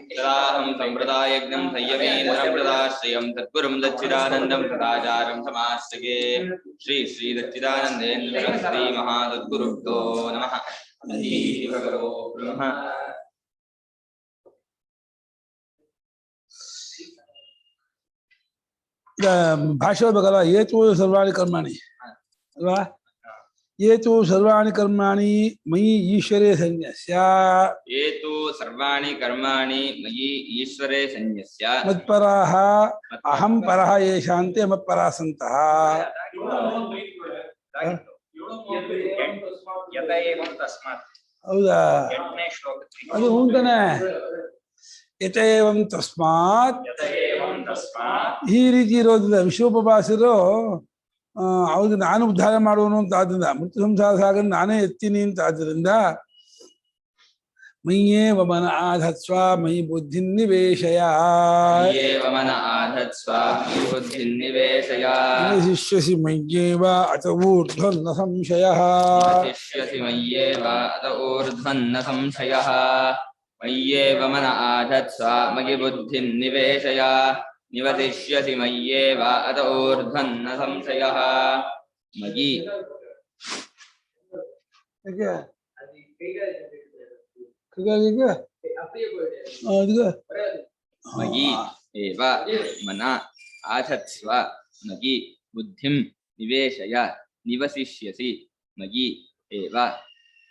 तदाहं संप्रदायज्ञं संयमेन्द्रप्रदाश्रयं तद्गुरुं दच्चिदानन्दं सदाचारं समाश्रये श्री श्री दच्चिदानन्देन्द्र सरस्वती महासद्गुरुभ्यो नमः। भगवो ब्रह्म ಭಾಷೆ ಬೇಕಲ್ಲ. ಏತು ಸರ್ವಾಣಿ ಕರ್ಮಾಣಿ ಅಲ್ವಾ? ಏತು ಸರ್ವಾಣಿ ಕರ್ಮಾಣಿ ಮಯಿ ಈಶ್ವರೇ ಸಂನ್ಯಸ್ಯ. ಏತು ಸರ್ವಾಣಿ ಕರ್ಮಾಣಿ ಮಯಿ ಈಶ್ವರೇ ಸಂನ್ಯಸ್ಯ. ಮತ್ಪರಾಹ ಅಹಂ ಪರಃ ಯೇಷಾಂತೆ ಮತ್ಪರಾಃ ಸಂತಃ. ಹೌದಾ? ಅದು ಉಂಟನೆ. ಯತೇವಂ ತಸ್ಮಾತ್ ಈ ರೀತಿ ಇರೋದ್ರಿಂದ ವಿಶ್ವೋಪವಾಸರು ಅವ್ರಿಗೆ ನಾನು ಉದ್ಧಾರ ಮಾಡುವನು ಅಂತ ಆದ್ರಿಂದ, ಮೃತ್ಯು ಸಂಸಾರ ಸಾಗರ ನಾನೇ ಎತ್ತೀನಿ ಅಂತ ಆದ್ರಿಂದ ಮಯ್ಯೇ ವಮನ ಆಧತ್ಸ್ವ ಮಯಿ ಬುದ್ಧಿ ನಿವೇಶಯ ಶಿಷ್ಯಸಿ ಮಯ್ಯೇವ ಅತ ಊರ್ಧ್ವನ್ ನ ಸಂಶಯಃ. मय्येव मन आधत्स्व मयि बुद्धिं निवेशय निवतिष्यसि मय्येव अत ऊर्ध्वं न संशयः. मयि मयि एव मन आधत्स्व मयि बुद्धिं निवेशय निवसिष्यसि मयि एव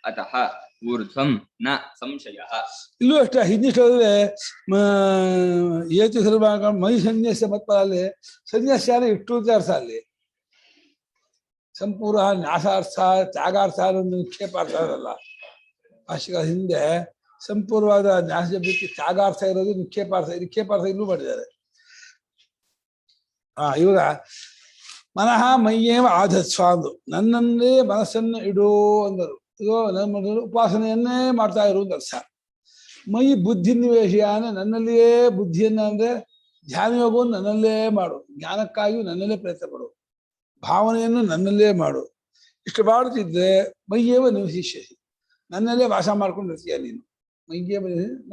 अतः ऊर्ध्वं न संशयः. ಇಲ್ಲೂ ಅಷ್ಟೇ. ಹಿಂದಿಷ್ಟೇ ಏತು ಸರ್ವಾಂಗ ಮೈ ಸನ್ಯಾಸ ಮತ್ಪರಲ್ಲಿ ಸನ್ಯಾಸಾನ ಇಟ್ಟು ಅರ್ಥ. ಅಲ್ಲಿ ಸಂಪೂರ್ಣ ನ್ಯಾಸಾರ್ಥ ತ್ಯಾಗಾರ್ಥ ಒಂದು ನಿಕ್ಷೇಪಾರ್ಥ ಇರಲ್ಲ. ಭಾಷೆಗಳ ಹಿಂದೆ ಸಂಪೂರ್ಣವಾದ ನ್ಯಾಸ ಬಿಟ್ಟು ತ್ಯಾಗಾರ್ಥ ಇರೋದು ನಿಕ್ಷೇಪಾರ್ಥ. ನಿಕ್ಷೇಪಾರ್ಥ ಇಲ್ಲೂ ಮಾಡಿದ್ದಾರೆ. ಇವಾಗ ಮನಃ ಮೈಯೇವ ಆಧತ್ಸ್ವ ಅಂದು ನನ್ನನ್ನೇ ಮನಸ್ಸನ್ನು ಇಡು ಅಂದರು. ಇದು ನಮ್ಮ ಉಪಾಸನೆಯನ್ನೇ ಮಾಡ್ತಾ ಇರುವುದು ಅರ್ಥ. ಮೈ ಬುದ್ಧಿ ನಿವೇಶಯಾನ ನನ್ನಲ್ಲಿಯೇ ಬುದ್ಧಿಯನ್ನ ಅಂದ್ರೆ ಧ್ಯಾನ ಯೋಗವನ್ನು ನನ್ನಲ್ಲೇ ಮಾಡು, ಜ್ಞಾನಕ್ಕಾಗಿಯೂ ನನ್ನಲ್ಲೇ ಪ್ರಯತ್ನ ಪಡು, ಭಾವನೆಯನ್ನು ನನ್ನಲ್ಲೇ ಮಾಡು. ಇಷ್ಟು ಮಾಡುತ್ತಿದ್ರೆ ಮೈಯೇವ ನಿವಸಿಷ್ಯಸಿ ನನ್ನಲ್ಲೇ ವಾಸ ಮಾಡ್ಕೊಂಡಿರ್ತೀಯ ನೀನು. ಮೈಯೇವ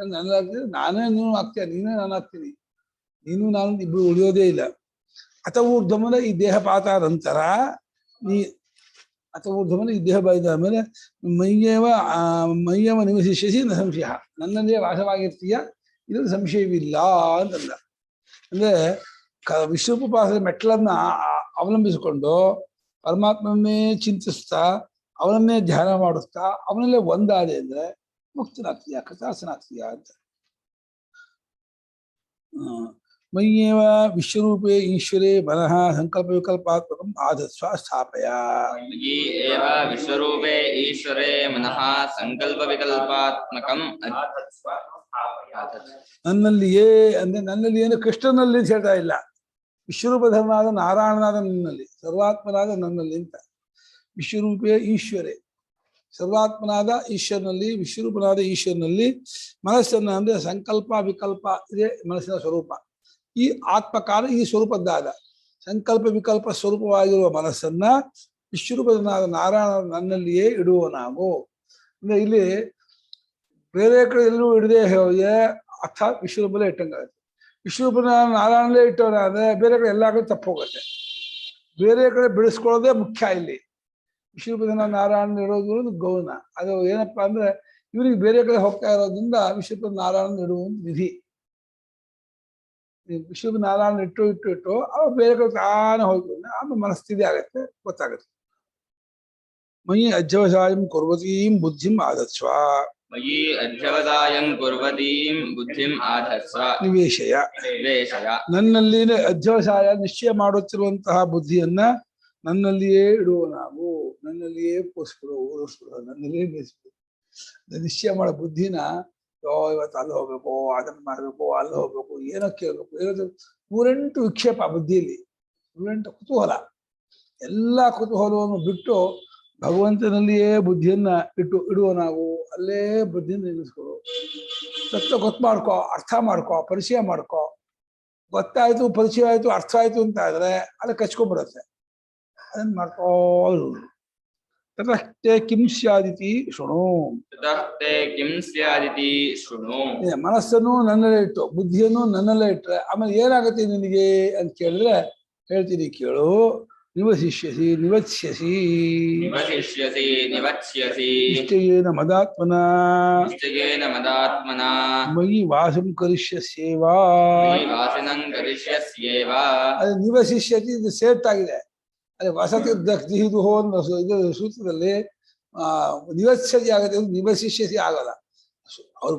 ನನ್ನಲ್ಲಾಗ್ತಿದ್ರೆ ನಾನೇ ನೀನು ಆಗ್ತೀಯ, ನೀನೇ ನಾನು ಆಗ್ತೀನಿ, ನೀನು ನಾನು ಇಬ್ರು ಉಳಿಯೋದೇ ಇಲ್ಲ. ಅಥವಾ ಊರ್ಧ್ವಮನ ಈ ದೇಹಪಾತ ನಂತರ ನೀ ಅಥವಾ ಊರ್ಧ್ವಮನ ಈ ದೇಹ ಬಾಯಿದ ಆಮೇಲೆ ಮೈಯವ ನಿವಸಿಷ್ಯಸಿ ನ ಸಂಶಯ ನನ್ನಲ್ಲೇ ವಾಸವಾಗಿರ್ತೀಯ, ಇದ್ರಲ್ಲಿ ಸಂಶಯವಿಲ್ಲ ಅಂತಂದ. ಅಂದ್ರೆ ವಿಶ್ವೋಪವಾಸದ ಮೆಟ್ಲನ್ನ ಅವಲಂಬಿಸಿಕೊಂಡು ಪರಮಾತ್ಮನ್ನೇ ಚಿಂತಿಸ್ತಾ ಅವನನ್ನೇ ಧ್ಯಾನ ಮಾಡಿಸ್ತಾ ಅವನಲ್ಲೇ ಒಂದಾದೆ ಅಂದ್ರೆ ಮುಕ್ತನಾಗ್ತೀಯ, ಕೃತಾರ್ಥನಾಗ್ತೀಯ ಅಂತ. ಮಯ್ಯೇವ ವಿಶ್ವರೂಪೇ ಈಶ್ವರೇ ಮನಃ ಸಂಕಲ್ಪ ವಿಕಲ್ಪಾತ್ಮಕಂ ಆಧತ್ಸ್ವ ಸ್ಥಾಪಯ. ವಿಶ್ವರೂಪೇ ಈಶ್ವರೇ ಮನಃ ಸಂಕಲ್ಪ ವಿಕಲ್ಪಾತ್ಮಕಂ ನನ್ನಲ್ಲಿಯೇ ಅಂದ್ರೆ ನನ್ನಲ್ಲಿ ಏನು ಕೃಷ್ಣನಲ್ಲಿ ಅಂತ ಹೇಳ್ತಾ ಇಲ್ಲ. ವಿಶ್ವರೂಪಧರ್ಮನಾದ ನಾರಾಯಣನಾದ ನನ್ನಲ್ಲಿ, ಸರ್ವಾತ್ಮನಾದ ನನ್ನಲ್ಲಿ ಅಂತ. ವಿಶ್ವರೂಪೇ ಈಶ್ವರೇ ಸರ್ವಾತ್ಮನಾದ ಈಶ್ವರನಲ್ಲಿ, ವಿಶ್ವರೂಪನಾದ ಈಶ್ವರನಲ್ಲಿ ಮನಸ್ಸನ್ನ ಅಂದ್ರೆ ಸಂಕಲ್ಪ ವಿಕಲ್ಪ ಇದೇ ಮನಸ್ಸಿನ ಸ್ವರೂಪ. ಈ ಆತ್ಮಕಾಲ ಈ ಸ್ವರೂಪದ್ದಾದ ಸಂಕಲ್ಪ ವಿಕಲ್ಪ ಸ್ವರೂಪವಾಗಿರುವ ಮನಸ್ಸನ್ನ ವಿಶ್ವರೂಪನಾದ ನಾರಾಯಣ ನನ್ನಲ್ಲಿಯೇ ಇಡುವ ನಾವು. ಅಂದ್ರೆ ಇಲ್ಲಿ ಬೇರೆ ಕಡೆ ಎಲ್ಲೂ ಇಡದೆ ಹೋದೆ ಅರ್ಥಾತ್ ವಿಶ್ವರೂಪದಲ್ಲೇ ಇಟ್ಟಂಗಾಗುತ್ತೆ. ವಿಶ್ವರೂಪನ ನಾರಾಯಣಲ್ಲೇ ಇಟ್ಟವನಾದ್ರೆ ಬೇರೆ ಕಡೆ ಎಲ್ಲ ಕಡೆ ತಪ್ಪು ಹೋಗುತ್ತೆ. ಬೇರೆ ಕಡೆ ಬಿಡಿಸ್ಕೊಳ್ಳೋದೇ ಮುಖ್ಯ. ಇಲ್ಲಿ ವಿಶ್ವರೂಪದ ನಾರಾಯಣ ಇಡೋದು ಗೌನ. ಅದು ಏನಪ್ಪಾ ಅಂದ್ರೆ ಇವರಿಗೆ ಬೇರೆ ಕಡೆ ಹೋಗ್ತಾ ಇರೋದ್ರಿಂದ ವಿಶ್ವರೂಪದ ನಾರಾಯಣ ಇಡುವಂತ ವಿಧಿ. ವಿಶ್ವರೂಪ ನಾರಾಯಣ ಇಟ್ಟು ಅವ ಬೇರೆ ಕಡೆ ತಾನೇ ಹೋಗ್ತದೆ. ಆಮೇಲೆ ಮನಸ್ಥಿತಿ ಆಗತ್ತೆ, ಗೊತ್ತಾಗುತ್ತೆ. ಮಯಿ ಅಧ್ಯವಸಾಯಂ ಕುರ್ವತೀಂ ಬುದ್ಧಿಂ ಆಧತ್ಸ್ವ ಮಯಿ ಅಧ್ಯವಸಾಯಂ ಕುರ್ವತೀಂ ಬುದ್ಧಿಂ ಆಧತ್ಸ್ವ ನಿವೇಶಯ. ನನ್ನಲ್ಲಿ ಅಧ್ಯವಸಾಯ ನಿಶ್ಚಯ ಮಾಡುತ್ತಿರುವಂತಹ ಬುದ್ಧಿಯನ್ನ ನನ್ನಲ್ಲಿಯೇ ಇಡುವ ನಾವು, ನನ್ನಲ್ಲಿಯೇ ಪೋಷಿಸ್ಬಿಡು, ಓದಿಸ್ಬಿಡು, ನನ್ನಲ್ಲಿಯೇ ಬೇಯಿಸ್ಬಿಡು. ನಿಶ್ಚಯ ಮಾಡೋ ಬುದ್ಧಿನ ಇವತ್ತು ಅಲ್ಲಿ ಹೋಗ್ಬೇಕು, ಅದನ್ನ ಮಾಡ್ಬೇಕು, ಅಲ್ಲಿ ಹೋಗ್ಬೇಕು, ಏನೋ ಕೇಳ್ಬೇಕು, ಏನೋ 108 ವಿಕ್ಷೇಪ ಬುದ್ಧಿಯಲ್ಲಿ, 108 ಕುತೂಹಲ. ಎಲ್ಲ ಕುತೂಹಲವನ್ನು ಬಿಟ್ಟು ಭಗವಂತನಲ್ಲಿಯೇ ಬುದ್ಧಿಯನ್ನ ಇಡುವ ನಾವು, ಅಲ್ಲೇ ಬುದ್ಧಿಯನ್ನು ನಿಲ್ಲಿಸ್ಕೊಡು. ತತ್ವ ಗೊತ್ತು ಮಾಡ್ಕೊ, ಅರ್ಥ ಮಾಡ್ಕೊ, ಪರಿಚಯ ಮಾಡ್ಕೊ. ಗೊತ್ತಾಯ್ತು, ಪರಿಚಯ ಆಯ್ತು, ಅರ್ಥ ಆಯ್ತು ಅಂತ ಆದ್ರೆ ಅಲ್ಲಿ ಕಚ್ಕೊಂಡ್ಬಿಡತ್ತೆ. ಅದನ್ನ ಮಾಡ್ಕೋ. ತತಃ ತೇ ಕಿಂ ಸ್ಯಾದಿತಿ ಶೃಣು. ततः ते किं स्यादिति शृणु. ಮನಸ್ಸನ್ನು ನನ್ನಲ್ಲೇ ಇಟ್ಟು ಬುದ್ಧಿಯನ್ನು ನನ್ನಲ್ಲೇ ಇಟ್ಟರೆ ಆಮೇಲೆ ಏನಾಗುತ್ತೆ ನಿನಗೆ ಅಂತ ಕೇಳಿದ್ರೆ ಹೇಳ್ತೀನಿ ಕೇಳು. ನಿವಸಿಷ್ಯಸಿ ನಿವತ್ಸ್ಯಸಿ निवसिष्यसि निवत्स्यसि ನಿಶ್ಚಯೇನ ಮದಾತ್ಮನ निश्चयेन मदात्मना ಮಯಿ ವಾಸಂ ಕರಿಷ್ಯಸ್ಯೇವಾ. मयि वासिनं करिष्यस्येव. ಅದು ನಿವಸಿಷ್ಯತಿ ಇದು ಸೇಟ್ ಆಗಿದೆ. ಅದೇ ವಸತಿ ದಹಿದು ಅನ್ನೋ ಇದು ಸೂತ್ರದಲ್ಲಿ ನಿವತ್ಸ್ಯತಿ ಆಗುತ್ತೆ, ನಿವಸಿಷ್ಯಸಿ ಆಗಲ್ಲ. ಅವ್ರು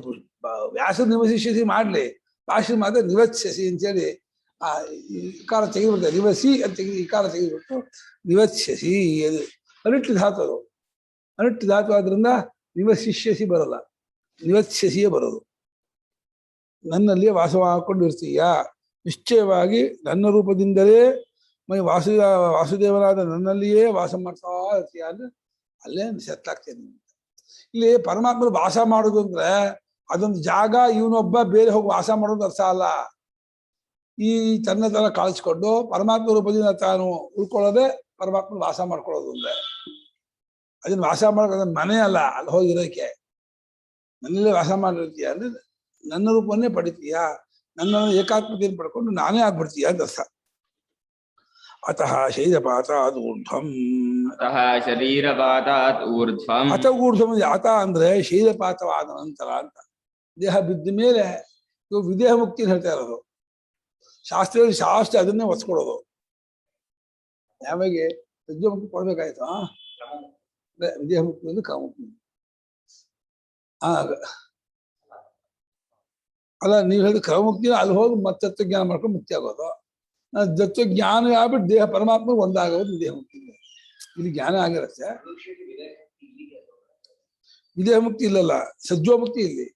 ವ್ಯಾಸ ನಿವಸಿಷ್ಯಸಿ ಮಾಡ್ಲಿ, ಭಾಷೆ ಮಾತ್ರ ನಿವತ್ಸ್ಯಸಿ ಅಂತೇಳಿ ಆ ಇಕಾರ ತೆಗೆದುಬಿಡ್ತಾರೆ. ನಿವಸಿ ಅಂತ ತೆಗೆದು ಇಕಾರ ತೆಗೆದುಬಿಟ್ಟು ನಿವತ್ಸ್ಯಸಿ. ಅದು ಅನಿಟ್ಟು ಧಾತು, ಅದು ಅನಿಟ್ಟು ಧಾತು ಆದ್ರಿಂದ ನಿವಸಿಷ್ಯಸಿ ಬರಲ್ಲ, ನಿವತ್ಸ್ಯಸಿಯೇ ಬರೋದು. ನನ್ನಲ್ಲಿಯೇ ವಾಸವಾಗಿಕೊಂಡಿರ್ತೀಯ, ನಿಶ್ಚಯವಾಗಿ ನನ್ನ ರೂಪದಿಂದಲೇ ಮೈ ವಾಸುದೇವನಾದ ನನ್ನಲ್ಲಿಯೇ ವಾಸ ಮಾಡ್ತಾ ಇರ್ತೀಯ ಅಂದ್ರೆ ಅಲ್ಲೇ ಸೆಟ್ಲಾಗ್ತೇನೆ. ಇಲ್ಲಿ ಪರಮಾತ್ಮನ ವಾಸ ಮಾಡೋದು ಅಂದ್ರೆ ಅದೊಂದು ಜಾಗ, ಇವನೊಬ್ಬ ಬೇರೆ ಹೋಗಿ ವಾಸ ಮಾಡೋದು ಅರ್ಥ ಅಲ್ಲ. ಈ ತನ್ನ ಕಾಳಿಸ್ಕೊಂಡು ಪರಮಾತ್ಮ ರೂಪದಿಂದ ತಾನು ಉಳ್ಕೊಳ್ಳೋದೆ ಪರಮಾತ್ಮನ ವಾಸ ಮಾಡ್ಕೊಳ್ಳೋದು ಅಂದ್ರೆ. ಅದನ್ನ ವಾಸ ಮಾಡೋಕೆ ಅದನ್ನ ಮನೆ ಅಲ್ಲ, ಅಲ್ಲಿ ಹೋಗಿರೋಕೆ. ನನ್ನಲ್ಲೇ ವಾಸ ಮಾಡಿರ್ತೀಯ ಅಂದ್ರೆ ನನ್ನ ರೂಪವನ್ನೇ ಪಡಿತೀಯ, ನನ್ನನ್ನು ಏಕಾತ್ಮತೆಯನ್ನು ಪಡ್ಕೊಂಡು ನಾನೇ ಆಗ್ಬಿಡ್ತೀಯ ಅಂತ ಅರ್ಥ. ಅತಃ ಶರೀರಪಾತಾದ್ ಊರ್ಧ್ವಂ. अतः शरीरपातात् ऊर्ध्वम्. ಅತ ಊರ್ಧ್ವಂ ಅತ ಅಂದ್ರೆ ಶರೀರಪಾತವಾದ ನಂತರ ಅಂತ. ದೇಹ ಬಿದ್ದ ಮೇಲೆ ಇವು ವಿದೇಹ ಮುಕ್ತಿ ಹೇಳ್ತಾ ಇರೋದು. ಶಾಸ್ತ್ರ ಅದನ್ನೇ ಒತ್ಕೊಡೋದು. ಯಾವಾಗ ವಿದ್ಯೆ ಮುಕ್ತಿ ಕೊಡ್ಬೇಕಾಯ್ತು ವಿದೇಹ ಮುಕ್ತಿ ಅಂದ್ರೆ ಕಾಮುಕ್ತಿ. ಅಲ್ಲ, ನೀವು ಹೇಳಿದ ಕ್ರಮಮುಕ್ತಿ ಅಲ್ಲಿ ಹೋಗಿ ಮತ್ತೆ ತತ್ವಜ್ಞಾನ ಮಾಡ್ಕೊಂಡು ಮುಕ್ತಿ ಆಗೋದು. ತತ್ವಜ್ಞಾನ ಆಗ್ಬಿಟ್ಟು ದೇಹ ಪರಮಾತ್ಮ ಒಂದಾಗೋದು ವಿದೇಹ ಮುಕ್ತಿ. ಇಲ್ಲಿ ಜ್ಞಾನ ಆಗಿರುತ್ತೆ, ವಿದೇಹ ಮುಕ್ತಿ ಇಲ್ಲಲ್ಲ, ಸಜ್ಜೋ ಮುಕ್ತಿ ಇಲ್ಲಿ.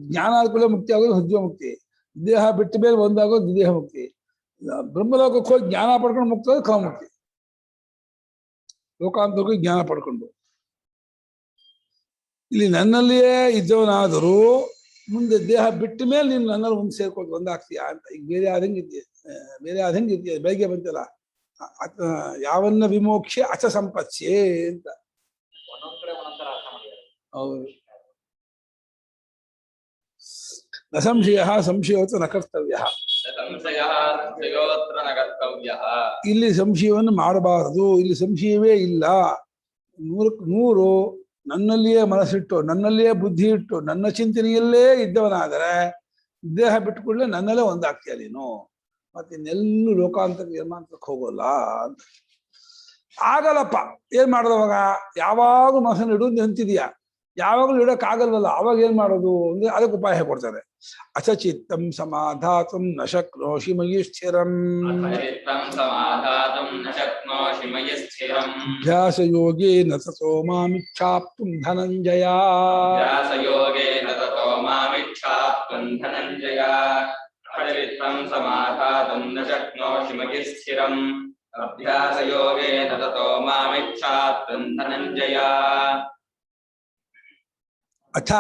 ಜ್ಞಾನ ಆದ್ಕೂಲೆ ಮುಕ್ತಿ ಆಗೋದು ಸಜ್ಜೋ ಮುಕ್ತಿ. ದೇಹ ಬಿಟ್ಟ ಮೇಲೆ ಒಂದಾಗೋದು ವಿದೇಹ ಮುಕ್ತಿ. ಬ್ರಹ್ಮಲೋಕಕ್ಕೆ ಹೋಗಿ ಜ್ಞಾನ ಪಡ್ಕೊಂಡು ಮುಕ್ತ ಕ್ರಮಮುಕ್ತಿ. ಲೋಕಾಂತರಕ್ಕೆ ಜ್ಞಾನ ಪಡ್ಕೊಂಡು ಇಲ್ಲಿ ನನ್ನಲ್ಲಿಯೇ ಇದ್ದವನಾದರೂ ಮುಂದೆ ದೇಹ ಬಿಟ್ಟ ಮೇಲೆ ನೀನು ನನ್ನಲ್ಲಿ ಒಂದು ಸೇರ್ಕೊಂಡು ಒಂದಾಗ್ತೀಯ ಅಂತ. ಈಗ ಬೇರೆ ಆದಂಗೆ ಇದೆಯಾ, ಬೇರೆ ಆದಂಗೆ ಇದೆಯಾ, ಬೆಳಗ್ಗೆ ಬಂತಲ್ಲ ಯಾವನ್ನ ವಿಮೋಕ್ಷೆ ಅಚ ಸಂಪತ್ಸೆ ಅಂತ. ಹೌದು. ನ ಸಂಶಯ ಸಂಶಯೋತ್ರ ನ ಕರ್ತವ್ಯ. ಇಲ್ಲಿ ಸಂಶಯವನ್ನು ಮಾಡಬಾರದು, ಇಲ್ಲಿ ಸಂಶಯವೇ ಇಲ್ಲ. 100ಕ್ಕೆ 100 ನನ್ನಲ್ಲಿಯೇ ಮನಸ್ಸಿಟ್ಟು, ನನ್ನಲ್ಲಿಯೇ ಬುದ್ಧಿ ಇಟ್ಟು, ನನ್ನ ಚಿಂತನೆಯಲ್ಲೇ ಇದ್ದವನಾದರೆ ದೇಹ ಬಿಟ್ಟುಕೊಳ್ಳೆ ನನ್ನಲ್ಲೇ ಒಂದಾಗ್ತೀಯ ನೀನು. ಮತ್ತೆ ಇನ್ನೆಲ್ಲೂ ಲೋಕಾಂತರ ನಿರ್ಮಾಂತರಕ್ಕೆ ಹೋಗೋಲ್ಲ ಅಂತ. ಆಗಲ್ಲಪ್ಪ, ಏನ್ ಮಾಡೋದು ಅವಾಗ? ಯಾವಾಗೂ ಮನಸ್ಸನ್ನು ಇಡೋದು ನಿಂತಿದೀಯ, ಯಾವಾಗಲೂ ಇಡೋಕ್ಕಾಗಲ್ವಲ್ಲ, ಅವಾಗ ಏನ್ ಮಾಡೋದು ಅಂದ್ರೆ ಅದಕ್ಕೆ ಉಪಾಯ ಕೊಡ್ತಾರೆ. ಅಚಚಿತ್ತಂ ಸಮಾಧಾತುಂ ನ ಶಕ್ನೋಷಿ ಮಯಿ ಸ್ಥಿರಂ. ಅಭ್ಯಾಸ ಯೋಗೇನ ತತೋ ಮಾಮಿಚ್ಛಾಪ್ತುಂ ಧನಂಜಯ. समाधातुं न शक्नोषि मयि स्थिरम् अभ्यासयोगेन ततो मामिच्छाप्तुं धनञ्जय. अथ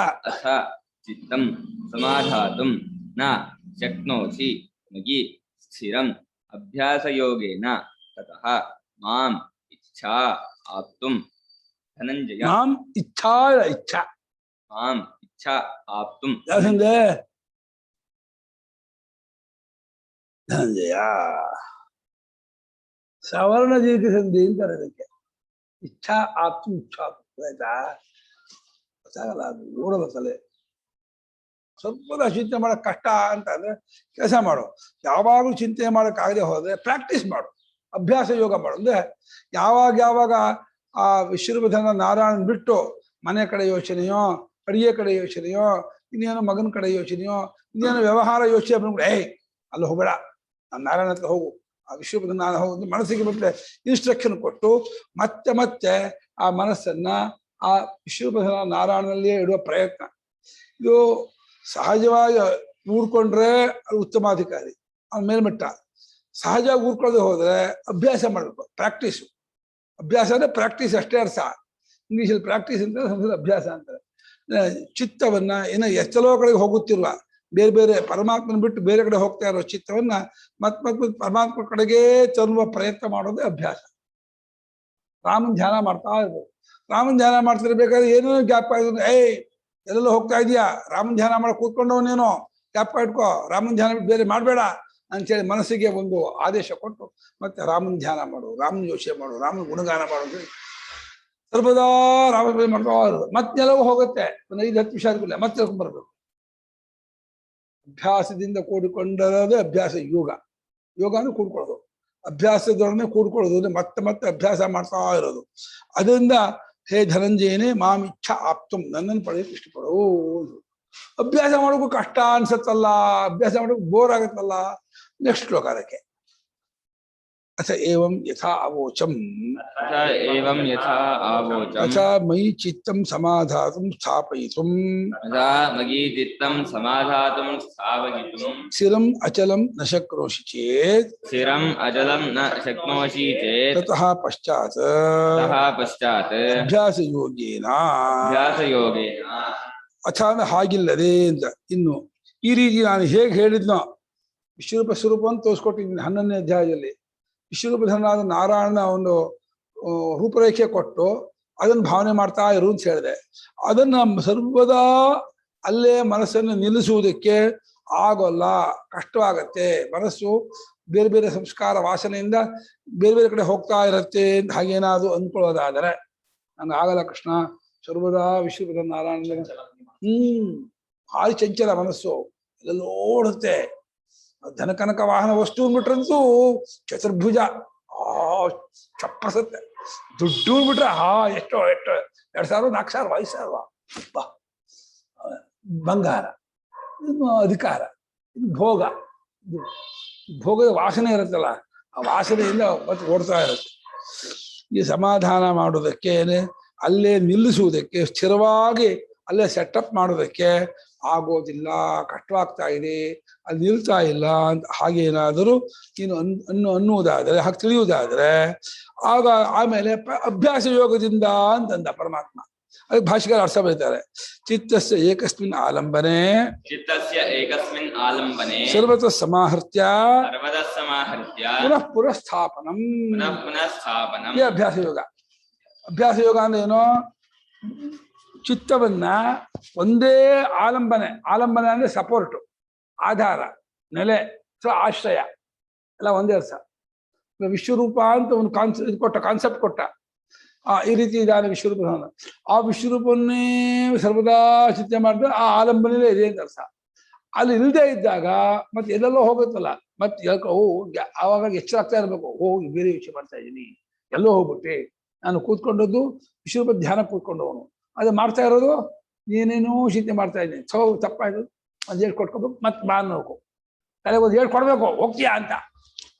चित्तं समाधातुं न शक्नोषि मयि स्थिरम् अभ्यासयोगेन ततः माम् इच्छा आप्तुं धनञ्जय. माम् इच्छा इच्छा माम् इच्छा आप्तुं ಧನಂಜಯ. ಸವರ್ಣ ದೀರ್ಘ ಸಂಧಿ ಅಂತಾರೆ ಅದಕ್ಕೆ. ಇಚ್ಛಾ ಆಪ್ತು ಇಚ್ಛಾ ಆಯ್ತಾ? ಗೊತ್ತಾಗಲ್ಲ, ಅದು ಓಡಲ್ಲ ತಲೆ. ಸ್ವಲ್ಪ ಚಿಂತೆ ಮಾಡಕ್ ಕಷ್ಟ ಅಂತ ಅಂದ್ರೆ ಕೆಲಸ ಮಾಡು. ಯಾವಾಗಲೂ ಚಿಂತೆ ಮಾಡಕ್ಕಾಗದೆ ಹೋದ್ರೆ ಪ್ರಾಕ್ಟೀಸ್ ಮಾಡು, ಅಭ್ಯಾಸ ಯೋಗ ಮಾಡು. ಅಂದ್ರೆ ಯಾವಾಗ ಆ ವಿಶ್ವರೂಪಧನ ನಾರಾಯಣನ್ ಬಿಟ್ಟು ಮನೆ ಕಡೆ ಯೋಚನೆಯೋ, ಅಡಿಗೆ ಕಡೆ ಯೋಚನೆಯೋ, ಇನ್ನೇನೋ ಮಗನ ಕಡೆ ಯೋಚನೆಯೋ, ಇನ್ನೇನೋ ವ್ಯವಹಾರ ಯೋಚನೆ ಬಂದ್ಬಿಟ್ಟು ಅಲ್ಲಿ ಹೋಗಬೇಡ, ನಾನು ನಾರಾಯಣ ಹತ್ರ ಹೋಗು, ಆ ವಿಶ್ವಪದ ನಾನು ಹೋಗಿ ಮನಸ್ಸಿಗೆ ಮತ್ತೆ ಇನ್ಸ್ಟ್ರಕ್ಷನ್ ಕೊಟ್ಟು ಮತ್ತೆ ಆ ಮನಸ್ಸನ್ನ ಆ ವಿಶ್ವಪದ ನಾರಾಯಣನಲ್ಲಿಯೇ ಇಡುವ ಪ್ರಯತ್ನ. ಇದು ಸಹಜವಾಗಿ ಊರ್ಕೊಂಡ್ರೆ ಅದು ಉತ್ತಮಾಧಿಕಾರಿ, ಅವ್ನ ಮೇಲ್ಮಟ್ಟ. ಸಹಜವಾಗಿ ಊರ್ಕೊಳ್ಳದೆ ಹೋದ್ರೆ ಅಭ್ಯಾಸ ಮಾಡಬೇಕು, ಪ್ರಾಕ್ಟೀಸು. ಅಭ್ಯಾಸ ಅಂದ್ರೆ ಪ್ರಾಕ್ಟೀಸ್ ಅಷ್ಟೇ ಅರ್ಥ. ಇಂಗ್ಲೀಷಲ್ಲಿ ಪ್ರಾಕ್ಟೀಸ್ ಅಂತ, ಸಂಸ್ಕೃತ ಅಭ್ಯಾಸ ಅಂತಾರೆ. ಚಿತ್ತವನ್ನ ಏನೋ ಎಷ್ಟಲೋ ಕಡೆಗೆ ಹೋಗುತ್ತಿರುವ, ಬೇರೆ ಬೇರೆ ಪರಮಾತ್ಮನ ಬಿಟ್ಟು ಬೇರೆ ಕಡೆ ಹೋಗ್ತಾ ಇರೋ ಚಿತ್ತವನ್ನ ಮತ್ ಪರಮಾತ್ಮ ಕಡೆಗೇ ತರುವ ಪ್ರಯತ್ನ ಮಾಡೋದೇ ಅಭ್ಯಾಸ. ರಾಮನ್ ಧ್ಯಾನ ಮಾಡ್ತಾ ಇರ್ಬೋದು. ರಾಮನ್ ಧ್ಯಾನ ಮಾಡ್ತಿರ್ಬೇಕಾದ್ರೆ ಏನೇನೋ ಗ್ಯಾಪ್ ಆಯ್ತು, ಎಲ್ಲೆಲ್ಲೋ ಹೋಗ್ತಾ ಇದೀಯಾ, ರಾಮನ್ ಧ್ಯಾನ ಮಾಡಿ ಕೂತ್ಕೊಂಡವನೇನೋ ಗ್ಯಾಪ್ ಇಟ್ಕೋ, ರಾಮನ್ ಧ್ಯಾನ ಬಿಟ್ಟು ಬೇರೆ ಮಾಡಬೇಡ ಅಂತೇಳಿ ಮನಸ್ಸಿಗೆ ಒಂದು ಆದೇಶ ಕೊಟ್ಟು ಮತ್ತೆ ರಾಮನ್ ಧ್ಯಾನ ಮಾಡು, ರಾಮನ್ ಯೋಚನೆ ಮಾಡು, ರಾಮನ್ ಗುಣಗಾನ ಮಾಡು ಅಂತ ಸರ್ವದಾ ರಾಮ ಮಾಡ್ತಾ ಇರೋದು. ಮತ್ತೆಲ್ಲವೂ ಹೋಗುತ್ತೆ, ಒಂದು 5-10 ನಿಮಿಷ ಆದ್ಮೇಲೆ ಮತ್ತೆ ಬರ್ಬೇಕು. ಅಭ್ಯಾಸದಿಂದ ಕೂಡಿಕೊಂಡದೇ ಅಭ್ಯಾಸ ಯೋಗ. ಯೋಗ ಅಂದ್ರೆ ಕೂಡ್ಕೊಳ್ಳೋದು, ಅಭ್ಯಾಸದೊಡನೆ ಕೂಡ್ಕೊಳ್ಳೋದು ಅಂದ್ರೆ ಮತ್ತೆ ಮತ್ತೆ ಅಭ್ಯಾಸ ಮಾಡ್ತಾ ಇರೋದು. ಅದರಿಂದ ಹೇ ಧನಂಜಯನೇ ಮಾಮಿಚ್ಛಾ ಆಪ್ತಂ, ನನ್ನನ್ನು ಪಡೆಯಕ್ಕೆ ಇಷ್ಟಪಡು. ಅಭ್ಯಾಸ ಮಾಡೋಕ್ಕೂ ಕಷ್ಟ ಅನ್ಸತ್ತಲ್ಲ, ಅಭ್ಯಾಸ ಮಾಡೋಕೆ ಬೋರ್ ಆಗತ್ತಲ್ಲ. ನೆಕ್ಸ್ಟ್ ಶ್ಲೋಕ ಅದಕ್ಕೆ. ಅಥ ಏವಂ ಯಥಾ ಅವೋಚಂ ಅಥ ಏವಂ ಯಥಾ ಆವೋಚಂ ತಥಾ ಮಯಿ ಚಿತ್ತಂ ಸಮಾಧಾತುಂ ಸ್ಥಾಪಯಿತುಂ ತಥಾ ಮಯಿ ಚಿತ್ತಂ ಸಮಾಧಾತುಂ ಸ್ಥಾಪಯಿತುಂ ಸ್ಥಿರಂ ಅಚಲಂ ನ ಶಕ್ನೋಷಿ ಚೇತ್ ಸ್ಥಿರಂ ಅಚಲಂ ನ ಶಕ್ನೋಷಿ ಚೇತ್ ತತಃ ಪಶ್ಚಾತ್ ಪಶ್ಚಾತ್ ಅಭ್ಯಾಸಯೋಗೇನ ಅಭ್ಯಾಸಯೋಗೇನ ಅಥಾನ ಹಾಗಿಲ್ಲದೆ ಅಂತ. ಇನ್ನು ಈ ರೀತಿ ನಾನು ಹೇಗೆ ಹೇಳಿದ್ನೋ ವಿಶ್ವರೂಪ ಸ್ವರೂಪ ಅಂತ ತೋರಿಸ್ಕೊಟ್ಟಿದ್ದೀನಿ 11ನೇ ಅಧ್ಯಾಯದಲ್ಲಿ. ವಿಶ್ವರೂಪಧನಾದ ನಾರಾಯಣನ ಒಂದು ರೂಪರೇಖೆ ಕೊಟ್ಟು ಅದನ್ನು ಭಾವನೆ ಮಾಡ್ತಾ ಇರು ಅಂತ ಹೇಳಿದೆ. ಅದನ್ನ ಸರ್ವದಾ ಅಲ್ಲೇ ಮನಸ್ಸನ್ನು ನಿಲ್ಲಿಸುವುದಕ್ಕೆ ಆಗೋಲ್ಲ, ಕಷ್ಟವಾಗತ್ತೆ. ಮನಸ್ಸು ಬೇರೆ ಬೇರೆ ಸಂಸ್ಕಾರ ವಾಸನೆಯಿಂದ ಬೇರೆ ಬೇರೆ ಕಡೆ ಹೋಗ್ತಾ ಇರತ್ತೆ ಅಂತ ಹಾಗೇನಾದ್ರು ಅಂದ್ಕೊಳ್ಳೋದಾದರೆ ನಂಗೆ ಆಗಲ್ಲ ಕೃಷ್ಣ. ಸರ್ವದಾ ವಿಶ್ವರೂಪದ ನಾರಾಯಣ ಭಾರಿ ಚಂಚಲ ಮನಸ್ಸು, ಎಲ್ಲೆಲ್ಲೋ ಓಡುತ್ತೆ. ಧನಕನಕ ವಾಹನ ವಸ್ತು ಅಂದ್ಬಿಟ್ರಂತೂ ಚತುರ್ಭುಜ ಚಪ್ಪಸತ್ತೆ. ದುಡ್ಡು ಅಂದ್ಬಿಟ್ರೆ ಎಷ್ಟೋ 2,000 4,000 5,000 ಬಾ, ಬಂಗಾರ, ಇನ್ನು ಅಧಿಕಾರ, ಇನ್ನು ಭೋಗ. ಭೋಗದ ವಾಸನೆ ಇರುತ್ತಲ್ಲ, ಆ ವಾಸನೆಯಿಂದ ಮತ್ತೆ ಓಡ್ತಾ ಇರುತ್ತೆ. ಈ ಸಮಾಧಾನ ಮಾಡೋದಕ್ಕೆ, ಅಲ್ಲೇ ನಿಲ್ಲಿಸುವುದಕ್ಕೆ, ಸ್ಥಿರವಾಗಿ ಅಲ್ಲೇ ಸೆಟಪ್ ಮಾಡೋದಕ್ಕೆ ಆಗೋದಿಲ್ಲ, ಕಷ್ಟವಾಗ್ತಾ ಇದೆ, ಅಲ್ಲಿ ನಿಲ್ತಾ ಇಲ್ಲ ಅಂತ ಹಾಗೇನಾದರೂ ನೀನು ಅನ್ನುವುದಾದರೆ, ಹಾಗೆ ತಿಳಿಯುವುದಾದರೆ ಆಗ ಆಮೇಲೆ ಅಭ್ಯಾಸ ಯೋಗದಿಂದ ಅಂತಂದ ಪರಮಾತ್ಮ. ಅದಕ್ಕೆ ಭಾಷೆಗಾರ ಅರ್ಥ ಬರೀತಾರೆ. ಚಿತ್ತಸ್ಯ ಏಕಸ್ಮಿನ್ ಆಲಂಬನೆ ಸರ್ವತಃ ಸಮಾಹೃತ್ಯ ಪುನಃ ಸ್ಥಾಪನಂ. ಈ ಅಭ್ಯಾಸ ಯೋಗ. ಅಭ್ಯಾಸ ಯೋಗ ಅಂದ್ರೆ ಏನೋ, ಚಿತ್ತವನ್ನ ಒಂದೇ ಆಲಂಬನೆ ಅಂದ್ರೆ ಸಪೋರ್ಟ್, ಆಧಾರ, ನೆಲೆ, ಆಶ್ರಯ ಎಲ್ಲ ಒಂದೇ ಅರ್ಥ. ವಿಶ್ವರೂಪ ಅಂತ ಒಂದು ಕಾನ್ಸೆಪ್ಟ್ ಕೊಟ್ಟ. ಈ ರೀತಿ ಇದಾನೆ ವಿಶ್ವರೂಪ. ಆ ವಿಶ್ವರೂಪವನ್ನೇ ಸರ್ವದಾ ಚಿಂತೆ ಮಾಡಿದ್ರೆ ಆ ಆಲಂಬನೆ ಇದೆ ಅಂತ ಅರ್ಥ. ಅಲ್ಲಿ ಇಲ್ಲದೆ ಇದ್ದಾಗ ಮತ್ತೆ ಎಲ್ಲೆಲ್ಲೋ ಹೋಗುತ್ತಲ್ಲ, ಮತ್ತೆ ಆವಾಗ ಎಚ್ಚರ ಆಗ್ತಾ ಇರ್ಬೇಕು. ಬೇರೆ ವಿಷಯ ಮಾಡ್ತಾ ಇದ್ದೀನಿ, ಎಲ್ಲೋ ಹೋಗ್ಬಿಟ್ಟೆ. ನಾನು ಕೂತ್ಕೊಂಡದ್ದು ವಿಶ್ವರೂಪ ಧ್ಯಾನ ಕೂತ್ಕೊಂಡವನು, ಅದು ಮಾಡ್ತಾ ಇರೋದು ಏನೇನೋ ಚಿಂತೆ ಮಾಡ್ತಾ ಇದ್ದೀನಿ. ತಪ್ಪಾಯ್ತು, ಒಂದು ಏಟ್ ಕೊಟ್ಕೋಬೇಕು, ಮತ್ತೆ ಬಾ ನೋಡ್ಕೊ, ತಲೆಗೆ ಒಂದು ಏಟ್ ಕೊಡ್ಬೇಕು, ಹೋಗ್ತೀಯಾ ಅಂತ.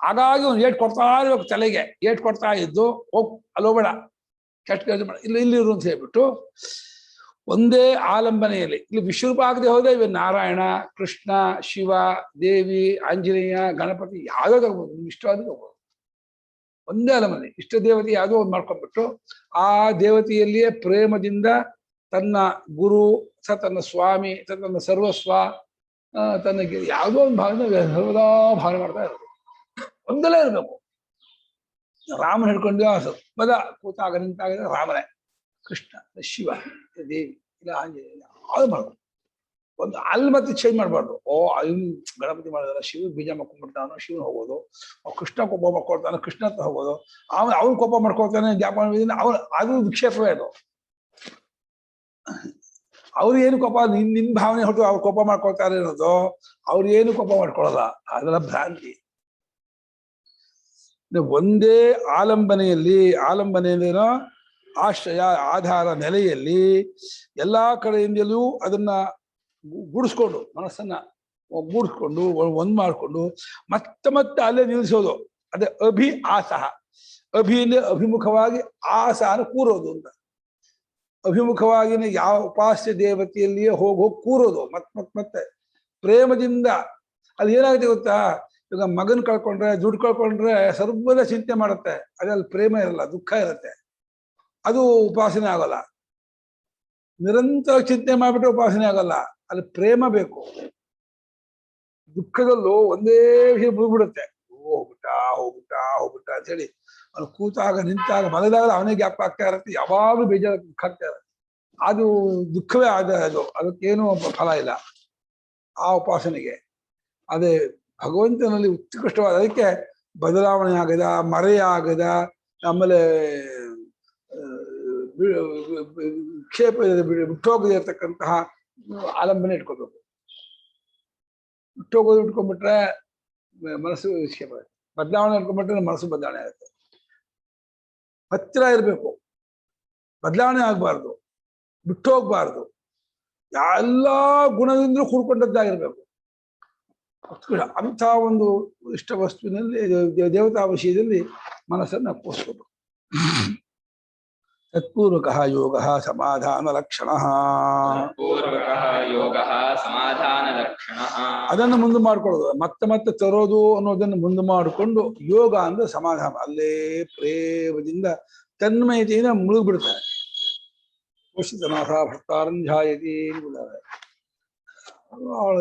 ಹಾಗಾಗಿ ಒಂದು ಏಟ್ ಕೊಡ್ತಾ ಇರ್ಬೇಕು, ತಲೆಗೆ ಏಟ್ ಕೊಡ್ತಾ ಇದ್ದು ಅಲ್ಲೋಬೇಡ, ಕೆಟ್ಟ ಕೆಲಸ ಬೇಡ, ಇಲ್ಲಿರು ಅಂತ ಹೇಳ್ಬಿಟ್ಟು ಒಂದೇ ಆಲಂಬನೆಯಲ್ಲಿ. ಇಲ್ಲಿ ವಿಶ್ವರೂಪ ಆಗದೆ ಹೋದ್ರೆ ಇವ ನಾರಾಯಣ, ಕೃಷ್ಣ, ಶಿವ, ದೇವಿ, ಆಂಜನೇಯ, ಗಣಪತಿ ಯಾವುದೋ ತಗೋಬೋದು, ನಿಮ್ಗೆ ಇಷ್ಟವಾದ ತಗೋಬೋದು. ಒಂದೇ ಆಲಂಬನೆ, ಇಷ್ಟ ದೇವತೆ ಯಾವುದೋ ಒಂದು ಮಾಡ್ಕೊಂಡ್ಬಿಟ್ಟು ಆ ದೇವತೆಯಲ್ಲಿಯೇ ಪ್ರೇಮದಿಂದ ತನ್ನ ಗುರು ತನ್ನ ಸ್ವಾಮಿ ತನ್ನ ಸರ್ವಸ್ವ ತನ್ನ ಯಾವುದೋ ಒಂದು ಭಾವನೆ ಸರ್ವದಾ ಭಾವನೆ ಮಾಡ್ತಾ ಇರೋದು. ಒಂದಲ್ಲೇ ಇರಬೇಕು. ರಾಮನ ಹಿಡ್ಕೊಂಡು ಪದ ಕೂತಾಗ ನಿಂತಾಗ ರಾಮನೇ, ಕೃಷ್ಣ, ಶಿವ, ದೇವಿ, ಇಲ್ಲ ಆಂಜನೇಯ, ಯಾವ್ದು ಮಾಡ್ಬೋದು. ಒಂದು ಅಲ್ಲಿ ಮತ್ತೆ ಚೇಂಜ್ ಮಾಡಬಾರ್ದು. ಇವನು ಗಣಪತಿ ಮಾಡಿದಾರೆ, ಶಿವ ಬೀಜ ಮಾಡ್ಕೊಂಡ್ಬಿಡ್ತಾನೋ ಶಿವನ್ ಹೋಗೋದು, ಕೃಷ್ಣ ಕೋಪ ಮಾಡ್ಕೊಳ್ತಾನೋ ಕೃಷ್ಣ ಅಂತ ಹೋಗೋದು, ಅವನು ಕೋಪ ಮಾಡ್ಕೊಳ್ತಾನೆ ಜ್ಞಾಪನ ಅವನು, ಅದು ವಿಕ್ಷೇಪವೇ ಅದು. ಅವ್ರು ಏನು ಕೋಪ, ನಿನ್ ಭಾವನೆ ಹೊರತು ಅವ್ರು ಕೋಪ ಮಾಡ್ಕೊಳ್ತಾರೆ ಅನ್ನೋದು, ಅವ್ರು ಏನು ಕೋಪ ಮಾಡ್ಕೊಳ್ಳಲ್ಲ, ಅದೆಲ್ಲ ಭ್ರಾಂತಿ. ಒಂದೇ ಆಲಂಬನೆಯಲ್ಲೇನೋ ಆಶ್ರಯ, ಆಧಾರ, ನೆಲೆಯಲ್ಲಿ ಎಲ್ಲಾ ಕಡೆಯಿಂದಲೂ ಅದನ್ನ ಗೂಡಿಸ್ಕೊಂಡು, ಮನಸ್ಸನ್ನ ಗೂಡಿಸ್ಕೊಂಡು ಒಂದ್ ಮಾಡ್ಕೊಂಡು ಮತ್ತೆ ಅಲ್ಲೇ ನಿಲ್ಲಿಸೋದು. ಅದೇ ಆಸಹ. ಅಭಿಯಿಂದ ಅಭಿಮುಖವಾಗಿ, ಆಸನ ಕೂರೋದು ಅಂತ. ಅಭಿಮುಖವಾಗಿನ ಯಾವ ಉಪಾಸ್ಯ ದೇವತೆಯಲ್ಲಿಯೇ ಹೋಗಿ ಕೂರೋದು ಮತ್ತೆ ಪ್ರೇಮದಿಂದ. ಅಲ್ಲಿ ಏನಾಗುತ್ತೆ ಗೊತ್ತಾ, ಈಗ ಮಗನ್ ಕಳ್ಕೊಂಡ್ರೆ, ದುಡ್ಡು ಕಳ್ಕೊಂಡ್ರೆ ಸರ್ವದ ಚಿಂತೆ ಮಾಡುತ್ತೆ, ಅದ್ರಲ್ಲಿ ಪ್ರೇಮ ಇರಲ್ಲ, ದುಃಖ ಇರುತ್ತೆ, ಅದು ಉಪಾಸನೆ ಆಗಲ್ಲ. ನಿರಂತರ ಚಿಂತೆ ಮಾಡ್ಬಿಟ್ರೆ ಉಪಾಸನೆ ಆಗಲ್ಲ, ಅಲ್ಲಿ ಪ್ರೇಮ ಬೇಕು. ದುಃಖದಲ್ಲೂ ಒಂದೇ ವಿಷಯ ಮುಗಿಬಿಡುತ್ತೆ, ಹೋಗ್ಬಿಟ್ಟ ಅಂತ ಹೇಳಿ ಅವನು ಕೂತಾಗ ನಿಂತಾಗ ಮಲಗಿದಾಗ ಅವನೇ ಜ್ಞಾಪಕ ಆಗ್ತಾ ಇರುತ್ತೆ, ಯಾವಾಗಲೂ ಬೇಜಾರು ಆಗ್ತಾ ಇರುತ್ತೆ. ಅದು ದುಃಖವೇ ಅದು ಅದಕ್ಕೇನು ಫಲ ಇಲ್ಲ ಆ ಉಪಾಸನೆಗೆ. ಅದೇ ಭಗವಂತನಲ್ಲಿ ಉತ್ಕೃಷ್ಟವಾದ, ಅದಕ್ಕೆ ಬದಲಾವಣೆ ಆಗದ, ಮರೆಯಾಗದ, ಆಮೇಲೆ ಕ್ಷೇಪ ಬಿಟ್ಟೋಗದೆ ಇರ್ತಕ್ಕಂತಹ ಆಲಂಬನೆ ಇಟ್ಕೋಬೇಕು. ಬಿಟ್ಟೋಗೋದು ಇಟ್ಕೊಂಡ್ಬಿಟ್ರೆ ಮನಸ್ಸು ಕ್ಷೇಪ, ಬದಲಾವಣೆ ಇಟ್ಕೊಂಡ್ಬಿಟ್ರೆ ಮನಸ್ಸು ಬದಲಾವಣೆ ಆಗುತ್ತೆ. ಹತ್ತಿರ ಇರಬೇಕು, ಬದಲಾವಣೆ ಆಗ್ಬಾರ್ದು, ಬಿಟ್ಟು ಹೋಗ್ಬಾರ್ದು, ಎಲ್ಲ ಗುಣದಿಂದಲೂ ಕೂಡ್ಕೊಂಡದ್ದಾಗಿರ್ಬೇಕು. ಅಂಥ ಒಂದು ಇಷ್ಟ ವಸ್ತುವಿನಲ್ಲಿ ದೇವತಾ ವಿಷಯದಲ್ಲಿ ಮನಸ್ಸನ್ನು ಕೂರಿಸ್ಬೇಕು. ತತ್ಪೂರ್ವಕಃ ಯೋಗಃ ಸಮಾಧಾನ ಲಕ್ಷಣಃ, ಅದನ್ನು ಮುಂದೆ ಮಾಡ್ಕೊಳ್ಳೋದು. ಮತ್ತೆ ಮತ್ತೆ ತರೋದು ಅನ್ನೋದನ್ನು ಮುಂದೆ ಮಾಡಿಕೊಂಡು, ಯೋಗ ಅಂದ್ರೆ ಸಮಾಧಾನ, ಅಲ್ಲೇ ಪ್ರೇಮದಿಂದ ತನ್ಮಯತೆಯಿಂದ ಮುಳುಗ್ಬಿಡ್ತಾರೆ. ಪೋಷಿತನಾಥ ಭಕ್ತಾರಂಧ್ಯಾಯತಿ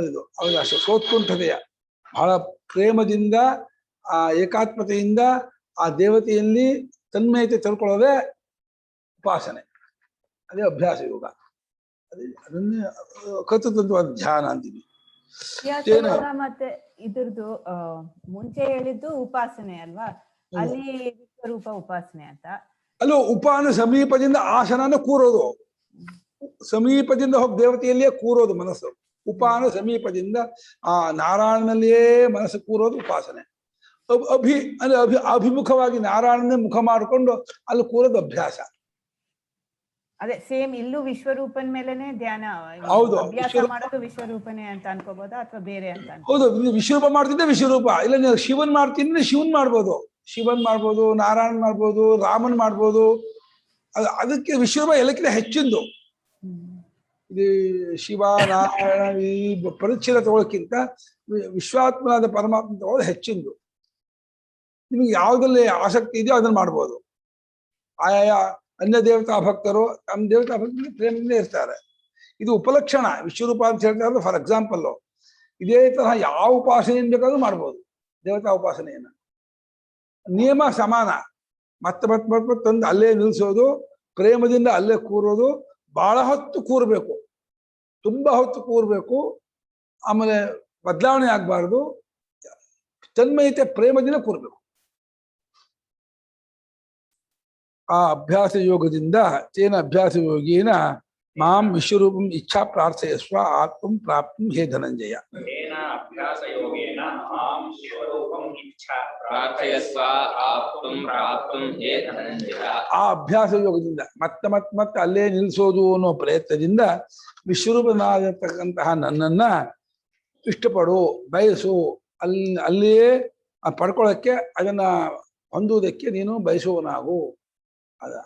ಇದು ಅವ್ರಿಗೆ ಅಷ್ಟು ಸೋತ್ಕುಂಠತೆಯ ಬಹಳ ಪ್ರೇಮದಿಂದ ಆ ಏಕಾತ್ಮತೆಯಿಂದ ಆ ದೇವತೆಯಲ್ಲಿ ತನ್ಮಯತೆ ತಿಳ್ಕೊಳ್ಳೋದೇ ಉಪಾಸನೆ, ಅದೇ ಅಭ್ಯಾಸ ಯೋಗ. ಅದನ್ನೇ ಕರ್ತೃತ್ವವಾದ ಧ್ಯಾನ ಅಂತೀವಿ. ಮತ್ತೆ ಇದ್ರದ್ದು ಮುಂಚೆ ಹೇಳಿದ್ದು ಉಪಾಸನೆ ಅಲ್ವಾ, ಅಲ್ಲಿ ವಿಶ್ವರೂಪ ಉಪಾಸನೆ ಅಂತ. ಅಲ್ಲೂ ಉಪಾನ ಸಮೀಪದಿಂದ ಆಸನ ಕೂರೋದು, ಸಮೀಪದಿಂದ ಹೋಗಿ ದೇವತೆಯಲ್ಲಿಯೇ ಕೂರೋದು ಮನಸ್ಸು. ಉಪಾನ ಸಮೀಪದಿಂದ ಆ ನಾರಾಯಣನಲ್ಲಿಯೇ ಮನಸ್ಸು ಕೂರೋದು ಉಪಾಸನೆ. ಅಭಿಮುಖವಾಗಿ ನಾರಾಯಣನೇ ಮುಖ ಮಾಡಿಕೊಂಡು ಅಲ್ಲಿ ಕೂರೋದು ಅಭ್ಯಾಸ. ಅದೇ ಸೇಮ್ ಇಲ್ಲೂ ವಿಶ್ವರೂಪನ್ ಮೇಲೆನೆ ಧ್ಯಾನ. ಹೌದು, ಅಭ್ಯಾಸ ಮಾಡೋದು ವಿಶ್ವರೂಪನೇ ಅಂತ ಅನ್ಕೋಬಹುದಾ ಅಥವಾ ಬೇರೆ ಅಂತ? ಹೌದು, ವಿಶ್ವರೂಪ ಮಾಡ್ತಿದ್ದೆ ವಿಶ್ವರೂಪ, ಇಲ್ಲ ನೀವು ಶಿವನ್ ಮಾಡ್ತಿದ್ರೆ ಶಿವನ್ ಮಾಡ್ಬೋದು, ಶಿವನ್ ಮಾಡ್ಬೋದು, ನಾರಾಯಣ್ ಮಾಡ್ಬೋದು, ರಾಮನ್ ಮಾಡ್ಬೋದು. ಅದಕ್ಕೆ ವಿಶ್ವರೂಪ ಎಲ್ಲಕ್ಕಿಂತ ಹೆಚ್ಚಿಂದು. ಇದು ಶಿವ ನಾರಾಯಣ ಈ ಪರಿಚ್ಛೇದ ತಗೊಳ್ಳೋಕ್ಕಿಂತ ವಿಶ್ವಾತ್ಮನಾದ ಪರಮಾತ್ಮ ತಗೊಳ್ಳೋದು ಹೆಚ್ಚಿಂದು. ನಿಮಗೆ ಯಾವುದಲ್ಲಿ ಆಸಕ್ತಿ ಇದೆಯೋ ಅದನ್ನ ಮಾಡ್ಬೋದು. ಆಯಾ ಅನ್ಯ ದೇವತಾ ಭಕ್ತರು ತಮ್ಮ ದೇವತಾ ಭಕ್ತರು ಪ್ರೇಮದಿಂದ ಇರ್ತಾರೆ. ಇದು ಉಪಲಕ್ಷಣ. ವಿಶ್ವರೂಪ ಅಂತ ಹೇಳ್ತಾರೆ. ಫಾರ್ ಎಕ್ಸಾಂಪಲ್, ಇದೇ ತರಹ ಯಾವ ಉಪಾಸನೆಯನ್ನು ಬೇಕಾದ್ರೂ ಮಾಡ್ಬೋದು. ದೇವತಾ ಉಪಾಸನೆಯನ್ನ ನಿಯಮ ಸಮಾನ. ಮತ್ತೆ ತಂದು ಅಲ್ಲೇ ನಿಲ್ಲಿಸೋದು, ಪ್ರೇಮದಿಂದ ಅಲ್ಲೇ ಕೂರೋದು, ಬಹಳ ಹೊತ್ತು ಕೂರ್ಬೇಕು, ತುಂಬಾ ಹೊತ್ತು ಕೂರ್ಬೇಕು. ಆಮೇಲೆ ಬದಲಾವಣೆ ಆಗ್ಬಾರ್ದು, ತನ್ಮಯತೆ ಪ್ರೇಮದಿಂದ ಕೂರ್ಬೇಕು. ಆ ಅಭ್ಯಾಸ ಯೋಗದಿಂದ ತೇನ ಅಭ್ಯಾಸ ಯೋಗೇನ ಮಾಂ ವಿಶ್ವರೂಪಂ ಇಚ್ಛಾ ಪ್ರಾರ್ಥಯಸ್ವ ಆತ್ಮಂ ಪ್ರಾಪ್ತಂ ಹೇ ಧನಂಜಯ. ಆ ಅಭ್ಯಾಸ ಯೋಗದಿಂದ ಮತ್ತೆ ಅಲ್ಲೇ ನಿಲ್ಲಿಸೋದು ಅನ್ನೋ ಪ್ರಯತ್ನದಿಂದ ವಿಶ್ವರೂಪನಾಗಿರ್ತಕ್ಕಂತಹ ನನ್ನನ್ನ ಇಷ್ಟಪಡು, ಬಯಸು, ಅಲ್ಲಿಯೇ ಪಡ್ಕೊಳ್ಳೋಕ್ಕೆ, ಅದನ್ನ ಹೊಂದುವುದಕ್ಕೆ ನೀನು ಬಯಸುವನಾಗು.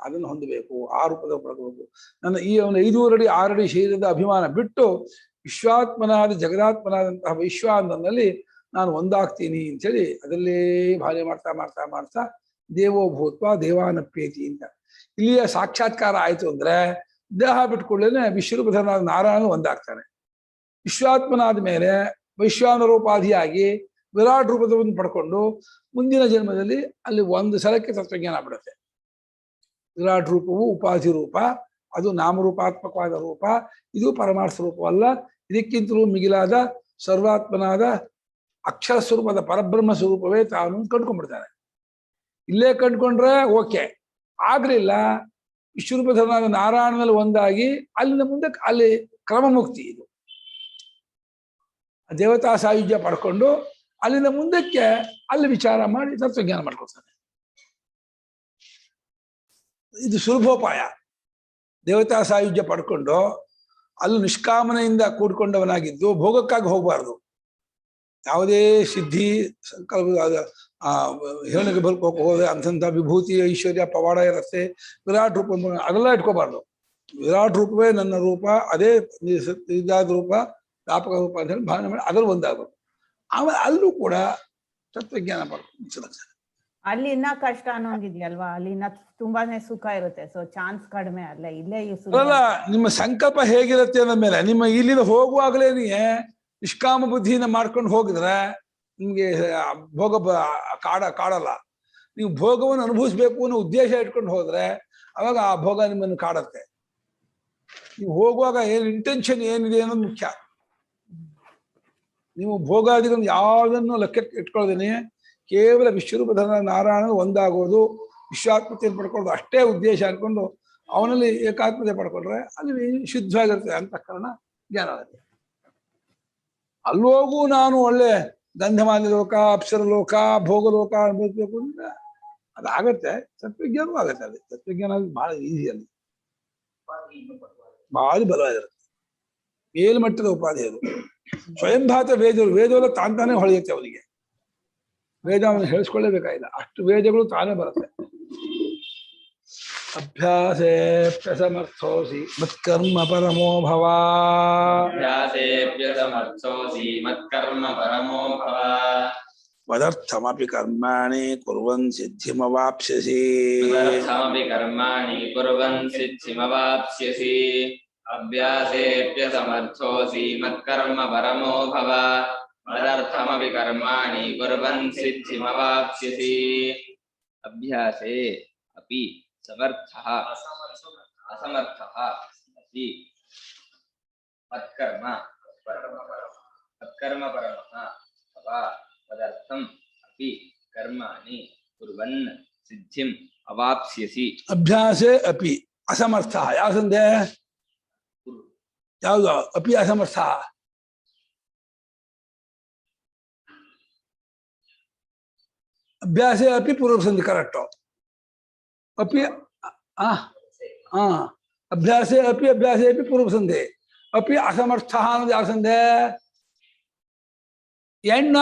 ಅದನ್ನು ಹೊಂದಬೇಕು, ಆ ರೂಪದ ಪಡ್ಕೋಬೇಕು. ನನ್ನ ಈ ಅವನ 5 ಅಡಿ 6 ಅಡಿ ಶರೀರದ ಅಭಿಮಾನ ಬಿಟ್ಟು ವಿಶ್ವಾತ್ಮನಾದ ಜಗದಾತ್ಮನಾದಂತಹ ವೈಶ್ವಾನರಲ್ಲಿ ನಾನು ಒಂದಾಗ್ತೀನಿ ಅಂಥೇಳಿ ಅದರಲ್ಲೇ ಭಾವನೆ ಮಾಡ್ತಾ ಮಾಡ್ತಾ ಮಾಡ್ತಾ ದೇವೋಭೂತ್ವ ದೇವಾನಪ್ಯೇತಿ ಅಂತ ಇಲ್ಲಿಯ ಸಾಕ್ಷಾತ್ಕಾರ ಆಯ್ತು ಅಂದ್ರೆ ದೇಹ ಬಿಟ್ಕೊಳ್ಳೇನೆ ವಿಶ್ವರೂಪಧನಾದ ನಾರಾಯಣ ಒಂದಾಗ್ತಾನೆ. ವಿಶ್ವಾತ್ಮನಾದ ಮೇಲೆ ವೈಶ್ವಾನ ರೂಪಾಧಿಯಾಗಿ ವಿರಾಟ್ ರೂಪದವನ್ನು ಪಡ್ಕೊಂಡು ಮುಂದಿನ ಜನ್ಮದಲ್ಲಿ ಅಲ್ಲಿ ಒಂದು ಸಲಕ್ಕೆ ತತ್ವಜ್ಞಾನ ಬಿಡುತ್ತೆ. ವಿರಾಟ್ ರೂಪವು ಉಪಾಧಿ ರೂಪ, ಅದು ನಾಮರೂಪಾತ್ಮಕವಾದ ರೂಪ. ಇದು ಪರಮಾರ್ಥ ರೂಪವಲ್ಲ, ಇದಕ್ಕಿಂತಲೂ ಮಿಗಿಲಾದ ಸರ್ವಾತ್ಮನಾದ ಅಕ್ಷರ ಸ್ವರೂಪದ ಪರಬ್ರಹ್ಮ ಸ್ವರೂಪವೇ ತಾನು ಕಂಡುಕೊಂಡ್ಬಿಡ್ತಾನೆ. ಇಲ್ಲೇ ಕಂಡುಕೊಂಡ್ರೆ ಓಕೆ, ಆಗ್ಲಿಲ್ಲ ವಿಶ್ವರೂಪಧನಾದ ನಾರಾಯಣನಲ್ಲಿ ಒಂದಾಗಿ ಅಲ್ಲಿಂದ ಮುಂದೆ ಅಲ್ಲಿ ಕ್ರಮ ಮುಕ್ತಿ. ಇದು ದೇವತಾ ಸಾಯುಜ್ಯ ಪಡ್ಕೊಂಡು ಅಲ್ಲಿಂದ ಮುಂದಕ್ಕೆ ಅಲ್ಲಿ ವಿಚಾರ ಮಾಡಿ ತತ್ವಜ್ಞಾನ ಮಾಡ್ಕೊಳ್ತಾನೆ. ಇದು ಸುಲಭೋಪಾಯ. ದೇವತಾ ಸಾಯುಜ್ಯ ಪಡ್ಕೊಂಡು ಅಲ್ಲಿ ನಿಷ್ಕಾಮನೆಯಿಂದ ಕೂಡ್ಕೊಂಡವನಾಗಿದ್ದು ಭೋಗಕ್ಕಾಗಿ ಹೋಗಬಾರ್ದು. ಯಾವುದೇ ಸಿದ್ಧಿ ಸಂಕಲ್ಪ ಹೇಳಕ್ಕೆ ಬರ್ಕೋಕೆ ಹೋದ್ರೆ ಅಂಥಂಥ ವಿಭೂತಿ ಐಶ್ವರ್ಯ ಪವಾಡ ಇರುತ್ತೆ, ವಿರಾಟ್ ರೂಪ ಅದೆಲ್ಲ ಇಟ್ಕೋಬಾರ್ದು. ವಿರಾಟ್ ರೂಪವೇ ನನ್ನ ರೂಪ, ಅದೇ ಇದಾದ ರೂಪ, ವ್ಯಾಪಕ ರೂಪ ಅಂತ ಹೇಳಿ ಭಾವನೆ ಮಾಡಿ ಅದ್ರಲ್ಲಿ ಒಂದಾಗಬೇಕು. ಆಮೇಲೆ ಅಲ್ಲೂ ಕೂಡ ತತ್ವಜ್ಞಾನ ಮಾಡ್ಕೊಂಡು ಅಲ್ಲಿ ಇನ್ನ ಕಷ್ಟ ಅನ್ನೋಂಗಿದ್ಯಲ್ವಾ, ಅಲ್ಲಿ ಇನ್ನ ತುಂಬಾನೇ ಸುಖ ಇರುತ್ತೆ. ಸೊ ಚಾನ್ಸ್ ಕಡಿಮೆ. ಅಲ್ಲ ಇಲ್ಲೇ ಅಲ್ಲ, ನಿಮ್ಮ ಸಂಕಲ್ಪ ಹೇಗಿರುತ್ತೆ ಅನ್ನೋ ಮೇಲೆ ನಿಮ್ಮ ಇಲ್ಲಿಂದ ಹೋಗುವಾಗಲೇ ನಿಷ್ಕಾಮ ಬುದ್ಧಿನ ಮಾಡ್ಕೊಂಡು ಹೋಗಿದ್ರೆ ನಿಮ್ಗೆ ಭೋಗ ಕಾಡಲ್ಲ. ನೀವು ಭೋಗವನ್ನು ಅನುಭವಿಸ್ಬೇಕು ಅನ್ನೋ ಉದ್ದೇಶ ಇಟ್ಕೊಂಡು ಹೋದ್ರೆ ಅವಾಗ ಆ ಭೋಗ ನಿಮ್ಮನ್ನು ಕಾಡುತ್ತೆ. ನೀವು ಹೋಗುವಾಗ ಏನು ಇಂಟೆನ್ಷನ್ ಏನಿದೆ ಅನ್ನೋದು ಮುಖ್ಯ. ನೀವು ಭೋಗಾದಿಗಳನ್ನು ಯಾವುದನ್ನು ಲೆಕ್ಕಕ್ಕೆ ಇಟ್ಕೊಳ್ಳೋದೇನೆ ಕೇವಲ ವಿಶ್ವರೂಪಧನ ನಾರಾಯಣ ಒಂದಾಗೋದು, ವಿಶ್ವಾತ್ಮತೆಯನ್ನು ಪಡ್ಕೊಳ್ಳೋದು ಅಷ್ಟೇ ಉದ್ದೇಶ ಅನ್ಕೊಂಡು ಅವನಲ್ಲಿ ಏಕಾತ್ಮತೆ ಪಡ್ಕೊಂಡ್ರೆ ಅಲ್ಲಿ ಶುದ್ಧವಾಗಿರುತ್ತೆ ಅಂತಃಕರಣ ಜ್ಞಾನ ಆಗುತ್ತೆ. ಅಲ್ಲೋಗೂ ನಾನು ಒಳ್ಳೆ ಗಂಧಮಾನ್ಯ ಲೋಕ, ಅಪ್ಸರ ಲೋಕ, ಭೋಗಲೋಕ ಅನುಭವಿಸ್ಬೇಕು ಅಂದ್ರೆ ಅದಾಗತ್ತೆ. ತತ್ವಜ್ಞಾನವೂ ಆಗತ್ತೆ. ಅಲ್ಲಿ ತತ್ವಜ್ಞಾನ ಬಹಳ ಈಸಿ, ಅಲ್ಲಿ ಬಹಳ ಬಲವಾಗಿರುತ್ತೆ. ಮೇಲ್ಮಟ್ಟದ ಉಪಾಧಿ ಅದು. ಸ್ವಯಂಭಾತ ವೇದವಲ್ಲ ತಾನೇ ಹೊಳೆಯುತ್ತೆ ಅವನಿಗೆ. ವೇದ ಅವನು ಹೇಳಿಸ್ಕೊಳ್ಳೇಬೇಕಾಗಿಲ್ಲ, ಅಷ್ಟು ವೇದಗಳು ತಾನೇ ಬರುತ್ತೆ. ಅಭ್ಯಾಸೇಪ್ಯಸಮರ್ಥೋಸಿ ಮತ್ಕರ್ಮ ಪರಮೋ ಭವ. ಅಭ್ಯಾಸೇಪ್ಯಸಮರ್ಥೋಸಿ ಮತ್ಕರ್ಮ ಪರಮೋ ಭವ. ಮದರ್ಥಮಪಿ ಕರ್ಮಾಣಿ ಕುರ್ವನ್ ಸಿದ್ಧಿಮವಾಪ್ಸ್ಯಸಿ. ಮದರ್ಥಮಪಿ ಕರ್ಮಾಣಿ ಕುರ್ವನ್ ಸಿದ್ಧಿಮವಾಪ್ಸ್ಯಸಿ. ಅಭ್ಯಾಸೇಪ್ಯಸಮರ್ಥೋಸಿ ಮತ್ಕರ್ಮ ಪರಮೋ ಭವ. ಮದರ್ಥಮಪಿ ಕರ್ಮಾಣಿ ಕುರ್ವನ್ ಸಿದ್ಧಿಮವಾಪ್ಸ್ಯಸಿ. ಅಭ್ಯಾಸೇ ಅಪಿ ಸಮರ್ಥಃ ಅಸಮರ್ಥಃ ಅಸಿ ಮತ್ಕರ್ಮ ಪರಮಃ ಭವ. ತದರ್ಥಂ ಅಪಿ ಕರ್ಮಾಣಿ ಕುರ್ವನ್ ಸಿದ್ಧಿಂ ಅವಾಪ್ಸ್ಯಸಿ. ಅಭ್ಯಾಸೇ ಅಪಿ ಅಸಮರ್ಥ ಯಾವ ಸಂಧೆ? ಯಾವುದು? ಅಪಿ ಅಸಮರ್ಥ. ಅಭ್ಯಾಸೇ ಅಪಿ ಪೂರ್ವ ಸಂಧಿ ಕರೆಕ್ಟು. ಅಪಿ ಅಭ್ಯಾಸೇ ಅಪಿ ಪೂರ್ವ ಸಂಧಿ. ಅಪಿ ಅಸಮರ್ಥ ಅನ್ನೋದು ಯಾವ ಸಂಧೆ? ಎಣ್ಣ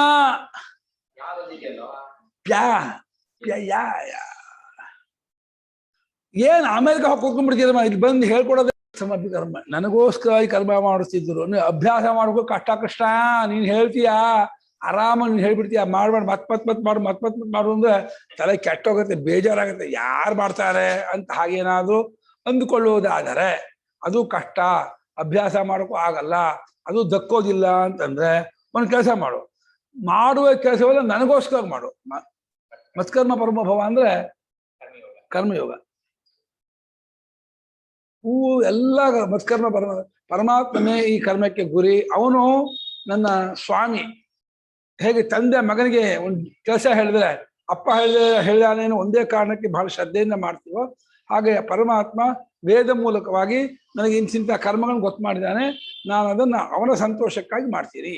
ಏನ್ ಆಮೇಲೆ ಕೂತ್ಕೊಂಡ್ಬಿಡ್ತೀರಮ್ಮ, ಇಲ್ಲಿ ಬಂದು ಹೇಳ್ಕೊಡೋದೇ ಸಮರ್ಪಿ ಕರ್ಮ. ನನಗೋಸ್ಕರ ಈ ಕರ್ಮ ಮಾಡಿಸ್ತಿದ್ರು. ನೀವು ಅಭ್ಯಾಸ ಮಾಡ್ಕೋ, ಕಷ್ಟ ನೀನ್ ಹೇಳ್ತೀಯಾ, ಆರಾಮ ನೀನ್ ಹೇಳ್ಬಿಡ್ತೀಯ, ಮಾಡ್ಬಾರ್ದು ಮತ್ ಮಾಡು ಅಂದ್ರೆ ತಲೆ ಕೆಟ್ಟೋಗತ್ತೆ, ಬೇಜಾರಾಗತ್ತೆ. ಯಾರು ಮಾಡ್ತಾರೆ ಅಂತ ಹಾಗೇನಾದ್ರು ಅಂದುಕೊಳ್ಳುವುದಾದರೆ ಅದು ಕಷ್ಟ. ಅಭ್ಯಾಸ ಮಾಡೋಕ್ಕೂ ಆಗಲ್ಲ, ಅದು ದಕ್ಕೋದಿಲ್ಲ ಅಂತಂದ್ರೆ ಒಂದು ಕೆಲಸ ಮಾಡುವ ಕೆಲಸವಲ್ಲ ನನಗೋಸ್ಕರ ಮಾಡು. ಮತ್ಕರ್ಮ ಪರಮಭವ ಅಂದ್ರೆ ಕರ್ಮಯೋಗ. ಎಲ್ಲ ಮತ್ಕರ್ಮ ಪರಮಾತ್ಮನೇ ಈ ಕರ್ಮಕ್ಕೆ ಗುರಿ. ಅವನು ನನ್ನ ಸ್ವಾಮಿ. ಹೇಗೆ ತಂದೆ ಮಗನಿಗೆ ಒಂದು ಕೆಲಸ ಹೇಳಿದ್ರೆ ಅಪ್ಪ ಹೇಳಿದಾನೇನು ಒಂದೇ ಕಾರಣಕ್ಕೆ ಬಹಳ ಶ್ರದ್ಧೆಯಿಂದ ಮಾಡ್ತೀವೋ, ಹಾಗೆ ಪರಮಾತ್ಮ ವೇದ ಮೂಲಕವಾಗಿ ನನಗೆ ಇಂಥ ಕರ್ಮಗಳನ್ನು ಗೊತ್ತು ಮಾಡಿದ್ದಾನೆ, ನಾನು ಅದನ್ನು ಅವನ ಸಂತೋಷಕ್ಕಾಗಿ ಮಾಡ್ತೀನಿ,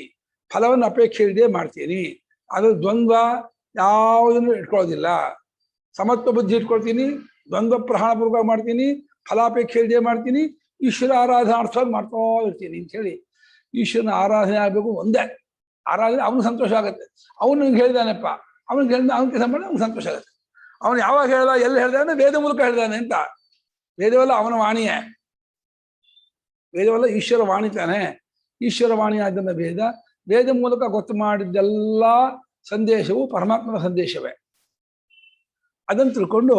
ಫಲವನ್ನು ಅಪೇಕ್ಷೆ ಇಲ್ಲದೆ ಮಾಡ್ತೀನಿ. ಅದು ದ್ವಂದ್ವ ಯಾವುದನ್ನು ಇಟ್ಕೊಳ್ಳೋದಿಲ್ಲ. ಸಮತ್ವ ಬುದ್ಧಿ ಇಟ್ಕೊಳ್ತೀನಿ, ದ್ವಂದ್ವ ಪ್ರಹಾಣಪೂರ್ವಕ ಮಾಡ್ತೀನಿ, ಫಲಾಪೇಕ್ಷೆ ಇಲ್ಲದೆ ಮಾಡ್ತೀನಿ, ಈಶ್ವರ ಆರಾಧನಾರ್ಥವಾಗಿ ಮಾಡ್ತಾ ಇರ್ತೀನಿ ಅಂತ ಹೇಳಿ. ಈಶ್ವರನ ಆರಾಧನೆ ಆಗಬೇಕು, ಒಂದೇ ಆರಾಧನೆ. ಅವನು ಸಂತೋಷ ಆಗುತ್ತೆ. ಅವನು ನಿಂಗೆ ಹೇಳಿದಾನೆಪ್ಪ, ಅವನಿಗೆ ಹೇಳಿದ ಅವನ ಕೆಲಸ ಮಾಡಿ ಅವ್ನಿಗೆ ಸಂತೋಷ ಆಗುತ್ತೆ. ಅವನು ಯಾವಾಗ ಹೇಳ್ದ, ಎಲ್ಲಿ ಹೇಳ್ದಾನೆ? ವೇದ ಮೂಲಕ ಹೇಳ್ದಾನೆ ಅಂತ. ವೇದವಲ್ಲ ಅವನ ವಾಣಿಯೇ, ವೇದವಲ್ಲ ಈಶ್ವರ ವಾಣಿ ತಾನೆ. ಈಶ್ವರ ವಾಣಿ ಆದ್ದನ್ನ ವೇದ ಮೂಲಕ ಗೊತ್ತು ಮಾಡಿದ್ದೆಲ್ಲ ಸಂದೇಶವು ಪರಮಾತ್ಮನ ಸಂದೇಶವೇ. ಅದನ್ನು ತಿಳ್ಕೊಂಡು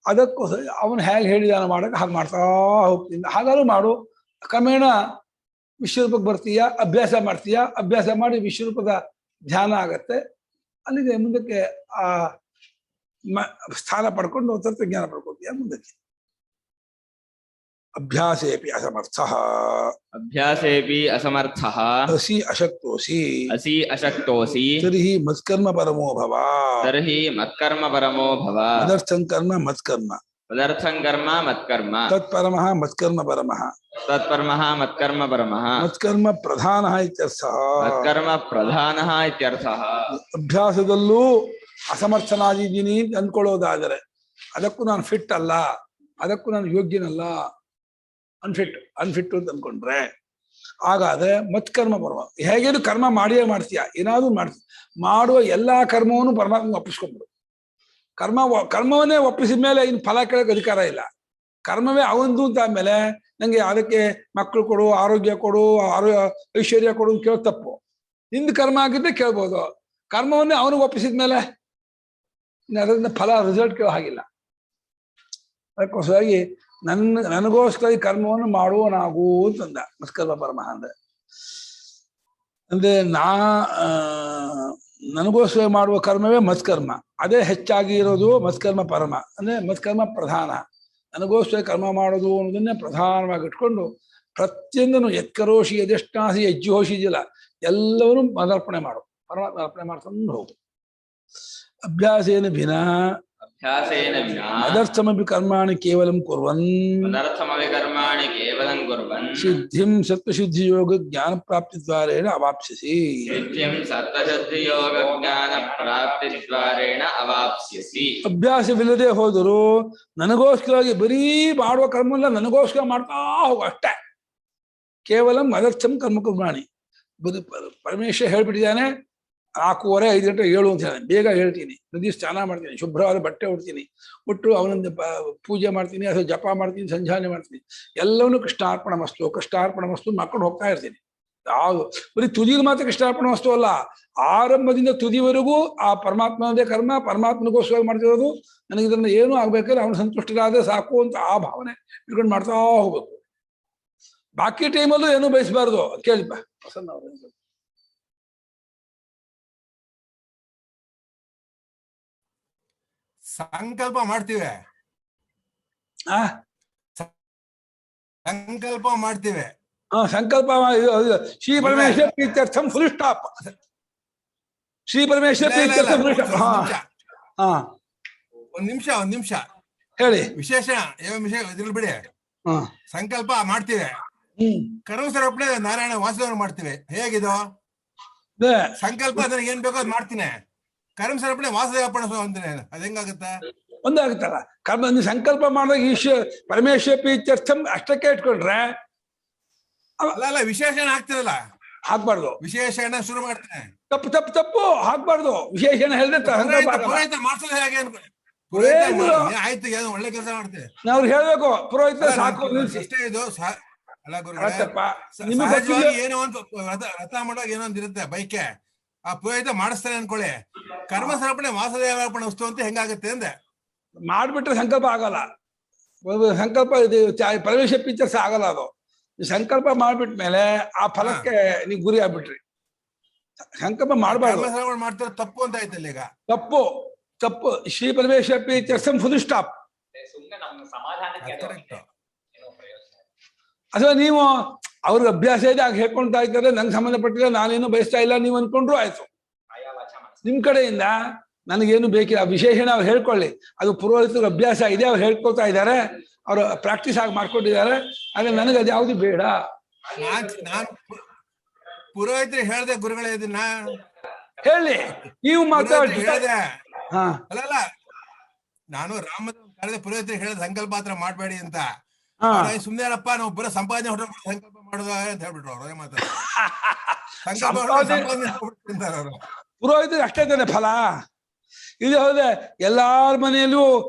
ಅದಕ್ಕೋಸ್ಕರ ಅವನು ಹೇಗೆ ಹೇಳಿದಾನ ಮಾಡಕ್ಕೆ ಹಾಗೆ ಮಾಡ್ತಾ ಹೋಗ್ತೀನಿ. ಹಾಗಾದ್ರೂ ಮಾಡು, ಕ್ರಮೇಣ ವಿಶ್ವರೂಪಕ್ಕೆ ಬರ್ತೀಯ, ಅಭ್ಯಾಸ ಮಾಡ್ತೀಯ, ಅಭ್ಯಾಸ ಮಾಡಿ ವಿಶ್ವರೂಪದ ಧ್ಯಾನ ಆಗತ್ತೆ. ಅಲ್ಲಿಗೆ ಮುಂದಕ್ಕೆ ಆ ಸ್ಥಾನ ಪಡ್ಕೊಂಡು ತತ್ವಜ್ಞಾನ ಪಡ್ಕೊತೀಯ ಮುಂದಕ್ಕೆ. ಅಭ್ಯಾಸೇಪಿ ಅಸಮರ್ಥಃ ಅಸಿ ಅಶಕ್ತೋಸಿ ತರ್ಹಿ ಮತ್ಕರ್ಮ ಪರಮೋ ಭವ. ತದರ್ಥಂ ಕರ್ಮ ಮತ್ಕರ್ಮ ತತ್ಪರಮಃ ಮತ್ಕರ್ಮ ಪರಮಃ ಮತ್ಕರ್ಮ ಪ್ರಧಾನಃ ಇತ್ಯರ್ಥಃ. ಅಭ್ಯಾಸದಲ್ಲೂ ಅಸಮರ್ಥನಾಗಿದ್ದೀನಿ ಅಂದ್ಕೊಳ್ಳೋದಾದರೆ ಅದಕ್ಕೂ ನಾನು ಫಿಟ್ ಅಲ್ಲ, ಅದಕ್ಕೂ ನಾನು ಯೋಗ್ಯನಲ್ಲ, ಅನ್ಫಿಟ್ ಅಂತ ಅಂದ್ಕೊಂಡ್ರೆ ಹಾಗಾದ್ರೆ ಮತ್ಕರ್ಮ ಪರಮ. ಹೇಗೇನು ಕರ್ಮ ಮಾಡಿಯೇ ಮಾಡ್ತೀಯ, ಏನಾದ್ರು ಮಾಡ್ತೀಯ, ಮಾಡುವ ಎಲ್ಲಾ ಕರ್ಮವನ್ನು ಪರಮಾತ್ಮ ಒಪ್ಪಿಸ್ಕೊಂಡ್ಬಿಡು. ಕರ್ಮವನ್ನೇ ಒಪ್ಪಿಸಿದ ಮೇಲೆ ಇನ್ನು ಫಲ ಕೇಳೋಕೆ ಅಧಿಕಾರ ಇಲ್ಲ. ಕರ್ಮವೇ ಅವಂದು ಅಂತ ಆದ್ಮೇಲೆ ನಂಗೆ ಅದಕ್ಕೆ ಮಕ್ಕಳು ಕೊಡು, ಆರೋಗ್ಯ ಕೊಡು, ಐಶ್ವರ್ಯ ಕೊಡು ಅಂತ ಕೇಳೋ ತಪ್ಪು. ನಿಂದು ಕರ್ಮ ಆಗಿದ್ದೆ ಕೇಳ್ಬೋದು. ಕರ್ಮವನ್ನೇ ಅವನಿಗೆ ಒಪ್ಪಿಸಿದ ಮೇಲೆ ಅದರಿಂದ ಫಲ ರಿಸಲ್ಟ್ ಕೇಳೋ ಹಾಗಿಲ್ಲ. ಅದಕ್ಕೋಸ್ಕರಾಗಿ ನನಗೋಸ್ಕರ ಈ ಕರ್ಮವನ್ನು ಮಾಡುವನಾಗೂ ಅಂತಂದ ಮತ್ಕರ್ಮ ಪರಮಃ ಅಂದ್ರೆ ನನಗೋಸ್ಕರ ಮಾಡುವ ಕರ್ಮವೇ ಮತ್ಕರ್ಮ. ಅದೇ ಹೆಚ್ಚಾಗಿ ಇರೋದು ಮತ್ಕರ್ಮ ಪರಮ, ಅಂದ್ರೆ ಮತ್ಕರ್ಮ ಪ್ರಧಾನ. ನನಗೋಸ್ಕರ ಕರ್ಮ ಮಾಡೋದು ಅನ್ನೋದನ್ನೇ ಪ್ರಧಾನವಾಗಿ ಇಟ್ಕೊಂಡು ಪ್ರತಿಯೊಂದನ್ನು ಎತ್ಕರೋಷಿ ಯದೆಷ್ಟಾಸಿ ಯಜ್ಜೋಷಿ ಇದೆಯಲ್ಲ ಎಲ್ಲವನ್ನೂ ಮದರ್ಪಣೆ ಮಾಡು, ಪರಮಾತ್ಮ ಅರ್ಪಣೆ ಮಾಡ್ಕೊಂಡು ಹೋಗು. ಅಭ್ಯಾಸೇನ ಭಿನ್ನ ಅಭ್ಯಾಸೇನ ವಿನಾ ಅದರ್ಥಮಪಿ ಕರ್ಮಾಣಿ ಕೇವಲಂ ಕುರ್ವನ್ ತದರ್ಥಮಪಿ ಕರ್ಮಾಣಿ ಕೇವಲಂ ಕುರ್ವನ್ ಸಿದ್ಧಿಂ ಸತ್ವಶುದ್ಧಿ ಯೋಗ ಜ್ಞಾನ ಪ್ರಾಪ್ತಿ ದ್ವಾರೇಣ ಅವಾಪ್ಸ್ಯಸಿ. ಸಿದ್ಧಿಂ ಸತ್ವಶುದ್ಧಿಯೋಗ ಜ್ಞಾನ ಪ್ರಾಪ್ತಿ ದ್ವಾರೇಣ ಅವಾಪ್ಸ್ಯಸಿ. ಅಭ್ಯಾಸವಿಲ್ಲದೆ ಹೋದರೂ ನನಗೋಸ್ಕರವಾಗಿ ಬರೀ ಮಾಡುವ ಕರ್ಮಲ್ಲ, ನನಗೋಸ್ಕರ ಮಾಡ್ತಾ ಹೋಗು ಅಷ್ಟೇ. ಕೇವಲ ಅದರ್ಥಂ ಕರ್ಮ ಕರ್ಮಾಣಿ. ಪರಮೇಶ್ವರ ಹೇಳ್ಬಿಟ್ಟಿದ್ದಾನೆ 4:15 5 ಗಂಟೆ ಏಳು ಅಂತ ಹೇಳಿ ಬೇಗ ಹೇಳ್ತೀನಿ. ನದಿ ಸ್ನಾನ ಮಾಡ್ತೀನಿ, ಶುಭ್ರವಾದ ಬಟ್ಟೆ ಉಡ್ತೀನಿ, ಉಟ್ಟು ಅವನೊಂದು ಪೂಜೆ ಮಾಡ್ತೀನಿ ಅಥವಾ ಜಪ ಮಾಡ್ತೀನಿ, ಸಂಧ್ಯಾನೆ ಮಾಡ್ತೀನಿ. ಎಲ್ಲವನ್ನೂ ಕೃಷ್ಣಾರ್ಪಣ ಮಸ್ತು ಮಾಡ್ಕೊಂಡು ಹೋಗ್ತಾ ಇರ್ತೀನಿ. ಯಾವುದು ಬರೀ ತುದಿಗೆ ಮಾತ್ರ ಕೃಷ್ಣಾರ್ಪಣ ವಸ್ತು ಅಲ್ಲ, ಆರಂಭದಿಂದ ತುದಿವರೆಗೂ ಆ ಪರಮಾತ್ಮನದೇ ಕರ್ಮ, ಪರಮಾತ್ಮನಿಗೋಸ್ಕರ ಮಾಡ್ತಿರೋದು. ನನಗೆ ಇದನ್ನ ಏನೂ ಆಗ್ಬೇಕಾದ್ರೆ ಅವನು ಸಂತುಷ್ಟರಾದ್ರೆ ಸಾಕು ಅಂತ ಆ ಭಾವನೆ ಇಟ್ಕೊಂಡು ಮಾಡ್ತಾ ಹೋಗ್ಬೇಕು. ಬಾಕಿ ಟೈಮಲ್ಲೂ ಏನೂ ಬಯಸಬಾರ್ದು. ಕೇಳಿಪ್ಪ ಪ್ರಸನ್ನ ಅವರು. ಸಂಕಲ್ಪ ಮಾಡ್ತೀವಿ, ಸಂಕಲ್ಪ ಮಾಡ್ತೀವಿ. ಸಂಕಲ್ಪ ಶ್ರೀ ಪರಮೇಶ್ವರ ಪ್ರೀತ್ಯರ್ಥಂ ಫುಲ್ ಸ್ಟಾಪ್. ಶ್ರೀ ಪರಮೇಶ್ವರ ಪ್ರೀತ್ಯರ್ಥಂ ಫುಲ್ ಸ್ಟಾಪ್. ಒಂದ್ ನಿಮಿಷ ಹೇಳಿ. ವಿಶೇಷಣ ಇದ್ರಲ್ಲಿ ಬಿಡಿ. ಸಂಕಲ್ಪ ಮಾಡ್ತೀವಿ, ಕರ್ಮ ಸಮರ್ಪಣೆ ನಾರಾಯಣ ವಾಸುದೇವ ಮಾಡ್ತೀವಿ. ಹೇಗಿದು ಸಂಕಲ್ಪ? ಅದನ್ನ ಏನ್ ಬೇಕೋ ಅದ್ ಮಾಡ್ತೀನಿ. ಕರ್ಮ ಸಮರ್ಪಣೆ ವಾಸುದೇವ ಅಂತೀನಿ, ಅದ್ ಹೆಂಗಾಗುತ್ತೆ? ಒಂದಾಗುತ್ತಲ್ಲ. ಕರ್ಮ ಸಂಕಲ್ಪ ಮಾಡಿದಾಗ ಪರಮೇಶ್ವರ ಪ್ರೀತ್ಯರ್ಥಂ ಅಷ್ಟಕ್ಕೆ ಇಟ್ಕೊಂಡ್ರೆ ಅಲ್ಲ ವಿಶೇಷಣ ಹಾಕ್ತಿರಲ್ಲ, ಹಾಕ್ಬಾರ್ದು. ವಿಶೇಷಣ ಶುರು ಮಾಡ್ತೇನೆ. ತಪ್ಪು ಹಾಕ್ಬಾರ್ದು. ವಿಶೇಷಣ ಹೇಳಿದ್ರೆ ಮಾಡ್ಸಲ್ಲ ಹೇಗೆ ಆಯ್ತು, ಏನು ಒಳ್ಳೆ ಕೆಲಸ ಮಾಡ್ತೇವೆ ನಾವು ಹೇಳ್ಬೇಕು. ಪುರೋಹಿತ ಸಾಕು ಅಷ್ಟೇ. ಇದು ಅಲ್ಲ ಗುರುಗಳೇ, ಏನೋ ಒಂದು ರಥ ಮಾಡುವಾಗ ಏನೋ ಒಂದ್ ಇರುತ್ತೆ ಬೈಕೆ, ಆ ಪುರೋಹಿತ ಮಾಡಿಸ್ತಾನೆ ಅನ್ಕೊಳ್ಳಿ. ಕರ್ಮ ಸಮರ್ಪಣೆ ವಾಸುದೇವ ಅರ್ಪಣೆ ವಸ್ತು ಅಂತ ಹೆಂಗಾಗುತ್ತೆ ಅಂದೆ. ಮಾಡ್ಬಿಟ್ರೆ ಸಂಕಲ್ಪ ಆಗಲ್ಲ. ಸಂಕಲ್ಪ ಇದು ಪರಮೇಶ್ವರ ಪಿಕ್ಚರ್ಸ್ ಆಗಲ್ಲ. ಅದು ಸಂಕಲ್ಪ ಮಾಡ್ಬಿಟ್ಮೇಲೆ ಆ ಫಲಕ್ಕೆ ನೀವು ಗುರಿ ಆಗ್ಬಿಟ್ರಿ. ಸಂಕಲ್ಪ ಮಾಡಬಾರ್ದು. ಮಾಡ್ತಾರೆ ತಪ್ಪು ಅಂತ ಆಯ್ತಲ್ಲ ಈಗ. ತಪ್ಪು Shri Parameshwara pictures full stop. ಅಥವಾ ನೀವು ಅವ್ರಿಗೆ ಅಭ್ಯಾಸ ಇದೆ ಆಗ ಹೇಳ್ಕೊಳ್ತಾ ಇದ್ದಾರೆ, ನಂಗೆ ಸಂಬಂಧಪಟ್ಟಿಲ್ಲ, ನಾನೇನು ಬಯಸ್ತಾ ಇಲ್ಲ ನೀವು ಅನ್ಕೊಂಡ್ರು ಆಯ್ತು. ನಿಮ್ ಕಡೆಯಿಂದ ನನಗೇನು ಬೇಕಿಲ್ಲ, ವಿಶೇಷಣ ಅವ್ರು ಹೇಳ್ಕೊಳ್ಳಿ. ಅದು ಪುರೋಹಿತರ ಅಭ್ಯಾಸ ಇದೆ, ಅವ್ರು ಹೇಳ್ಕೊಳ್ತಾ ಇದ್ದಾರೆ, ಅವರು ಪ್ರಾಕ್ಟೀಸ್ ಆಗಿ ಮಾಡ್ಕೊಂಡಿದ್ದಾರೆ. ಆಗ ನನಗೆ ಅದು ಯಾವ್ದು ಬೇಡ. ನಾನ್ ಪುರೋಹಿತರು ಹೇಳ್ದೆ ಗುರುಗಳೇ, ಇದನ್ನ ಹೇಳಿ ನೀವು ಮಾತಾಡಿ. ಅಲ್ಲ ನಾನು ರಾಮದ ಪುರೋಹಿತರು ಹೇಳಿದ ಸಂಕಲ್ಪ ಮಾತ್ರ ಮಾಡ್ಬೇಡಿ ಅಂತ. ಸುಮ್ನೆ ಅಲ್ಲಪ್ಪ, ನಾವು ಬರೋ ಸಂಪಾದನೆ ಹೊರಟು ಸಂಕಲ್ಪ ಮಾಡೋದ ಅಂತ ಹೇಳ್ಬಿಟ್ರು ಅವ್ರು. ಮಾತಾಡ ಸಂಕಲ್ಪ ಪುರೋಹಿತರಿಗೆ ಅಷ್ಟೇ ತಾನೆ ಫಲ. ಇದು ಹೌದೇ ಎಲ್ಲಾರ ಮನೆಯಲ್ಲೂ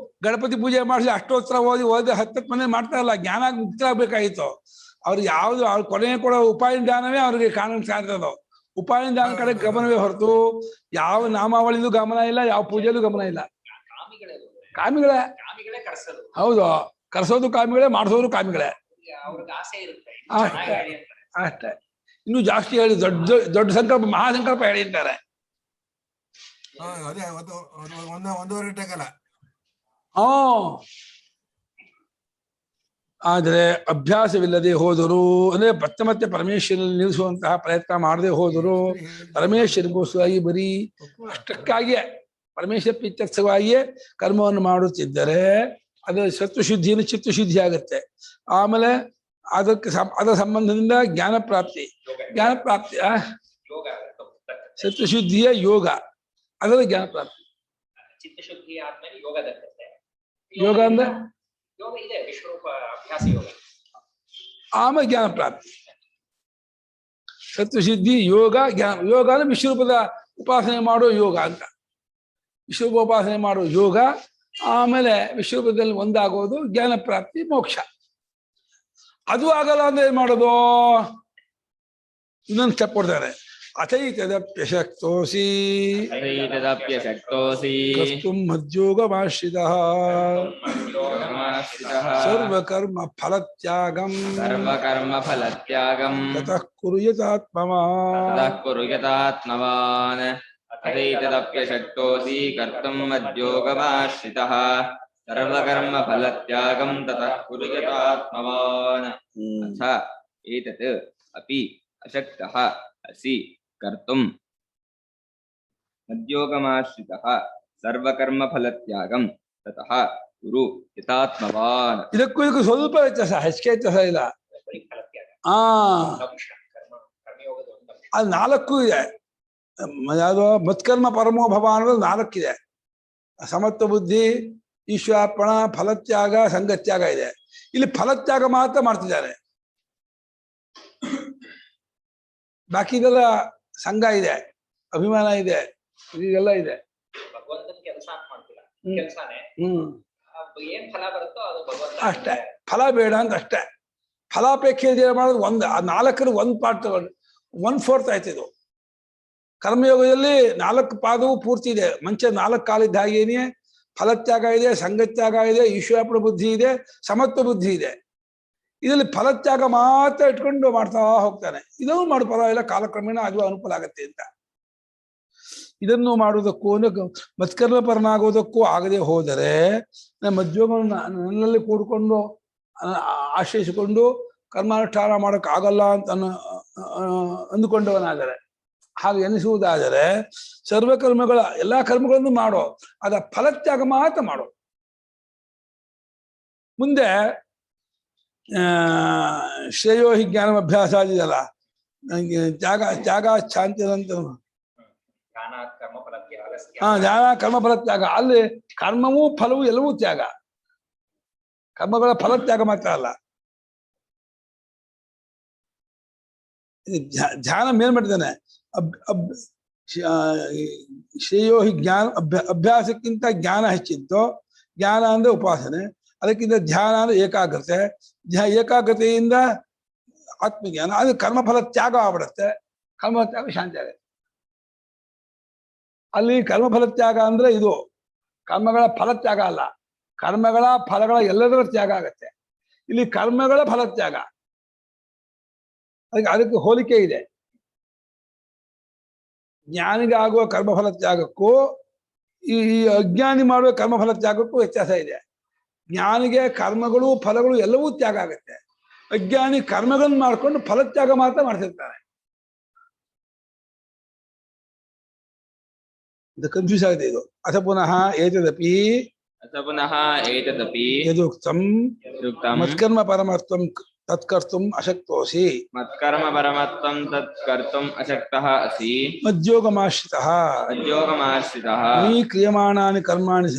ಗಣಪತಿ ಪೂಜೆ ಮಾಡಿಸಿ ಅಷ್ಟೋತ್ತರ ಓದಿ 10 ಮನೇಲಿ ಮಾಡ್ತಾರಲ್ಲ, ಜ್ಞಾನ ಮುಕ್ತರಾಗಬೇಕಾಗಿತ್ತು. ಅವ್ರಿಗೆ ಯಾವ್ದು ಅವ್ರ ಕೊನೆಗೆ ಕೊಡೋ ಉಪಾಯ ದಾನವೇ ಅವ್ರಿಗೆ ಕಾಣ್ತದೋ. ಉಪಾಯ ದಾನ ಕಡೆ ಗಮನವೇ ಹೊರತು ಯಾವ ನಾಮಾವಳಿದು ಗಮನ ಇಲ್ಲ, ಯಾವ ಪೂಜೆಲೂ ಗಮನ ಇಲ್ಲ. ಕಾಮಿಗಳೇ ಹೌದು, ಕರ್ಸೋದು ಕಾಮಿಗಳೇ, ಮಾಡಿಸೋದು ಕಾಮಿಗಳೇ. ಅಷ್ಟೇ. ಇನ್ನು ಜಾಸ್ತಿ ಹೇಳಿ ದೊಡ್ಡ ಸಂಕಲ್ಪ, ಮಹಾಸಂಕಲ್ಪ ಹೇಳಿದ್ದಾರೆ. ಅದೇ 1.5 ಗಂಟೆ ಕಾಲ. ಆದರೆ ಅಭ್ಯಾಸವಿಲ್ಲದೆ ಹೋದರು, ಅಂದ್ರೆ ಮತ್ತೆ ಪರಮೇಶ್ವರನಲ್ಲಿ ನಿಲ್ಲಿಸುವಂತಹ ಪ್ರಯತ್ನ ಮಾಡದೆ ಹೋದರು, ಪರಮೇಶ್ವರಿಗೋಸ್ಕರವಾಗಿ ಬರೀ ಅಷ್ಟಕ್ಕಾಗಿಯೇ ಪರಮೇಶ್ವರ ಪ್ರೀತ್ಯರ್ಥವಾಗಿಯೇ ಕರ್ಮವನ್ನು ಮಾಡುತ್ತಿದ್ದರೆ ಅದು ಸತ್ವಶುದ್ಧಿಯನ್ನು ಚಿತ್ತಶುದ್ಧಿ ಆಗುತ್ತೆ. ಆಮೇಲೆ ಅದರ ಸಂಬಂಧದಿಂದ ಜ್ಞಾನ ಪ್ರಾಪ್ತಿ ಸತ್ವಶುದ್ಧಿಯ ಯೋಗ, ಅದರ ಜ್ಞಾನ ಪ್ರಾಪ್ತಿ. ಯೋಗ ಅಂದ್ರೆ ಆಮೇಲೆ ಜ್ಞಾನ ಪ್ರಾಪ್ತಿ. ಸತ್ವಶುದ್ಧಿ ಯೋಗ ಜ್ಞಾನ. ಯೋಗ ಅಂದ್ರೆ ವಿಶ್ವರೂಪದ ಉಪಾಸನೆ ಮಾಡೋ ಯೋಗ ಅಂತ. ವಿಶ್ವರೂಪ ಉಪಾಸನೆ ಮಾಡೋ ಯೋಗ, ಆಮೇಲೆ ವಿಶ್ವರೂಪದಲ್ಲಿ ಒಂದಾಗೋದು ಜ್ಞಾನ ಪ್ರಾಪ್ತಿ, ಮೋಕ್ಷ. ಅದು ಆಗಲ್ಲ ಅಂದ್ರೆ ಏನ್ ಮಾಡೋದು? ಇನ್ನೊಂದು ಸ್ಟೆಪ್ ಕೊಡ್ತಾರೆ. ಅಥೈತದಪ್ಯಶಕ್ತೋಸಿ ಕರ್ತುಂ ಮದ್ಯೋಗಮಾಶ್ರಿತಃ ಸರ್ವಕರ್ಮ ಫಲತ್ಯಾಗಂ ತತಃ ಕುರ್ಯಾತ್ಮವಾನ್ अथैतदप्यशक्तोऽसि कर्तुं मद्योगमाश्रितः सर्वकर्म फलत्यागं ततः कुरु यथात्मवान् अथ एतत् अपि अशक्तः असि कर्तुं मद्योगमाश्रितः सर्वकर्ಮ फलत्यागं ततः ಕುರು ಯಥಾತ್ಮವಾನ್. ಇದಕ್ಕೂ ಇದಕ್ಕೂ ಸ್ವಲ್ಪ ವ್ಯತ್ಯಾಸ, ಹೆಚ್ಚಿಗೆ ವ್ಯತ್ಯಾಸ ಇಲ್ಲ. ಅದು 4 ಇದೆ. ಯಾವುದು ಮತ್ಕರ್ಮ ಪರಮೋ ಭವ ಅನ್ನೋದು 4 ಇದೆ. ಸಮತ್ವ ಬುದ್ಧಿ, ಈಶ್ವರಾರ್ಪಣ, ಫಲತ್ಯಾಗ, ಸಂಗತ್ಯಾಗ ಇದೆ. ಇಲ್ಲಿ ಫಲತ್ಯಾಗ ಮಾತ್ರ ಮಾಡ್ತಿದ್ದಾರೆ. ಬಾಕಿ ಇದೆಲ್ಲ ಸಂಘ ಇದೆ, ಅಭಿಮಾನ ಇದೆ, ಇದೆಲ್ಲ ಇದೆ. ಅಷ್ಟೇ, ಫಲ ಬೇಡ ಅಂತ ಅಷ್ಟೇ. ಫಲಾಪೇಕ್ಷೆ ಮಾಡೋದು ಒಂದು, ಆ 4ರ 1 ಪಾರ್ಟ್ ತಗೊಂಡು 1/4 ಆಯ್ತು. ಇದು ಕರ್ಮಯೋಗದಲ್ಲಿ 4 ಪಾದವು ಪೂರ್ತಿ ಇದೆ. ಮಂಚ 4 ಕಾಲಿದ್ದ ಹಾಗೇನೆ ಫಲತ್ಯಾಗ ಇದೆ, ಸಂಗತ್ಯಾಗ ಇದೆ, ಈಶ್ವರಾರ್ಪಣ ಬುದ್ಧಿ ಇದೆ, ಸಮತ್ವ ಬುದ್ಧಿ ಇದೆ. ಇದರಲ್ಲಿ ಫಲತ್ಯಾಗ ಮಾತ್ರ ಇಟ್ಕೊಂಡು ಮಾಡ್ತಾ ಹೋಗ್ತಾನೆ. ಇದನ್ನು ಮಾಡಿ ಪರವಾಗಿಲ್ಲ, ಕಾಲಕ್ರಮೇಣ ಅದು ಅನುಕೂಲ ಆಗತ್ತೆ ಅಂತ. ಇದನ್ನು ಮಾಡುವುದಕ್ಕೂ ಮತ್ಕರ್ಮ ಪರನಾಗುವುದಕ್ಕೂ ಆಗದೆ ಹೋದರೆ ಮದ್ಯೋಗವನ್ನು ನನ್ನಲ್ಲಿ ಕೂಡ್ಕೊಂಡು ಆಶ್ರಯಿಸಿಕೊಂಡು ಕರ್ಮಾನುಷ್ಠಾನ ಮಾಡೋಕೆ ಆಗಲ್ಲ ಅಂತ ಅಂದುಕೊಂಡವನಾದರೆ, ಹಾಗೆ ಎನಿಸುವುದಾದರೆ ಸರ್ವಕರ್ಮಗಳ ಎಲ್ಲಾ ಕರ್ಮಗಳನ್ನು ಮಾಡೋ, ಅದ ಫಲತ್ಯಾಗ ಮಾತ್ರ ಮಾಡೋ. ಮುಂದೆ ಶ್ರೇಯೋ ಹಿ ಜ್ಞಾನ ಅಭ್ಯಾಸ ಆಗಿದೆಯಲ್ಲ, ತ್ಯಾಗ ಶಾಂತಿ ಅಂತ ಜ್ಞಾನ ಕರ್ಮ ಫಲತ್ಯಾಗ. ಅಲ್ಲಿ ಕರ್ಮವೂ ಫಲವೂ ಎಲ್ಲವೂ ತ್ಯಾಗ, ಕರ್ಮಗಳ ಫಲತ್ಯಾಗ ಮಾತ್ರ ಅಲ್ಲ. ಧ್ಯಾನ ಮೇಲ್ಮಟ್ಟಿದ್ದಾನೆ. ಶ್ರೇಯೋ ಹಿ ಜ್ಞಾನ ಅಭ್ಯಾಸಕ್ಕಿಂತ ಜ್ಞಾನ ಹೆಚ್ಚಿತ್ತು. ಜ್ಞಾನ ಅಂದ್ರೆ ಉಪಾಸನೆ, ಅದಕ್ಕಿಂತ ಧ್ಯಾನ ಅಂದ್ರೆ ಏಕಾಗ್ರತೆ, ಏಕಾಗ್ರತೆಯಿಂದ ಆತ್ಮಜ್ಞಾನ. ಅದು ಕರ್ಮಫಲ ತ್ಯಾಗ ಆಗ್ಬಿಡುತ್ತೆ. ಕರ್ಮ ತ್ಯಾಗ ಶಾಂತಿ ಆಗುತ್ತೆ. ಅಲ್ಲಿ ಕರ್ಮಫಲ ತ್ಯಾಗ ಅಂದ್ರೆ ಇದು ಕರ್ಮಗಳ ಫಲತ್ಯಾಗ ಅಲ್ಲ, ಕರ್ಮಗಳ ಫಲಗಳ ಎಲ್ಲದರ ತ್ಯಾಗ ಆಗತ್ತೆ. ಇಲ್ಲಿ ಕರ್ಮಗಳ ಫಲತ್ಯಾಗ, ಅದಕ್ಕೆ ಹೋಲಿಕೆ ಇದೆ. ಜ್ಞಾನಿಗೆ ಆಗುವ ಕರ್ಮಫಲ ತ್ಯಾಗಕ್ಕೂ ಈ ಅಜ್ಞಾನಿ ಮಾಡುವ ಕರ್ಮಫಲ ತ್ಯಾಗಕ್ಕೂ ವ್ಯತ್ಯಾಸ ಇದೆ. ಜ್ಞಾನಿಗೆ ಕರ್ಮಗಳು ಫಲಗಳು ಎಲ್ಲವೂ ತ್ಯಾಗ ಆಗತ್ತೆ. ಅಜ್ಞಾನಿ ಕರ್ಮಗಳನ್ನು ಮಾಡ್ಕೊಂಡು ಫಲತ್ಯಾಗ ಮಾತ್ರ ಮಾಡ್ತಿರ್ತಾರೆ. ಇದು ಕನ್ಫ್ಯೂಸ್ ಆಗಿದೆ. ಇದು ಅಥ ಪುನಃ ಏತದಪಿ ಯದುಕ್ತಂ ಮತ್ಕರ್ಮ ಪರಮತ್ವಂ ತತ್ಕರ್ತುಂ ಅಶಕ್ತೋಸಿ. ಮತ್ಕರ್ಮ ಪರಮತ್ವಂ ತತ್ಕರ್ತುಂ ಅಶಕ್ತಃ ಅಸಿ. ಮದ್ಯೋಗಮಾಶ್ರಿತಃ ಮಯಿ ಕ್ರಿಯಮಾಣಾನಿ ಕರ್ಮಾಣಿ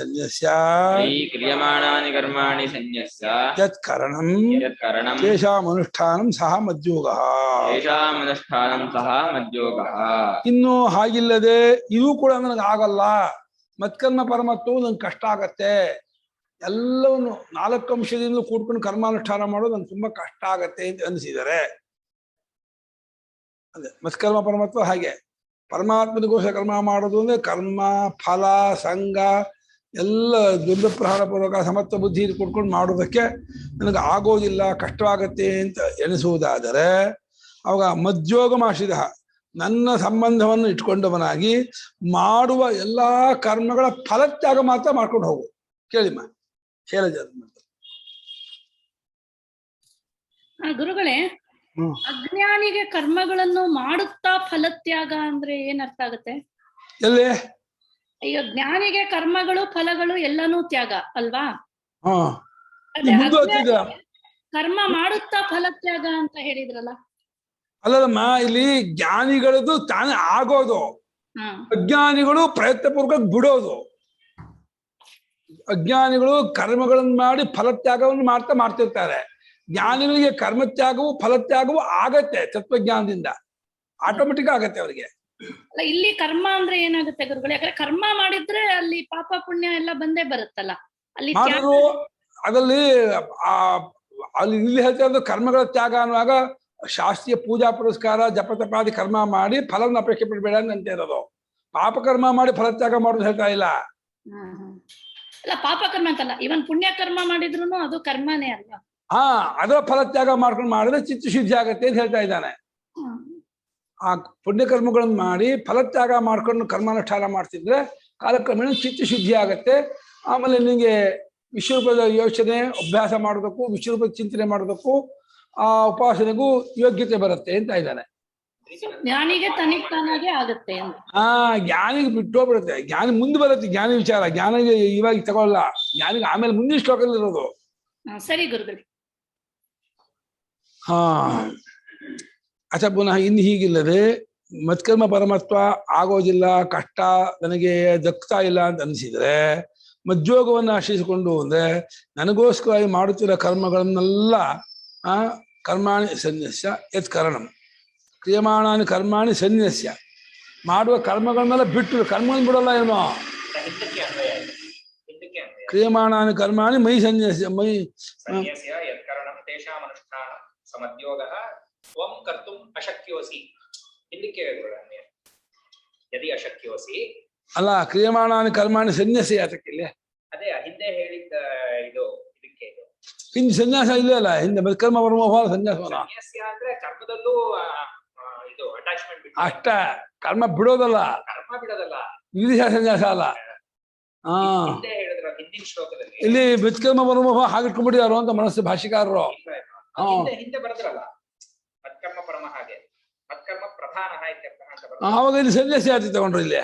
ಸನ್ಯಸ್ಯ ಯತ್ಕರಣಂ ತೇಷಾಮನುಷ್ಠಾನಂ ಸಹ ಮದ್ಯೋಗಃ. ಇನ್ನು ಹಾಗಿಲ್ಲದೆ ಇದು ಕೂಡ ನನಗೆ ಆಗಲ್ಲ, ಮತ್ಕರ್ಮ ಪರಮತ್ವವು ನಂಗೆ ಕಷ್ಟ ಆಗತ್ತೆ, ಎಲ್ಲವನ್ನು 4 ಅಂಶದಿಂದ ಕೂಡ್ಕೊಂಡು ಕರ್ಮಾನುಷ್ಠಾನ ಮಾಡೋದು ನಂಗೆ ತುಂಬಾ ಕಷ್ಟ ಆಗತ್ತೆ ಅಂತ ಅನಿಸಿದರೆ, ಅದೇ ಮತ್ಕರ್ಮ ಪರಮತ್ವ. ಹಾಗೆ ಪರಮಾತ್ಮನಿಗೋಸ್ಕರ ಕರ್ಮ ಮಾಡೋದು ಅಂದ್ರೆ ಕರ್ಮ ಫಲ ಸಂಘ ಎಲ್ಲ ದ್ವಂದ್ವ ಪ್ರಹಾರ ಪೂರ್ವಕ ಸಮತ್ವ ಬುದ್ಧಿ ಕೂಡ್ಕೊಂಡು ಮಾಡೋದಕ್ಕೆ ನನಗೆ ಆಗೋದಿಲ್ಲ, ಕಷ್ಟವಾಗತ್ತೆ ಅಂತ ಎನಿಸುವುದಾದರೆ ಅವಾಗ ಮದ್ಯೋಗಮಾಶ್ರಿತ, ನನ್ನ ಸಂಬಂಧವನ್ನು ಇಟ್ಕೊಂಡವನಾಗಿ ಮಾಡುವ ಎಲ್ಲಾ ಕರ್ಮಗಳ ಫಲತ್ಯಾಗ ಮಾತ್ರ ಮಾಡ್ಕೊಂಡು ಹೋಗು. ಕೇಳಿಮ್ಮ ಶೈಲಜಾ. ಗುರುಗಳೇ, ಅಜ್ಞಾನಿಗೆ ಕರ್ಮಗಳನ್ನು ಮಾಡುತ್ತಾ ಫಲತ್ಯಾಗ ಅಂದ್ರೆ ಏನ್ ಅರ್ಥ ಆಗುತ್ತೆ? ಎಲ್ಲಿ? ಅಯ್ಯೋ, ಜ್ಞಾನಿಗೆ ಕರ್ಮಗಳು ಫಲಗಳು ಎಲ್ಲಾನು ತ್ಯಾಗ ಅಲ್ವಾ? ಕರ್ಮ ಮಾಡುತ್ತಾ ಫಲತ್ಯಾಗ ಅಂತ ಹೇಳಿದ್ರಲ್ಲ. ಅಲ್ಲಮ್ಮ, ಇಲ್ಲಿ ಜ್ಞಾನಿಗಳದ್ದು ತಾನೇ ಆಗೋದು, ಅಜ್ಞಾನಿಗಳು ಪ್ರಯತ್ನ ಪೂರ್ವಕ ಬಿಡೋದು. ಅಜ್ಞಾನಿಗಳು ಕರ್ಮಗಳನ್ನು ಮಾಡಿ ಫಲತ್ಯಾಗವನ್ನು ಮಾಡ್ತಿರ್ತಾರೆ. ಜ್ಞಾನಿಗಳಿಗೆ ಕರ್ಮತ್ಯಾಗವು ಫಲತ್ಯಾಗವು ಆಗತ್ತೆ, ತತ್ವಜ್ಞಾನದಿಂದ ಆಟೋಮೆಟಿಕ್ ಆಗತ್ತೆ ಅವರಿಗೆ. ಅಲ್ಲ, ಇಲ್ಲಿ ಕರ್ಮ ಅಂದ್ರೆ ಏನಾಗುತ್ತೆ ಗುರುಗಳು? ಯಾಕಂದ್ರೆ ಕರ್ಮ ಮಾಡಿದ್ರೆ ಅಲ್ಲಿ ಪಾಪ ಪುಣ್ಯ ಎಲ್ಲ ಬಂದೇ ಬರುತ್ತಲ್ಲ. ಅಲ್ಲಿ ಅದರಲ್ಲಿ ಅಲ್ಲಿ ಇಲ್ಲಿ ಹೇಳ್ತಾ ಇರೋದು ಕರ್ಮಗಳ ತ್ಯಾಗ ಅನ್ನುವಾಗ ಶಾಸ್ತ್ರೀಯ ಪೂಜಾ ಪುರಸ್ಕಾರ ಜಪತಪಾದಿ ಕರ್ಮ ಮಾಡಿ ಫಲವನ್ನು ಅಪೇಕ್ಷೆ ಪಡಬೇಡ ಅಂತ ಇರೋದು. ಪಾಪಕರ್ಮ ಮಾಡಿ ಫಲತ್ಯಾಗ ಮಾಡೋದು ಹೇಳ್ತಾ ಇಲ್ಲ. ಅಲ್ಲ, ಪಾಪಕರ್ಮ ಅಂತಲ್ಲ, ಇವನ್ ಪುಣ್ಯ ಕರ್ಮ ಮಾಡಿದ್ರು ಅದು ಕರ್ಮನೇ ಅಲ್ವಾ? ಅದರ ಫಲತ್ಯಾಗ ಮಾಡ್ಕೊಂಡು ಮಾಡಿದ್ರೆ ಚಿತ್ತ ಶುದ್ಧಿ ಆಗತ್ತೆ ಅಂತ ಹೇಳ್ತಾ ಇದ್ದಾನೆ. ಆ ಪುಣ್ಯಕರ್ಮಗಳನ್ನು ಮಾಡಿ ಫಲತ್ಯಾಗ ಮಾಡ್ಕೊಂಡು ಕರ್ಮಾನುಷ್ಠಾನ ಮಾಡ್ತಿದ್ರೆ ಕಾಲಕ್ರಮೇಣ ಚಿತ್ತ ಶುದ್ಧಿ ಆಗತ್ತೆ. ಆಮೇಲೆ ನಿನಗೆ ವಿಶ್ವರೂಪದ ಯೋಚನೆ ಅಭ್ಯಾಸ ಮಾಡಬೇಕು, ವಿಶ್ವರೂಪದ ಚಿಂತನೆ ಮಾಡಬೇಕು, ಆ ಉಪಾಸನೆಗೂ ಯೋಗ್ಯತೆ ಬರುತ್ತೆ ಅಂತ ಇದ್ದಾನೆ. ಜ್ಞಾನಿಗೆ ತನಿಗ್ ತಾನಾಗೆ ಆಗತ್ತೆ ಅಂತ. ಜ್ಞಾನಿಗೆ ಬಿಟ್ಟೋಗ್ಬಿಡುತ್ತೆ, ಜ್ಞಾನಿ ಮುಂದೆ ಬರುತ್ತೆ. ಜ್ಞಾನಿ ವಿಚಾರ ಜ್ಞಾನಿಗೆ ಇವಾಗ ತಗೊಳ್ಳ, ಜ್ಞಾನಿಗೆ ಆಮೇಲೆ ಮುಂದಿನ ಶ್ಲೋಕದಲ್ಲಿ ಇರೋದು. ಸರಿ ಗುರುಗಳು. ಅಚ ಪುನಃ ಇನ್ನು ಹೀಗಿಲ್ಲದೆ ಮತ್ಕರ್ಮ ಪರಮತ್ವ ಆಗೋದಿಲ್ಲ, ಕಷ್ಟ, ನನಗೆ ದಕ್ತಾ ಇಲ್ಲ ಅಂತ ಅನಿಸಿದ್ರೆ ಮಧ್ಯೋಗವನ್ನು ಆಶ್ರಯಿಸಿಕೊಂಡು ಅಂದ್ರೆ ನನಗೋಸ್ಕರವಾಗಿ ಮಾಡುತ್ತಿರೋ ಕರ್ಮಗಳನ್ನೆಲ್ಲ ಕರ್ಮಾಣಿ ಸನ್ಯಸ್ಯ ಯತ್ ಕರಣಂ ಕ್ರಿಯಮಾಣಾನಿ ಕರ್ಮಾಣಿ ಸನ್ಯಸ್ಯ, ಮಾಡುವ ಕರ್ಮಗಳನ್ನೆಲ್ಲ ಬಿಟ್ಟು, ಕರ್ಮಗಳನ್ನು ಬಿಡಲ್ಲ ಏನೋ, ಕ್ರಿಯಮಾಣಾನಿ ಕರ್ಮಾಣಿ ಮೈ ಸನ್ಯಸ್ಯ ಮೈ ಅಲ್ಲ, ಕ್ರಿಯಮಾಣಾನಿ ಕರ್ಮಾಣಿ ಸನ್ಯಾಸಿ ಯಾತಕ್ಕಿಲ್ಲ? ಅದೇ ಹಿಂದೆ ಹೇಳಿದ್ದ ಇದು ಇದಕ್ಕೆ ಹಿಂದೆ ಸನ್ಯಾಸ ಇಲ್ಲ ಅಲ್ಲ, ಹಿಂದೆ ಕರ್ಮ ಪರಮೋಹ ಸನ್ಯಾಸವನ ಅಂದ್ರೆ ಕರ್ಮದಲ್ಲೂ ಇದು ಅಟ್ಯಾಚ್ಮೆಂಟ್ ಅಷ್ಟ, ಕರ್ಮ ಬಿಡೋದಲ್ಲ, ಕರ್ಮ ಬಿಡೋದಲ್ಲ, ವಿಧಿಶ ಸನ್ಯಾಸ ಅಲ್ಲ. ಹಿಂದೆ ಹೇಳಿದ್ರ ಹಿಂದಿನ ಶ್ಲೋಕದಲ್ಲಿ ಇಲ್ಲಿ ಮತ್ಕರ್ಮ ಪರಮೋಹ ಹಾಗಿಟ್ಕೊಂಡ್ಬಿಟ್ಟಿದಾರೋ ಅಂತ ಮನಸ್ಸು ಭಾಷಿಕಾರರು. ಹಿಂದೆ ಬರೆದ್ರಲ್ಲ ಮತ್ಕರ್ಮ ಪರಮ, ಹಾಗೆ ಮತ್ಕರ್ಮ ಪ್ರಧಾನ ಆವಾಗ ಇಲ್ಲಿ ಸನ್ಯಾಸಿ ಯಾತಿ ತಗೊಂಡ್ರು. ಇಲ್ಲಿ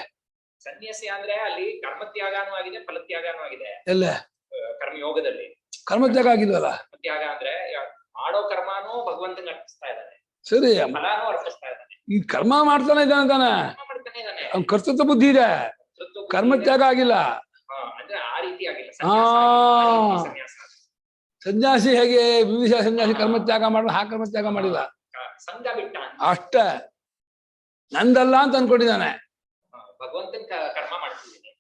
ಸನ್ಯಾಸಿ ಅಂದ್ರೆ ಅಲ್ಲಿ ಕರ್ಮತ್ಯಾಗನೂ ಆಗಿದೆ, ಫಲತ್ಯಾಗನೂ ಆಗಿದೆ. ಎಲ್ಲ ಕರ್ಮಯೋಗದಲ್ಲಿ ಕರ್ಮತ್ಯಾಗ ಆಗಿಲ್ವಲ್ಲ. ತ್ಯಾಗ ಅಂದ್ರೆ ಮಾಡೋ ಕರ್ಮನೂ ಭಗವಂತನ ಅರ್ಪಿಸ್ತಾ ಇದ್ದಾನೆ, ಸರಿ, ಫಲಾನೂ ಅರ್ಪಿಸ್ತಾ ಇದ್ದಾನೆ. ಈ ಕರ್ಮ ಮಾಡ್ತಾನೆ ಇದ್ದಾನೆ ತಾನೆ, ಅವ್ನ ಕರ್ತೃತ್ವ ಬುದ್ಧಿ ಇದೆ, ಕರ್ಮತ್ಯಾಗ ಆಗಿಲ್ಲ. ಅಂದ್ರೆ ಆ ರೀತಿ ಆಗಿಲ್ಲ ಸನ್ಯಾಸಿ. ಹೇಗೆ ವಿವಿಧ ಸನ್ಯಾಸಿ ಕರ್ಮತ್ಯಾಗ ಮಾಡಿಲ್ಲ, ಆ ಕರ್ಮತ್ಯಾಗ ಮಾಡಿಲ್ಲ, ಸಂಘ ಬಿಟ್ಟ ಅಷ್ಟ ನಂದಲ್ಲ ಅಂತ ಅನ್ಕೊಂಡಿದ್ದಾನೆ. ಭಗವಂತನ ಕರ್ಮ ಮಾಡ್ತಿದ್ದೀನಿ,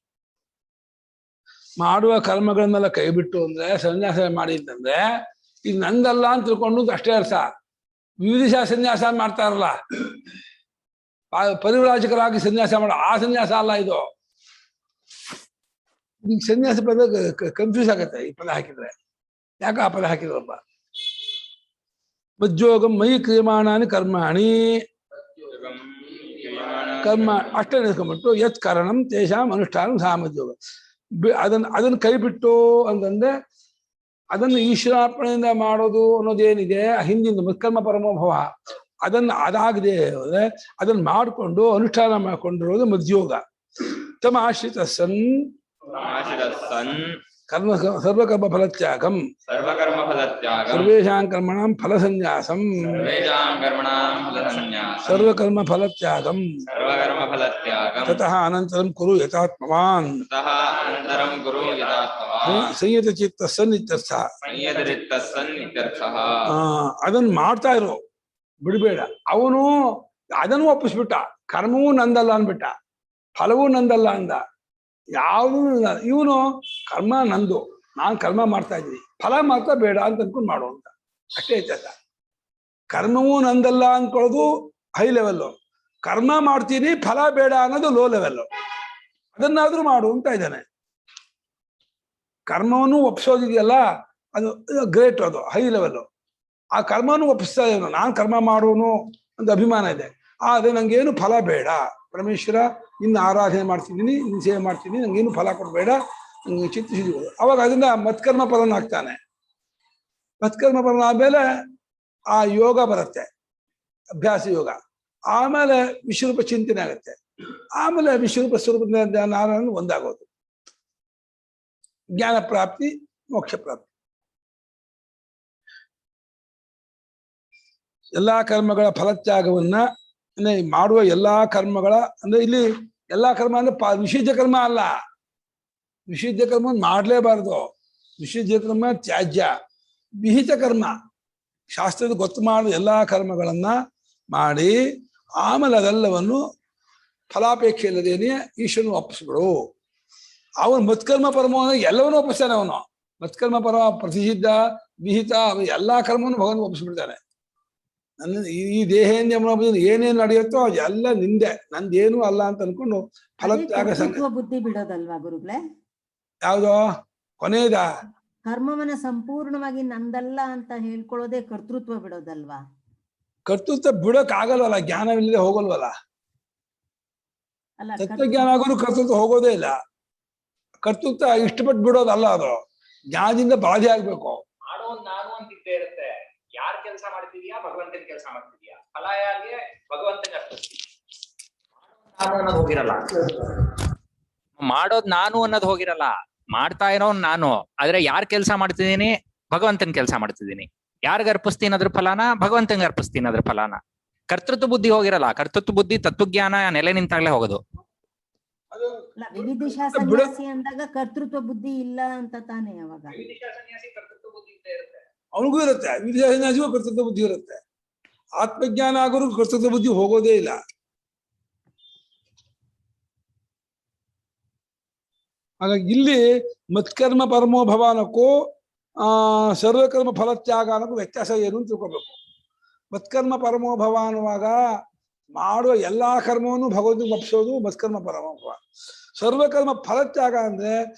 ಮಾಡುವ ಕರ್ಮಗಳನ್ನೆಲ್ಲ ಕೈ ಬಿಟ್ಟು ಅಂದ್ರೆ ಸನ್ಯಾಸ ಮಾಡಿದ್ದಂದ್ರೆ ಇದು ನಂದಲ್ಲ ಅಂತ ತಿಳ್ಕೊಂಡು ಅಷ್ಟೇ ಅರ್ಥ. ವಿವಿಧ ಸನ್ಯಾಸ ಮಾಡ್ತಾರಲ್ಲ, ಪರಿವ್ರಾಜಕರಾಗಿ ಸನ್ಯಾಸ ಮಾಡೋ ಆ ಸನ್ಯಾಸ ಅಲ್ಲ ಇದು. ಈಗ ಸನ್ಯಾಸ ಪದ ಕನ್ಫ್ಯೂಸ್ ಆಗತ್ತೆ ಈ ಪದ ಹಾಕಿದ್ರೆ. ಯಾಕೆ ಆ ಪದ ಹಾಕಿದ್ರಪ್ಪ? ಮಜ್ಜೋಗಂ ಮೈ ಕ್ರಿಯಮಾಣಾನಿ ಕರ್ಮಾಣಿ, ಕರ್ಮ ಅಷ್ಟೇ ನಿಲ್ಕೊಂಡ್ಬಿಟ್ಟು ಯತ್ ಕಾರಣಂ ತೇಷಾಂ ಅನುಷ್ಠಾನ ಸಾಮಜ್ಯೋಗ. ಅದನ್ನ ಕೈ ಬಿಟ್ಟು ಅಂತಂದ್ರೆ ಅದನ್ನು ಈಶ್ವರಾರ್ಪಣೆಯಿಂದ ಮಾಡೋದು ಅನ್ನೋದೇನಿದೆ ಹಿಂದಿಂದ ಮತ್ಕರ್ಮ ಪರಮೋಭವ, ಅದಾಗದೆ ಹೋದ್ರೆ ಅದನ್ನ ಮಾಡಿಕೊಂಡು ಅನುಷ್ಠಾನ ಮಾಡಿಕೊಂಡಿರೋದು ಮಧ್ಯೋಗ. ತಮ ಆಶ್ರಿತ ಸನ್ ಕರ್ಮ ಸರ್ವಕರ್ಮ ಫಲತ್ಯಾಗಂ ಸರ್ವೇಷಾಂ ಕರ್ಮಣಾಂ ಫಲಸನ್ಯಾಸಂ ಸರ್ವಕರ್ಮ ಫಲತ್ಯಾಗಂ ತತಃ ಅನಂತರಂ ಕುರು ಯಥಾತ್ಮವಾನ್ ಸಂಯತ ಚಿತ್ತ ಸನ್ ಇತ್ಯರ್ಥ. ಅದನ್ನ ಮಾಡ್ತಾ ಇರೋ, ಬಿಡಬೇಡ. ಅವನು ಅದನ್ನು ಒಪ್ಪಿಸ್ಬಿಟ್ಟ, ಕರ್ಮವೂ ನಂದಲ್ಲ ಅಂದ್ಬಿಟ್ಟ, ಫಲವೂ ನಂದಲ್ಲ ಅಂದ. ಯಾವುದು ಇವನು ಕರ್ಮ ನಂದು, ನಾನು ಕರ್ಮ ಮಾಡ್ತಾ ಇದ್ದೀನಿ, ಫಲ ಮಾತ್ರ ಬೇಡ ಅಂತ ಅನ್ಕೊಂಡು ಮಾಡು ಅಂತ ಅಷ್ಟೇ ಐತಲ್ಲ. ಕರ್ಮವೂ ನಂದಲ್ಲ ಅನ್ಕೊಳ್ಳೋದು ಹೈ ಲೆವೆಲ್ಲು, ಕರ್ಮ ಮಾಡ್ತೀನಿ ಫಲ ಬೇಡ ಅನ್ನೋದು ಲೋ ಲೆವೆಲ್ಲು. ಅದನ್ನಾದ್ರೂ ಮಾಡು ಅಂತ ಇದ್ದಾನೆ. ಕರ್ಮವನ್ನು ಒಪ್ಪಿಸೋದಿದೆಯಲ್ಲ ಅದು ಗ್ರೇಟ್, ಅದು ಹೈ ಲೆವೆಲ್ಲು. ಆ ಕರ್ಮವನ್ನು ಒಪ್ಪಿಸ್ತಾ ಇದ್ದಾನು, ನಾನು ಕರ್ಮ ಮಾಡೋನು ಅಂತ ಅಭಿಮಾನ ಇದೆ. ಆದರೆ ನಂಗೇನು ಫಲ ಬೇಡ, ಪರಮೇಶ್ವರ ಇನ್ನು ಆರಾಧನೆ ಮಾಡ್ತಿದ್ದೀನಿ, ಇನ್ನು ಸೇವೆ ಮಾಡ್ತೀನಿ, ನಂಗೇನು ಫಲ ಕೊಡಬೇಡ, ನಂಗೆ ಚಿತ್ತಿಸಿದ್ರು. ಅವಾಗ ಅದನ್ನ ಮತ್ಕರ್ಮ ಪರನಾಗ್ತಾನೆ. ಮತ್ಕರ್ಮ ಪರನ ಆದ್ಮೇಲೆ ಆ ಯೋಗ ಬರುತ್ತೆ, ಅಭ್ಯಾಸ ಯೋಗ. ಆಮೇಲೆ ವಿಶ್ವರೂಪ ಚಿಂತನೆ ಆಗುತ್ತೆ. ಆಮೇಲೆ ವಿಶ್ವರೂಪ ಸ್ವರೂಪ ನಾರಾಯಣ ಒಂದಾಗೋದು, ಜ್ಞಾನ ಪ್ರಾಪ್ತಿ, ಮೋಕ್ಷ ಪ್ರಾಪ್ತಿ. ಎಲ್ಲಾ ಕರ್ಮಗಳ ಫಲತ್ಯಾಗವನ್ನ ಮಾಡುವ ಎಲ್ಲಾ ಕರ್ಮಗಳ ಅಂದ್ರೆ ಇಲ್ಲಿ ಎಲ್ಲಾ ಕರ್ಮ ಅಂದ್ರೆ ನಿಷಿದ್ಧ ಕರ್ಮ ಅಲ್ಲ. ನಿಷಿದ್ಧ ಕರ್ಮ ಮಾಡ್ಲೇಬಾರ್ದು. ನಿಷಿದ್ಧ ಕರ್ಮ ತ್ಯಾಜ್ಯ. ವಿಹಿತ ಕರ್ಮ, ಶಾಸ್ತ್ರದ ಗೊತ್ತು ಮಾಡುವ ಎಲ್ಲಾ ಕರ್ಮಗಳನ್ನ ಮಾಡಿ ಆಮೇಲೆ ಅದೆಲ್ಲವನ್ನು ಫಲಾಪೇಕ್ಷೆ ಇಲ್ಲದೇನೆ ಈಶ್ವರನು ಒಪ್ಪಿಸ್ಬಿಡು. ಅವನು ಮತ್ಕರ್ಮ ಪರಮ ಎಲ್ಲವನ್ನೂ ಒಪ್ಪಿಸ್ತಾನೆ. ಅವನು ಮತ್ಕರ್ಮ ಪರಮ ಪ್ರತಿಷಿದ್ಧ ವಿಹಿತ ಎಲ್ಲಾ ಕರ್ಮವನ್ನು ಭಗವಂತ ಒಪ್ಪಿಸ್ಬಿಡ್ತಾನೆ. ನನ್ನ ಈ ದೇಹೇಂದ್ರ ಏನೇನು ನಡೆಯುತ್ತೋ ಎಲ್ಲ ನಿಂದೆ, ನಂದೇನು ಅಲ್ಲ ಅಂತ ಅನ್ಕೊಂಡು ಫಲತ್ಯಾಗ ಬುದ್ಧಿ ಬಿಡೋದಲ್ವಾ ಗುರುಗಳೇ? ಯಾವ್ದೋ ಕೊನೆಯದ ಕರ್ಮವನ್ನ ಸಂಪೂರ್ಣವಾಗಿ ನಂದಲ್ಲ ಅಂತ ಹೇಳ್ಕೊಳ್ಳೋದೇ ಕರ್ತೃತ್ವ ಬಿಡೋದಲ್ವಾ? ಕರ್ತೃತ್ವ ಬಿಡಕ್ ಆಗಲ್ವಲ್ಲ, ಜ್ಞಾನವಿಲ್ಲದೆ ಹೋಗಲ್ವಲ್ಲ. ಅಲ್ಲ ತತ್ವಜ್ಞಾನ ಆಗೋರು ಕರ್ತೃತ್ವ ಹೋಗೋದೇ ಇಲ್ಲ. ಕರ್ತೃತ್ವ ಇಷ್ಟಪಟ್ಟು ಬಿಡೋದಲ್ಲ, ಅದು ಜ್ಞಾನದಿಂದ ಬಾಧೆ ಆಗ್ಬೇಕು. ಮಾಡೋನ್ ನಾನು ಅಂತ ಇದ್ದೇ ಇರುತ್ತೆ. ಯಾರ್ ಕೆಲಸ ಮಾಡ್ತಿದ್ಯಾ, ಭಗವಂತನ ಕೆಲಸ ಮಾಡ್ತಿದ್ಯಾ, ಫಲ ಯಾರಿಗೆ, ಭಗವಂತನ ನಾನು ಅನ್ನೋದು ಹೋಗಿರಲ್ಲ. ಮಾಡೋದ್ ನಾನು ಅನ್ನೋದು ಹೋಗಿರಲ್ಲ, ಮಾಡ್ತಾ ಇರೋನ್ ನಾನು. ಆದ್ರೆ ಯಾರ್ ಕೆಲ್ಸ ಮಾಡ್ತಿದ್ದೀನಿ, ಭಗವಂತನ ಕೆಲ್ಸ ಮಾಡ್ತಿದ್ದೀನಿ. ಯಾರಿಗ ಅರ್ಪಿಸ್ತೀನಿ ಅದ್ರ ಫಲಾನ, ಭಗವಂತಂಗೆ ಅರ್ಪಿಸ್ತೀನಿ ಅದ್ರ ಫಲಾನ. ಕರ್ತೃತ್ವ ಬುದ್ಧಿ ಹೋಗಿರಲ್ಲ. ಕರ್ತೃತ್ವ ಬುದ್ಧಿ ತತ್ವಜ್ಞಾನ ನೆಲೆ ನಿಂತಾಗ್ಲೇ ಹೋಗೋದು. ವಿವಿಧಿಷಾ ಸನ್ಯಾಸಿ ಅಂದಾಗ ಕರ್ತೃತ್ವ ಬುದ್ಧಿ ಇಲ್ಲ ಅಂತ ತಾನೇ ಅವಾಗ. ವಿವಿಧಿಷಾ ಸನ್ಯಾಸಿ ಕರ್ತೃತ್ವ ಬುದ್ಧಿ ಇದ್ದೇ ಇರುತ್ತೆ. ಅವನಿಗೂ ಇರುತ್ತೆ, ವಿವಿಧ ಸನ್ಯಾಸಿಗೂ ಕರ್ತೃತ್ವ ಬುದ್ಧಿ ಇರುತ್ತೆ. ಆತ್ಮಜ್ಞಾನ ಆಗೋರು ಕರ್ತೃತ್ವ ಬುದ್ಧಿ ಹೋಗೋದೇ ಇಲ್ಲ. ಹಾಗಾಗಿ ಇಲ್ಲಿ ಮತ್ಕರ್ಮ ಪರಮೋಭವ ಅನ್ನೋಕ್ಕೂ ಸರ್ವಕರ್ಮ ಫಲತ್ಯಾಗ ಅನ್ನೋಕ್ಕೂ ವ್ಯತ್ಯಾಸ ಏನು ಅಂತ ತಿಳ್ಕೊಬೇಕು. ಮತ್ಕರ್ಮ ಪರಮೋಭವ ಅನ್ನುವಾಗ ಮಾಡುವ ಎಲ್ಲಾ ಕರ್ಮವನ್ನು ಭಗವಂತನಿಗೆ ಒಪ್ಪಿಸೋದು ಮತ್ಕರ್ಮ ಪರಮೋಭವ. ಸರ್ವಕರ್ಮ ಫಲತ್ಯಾಗ ಅಂದ್ರೆ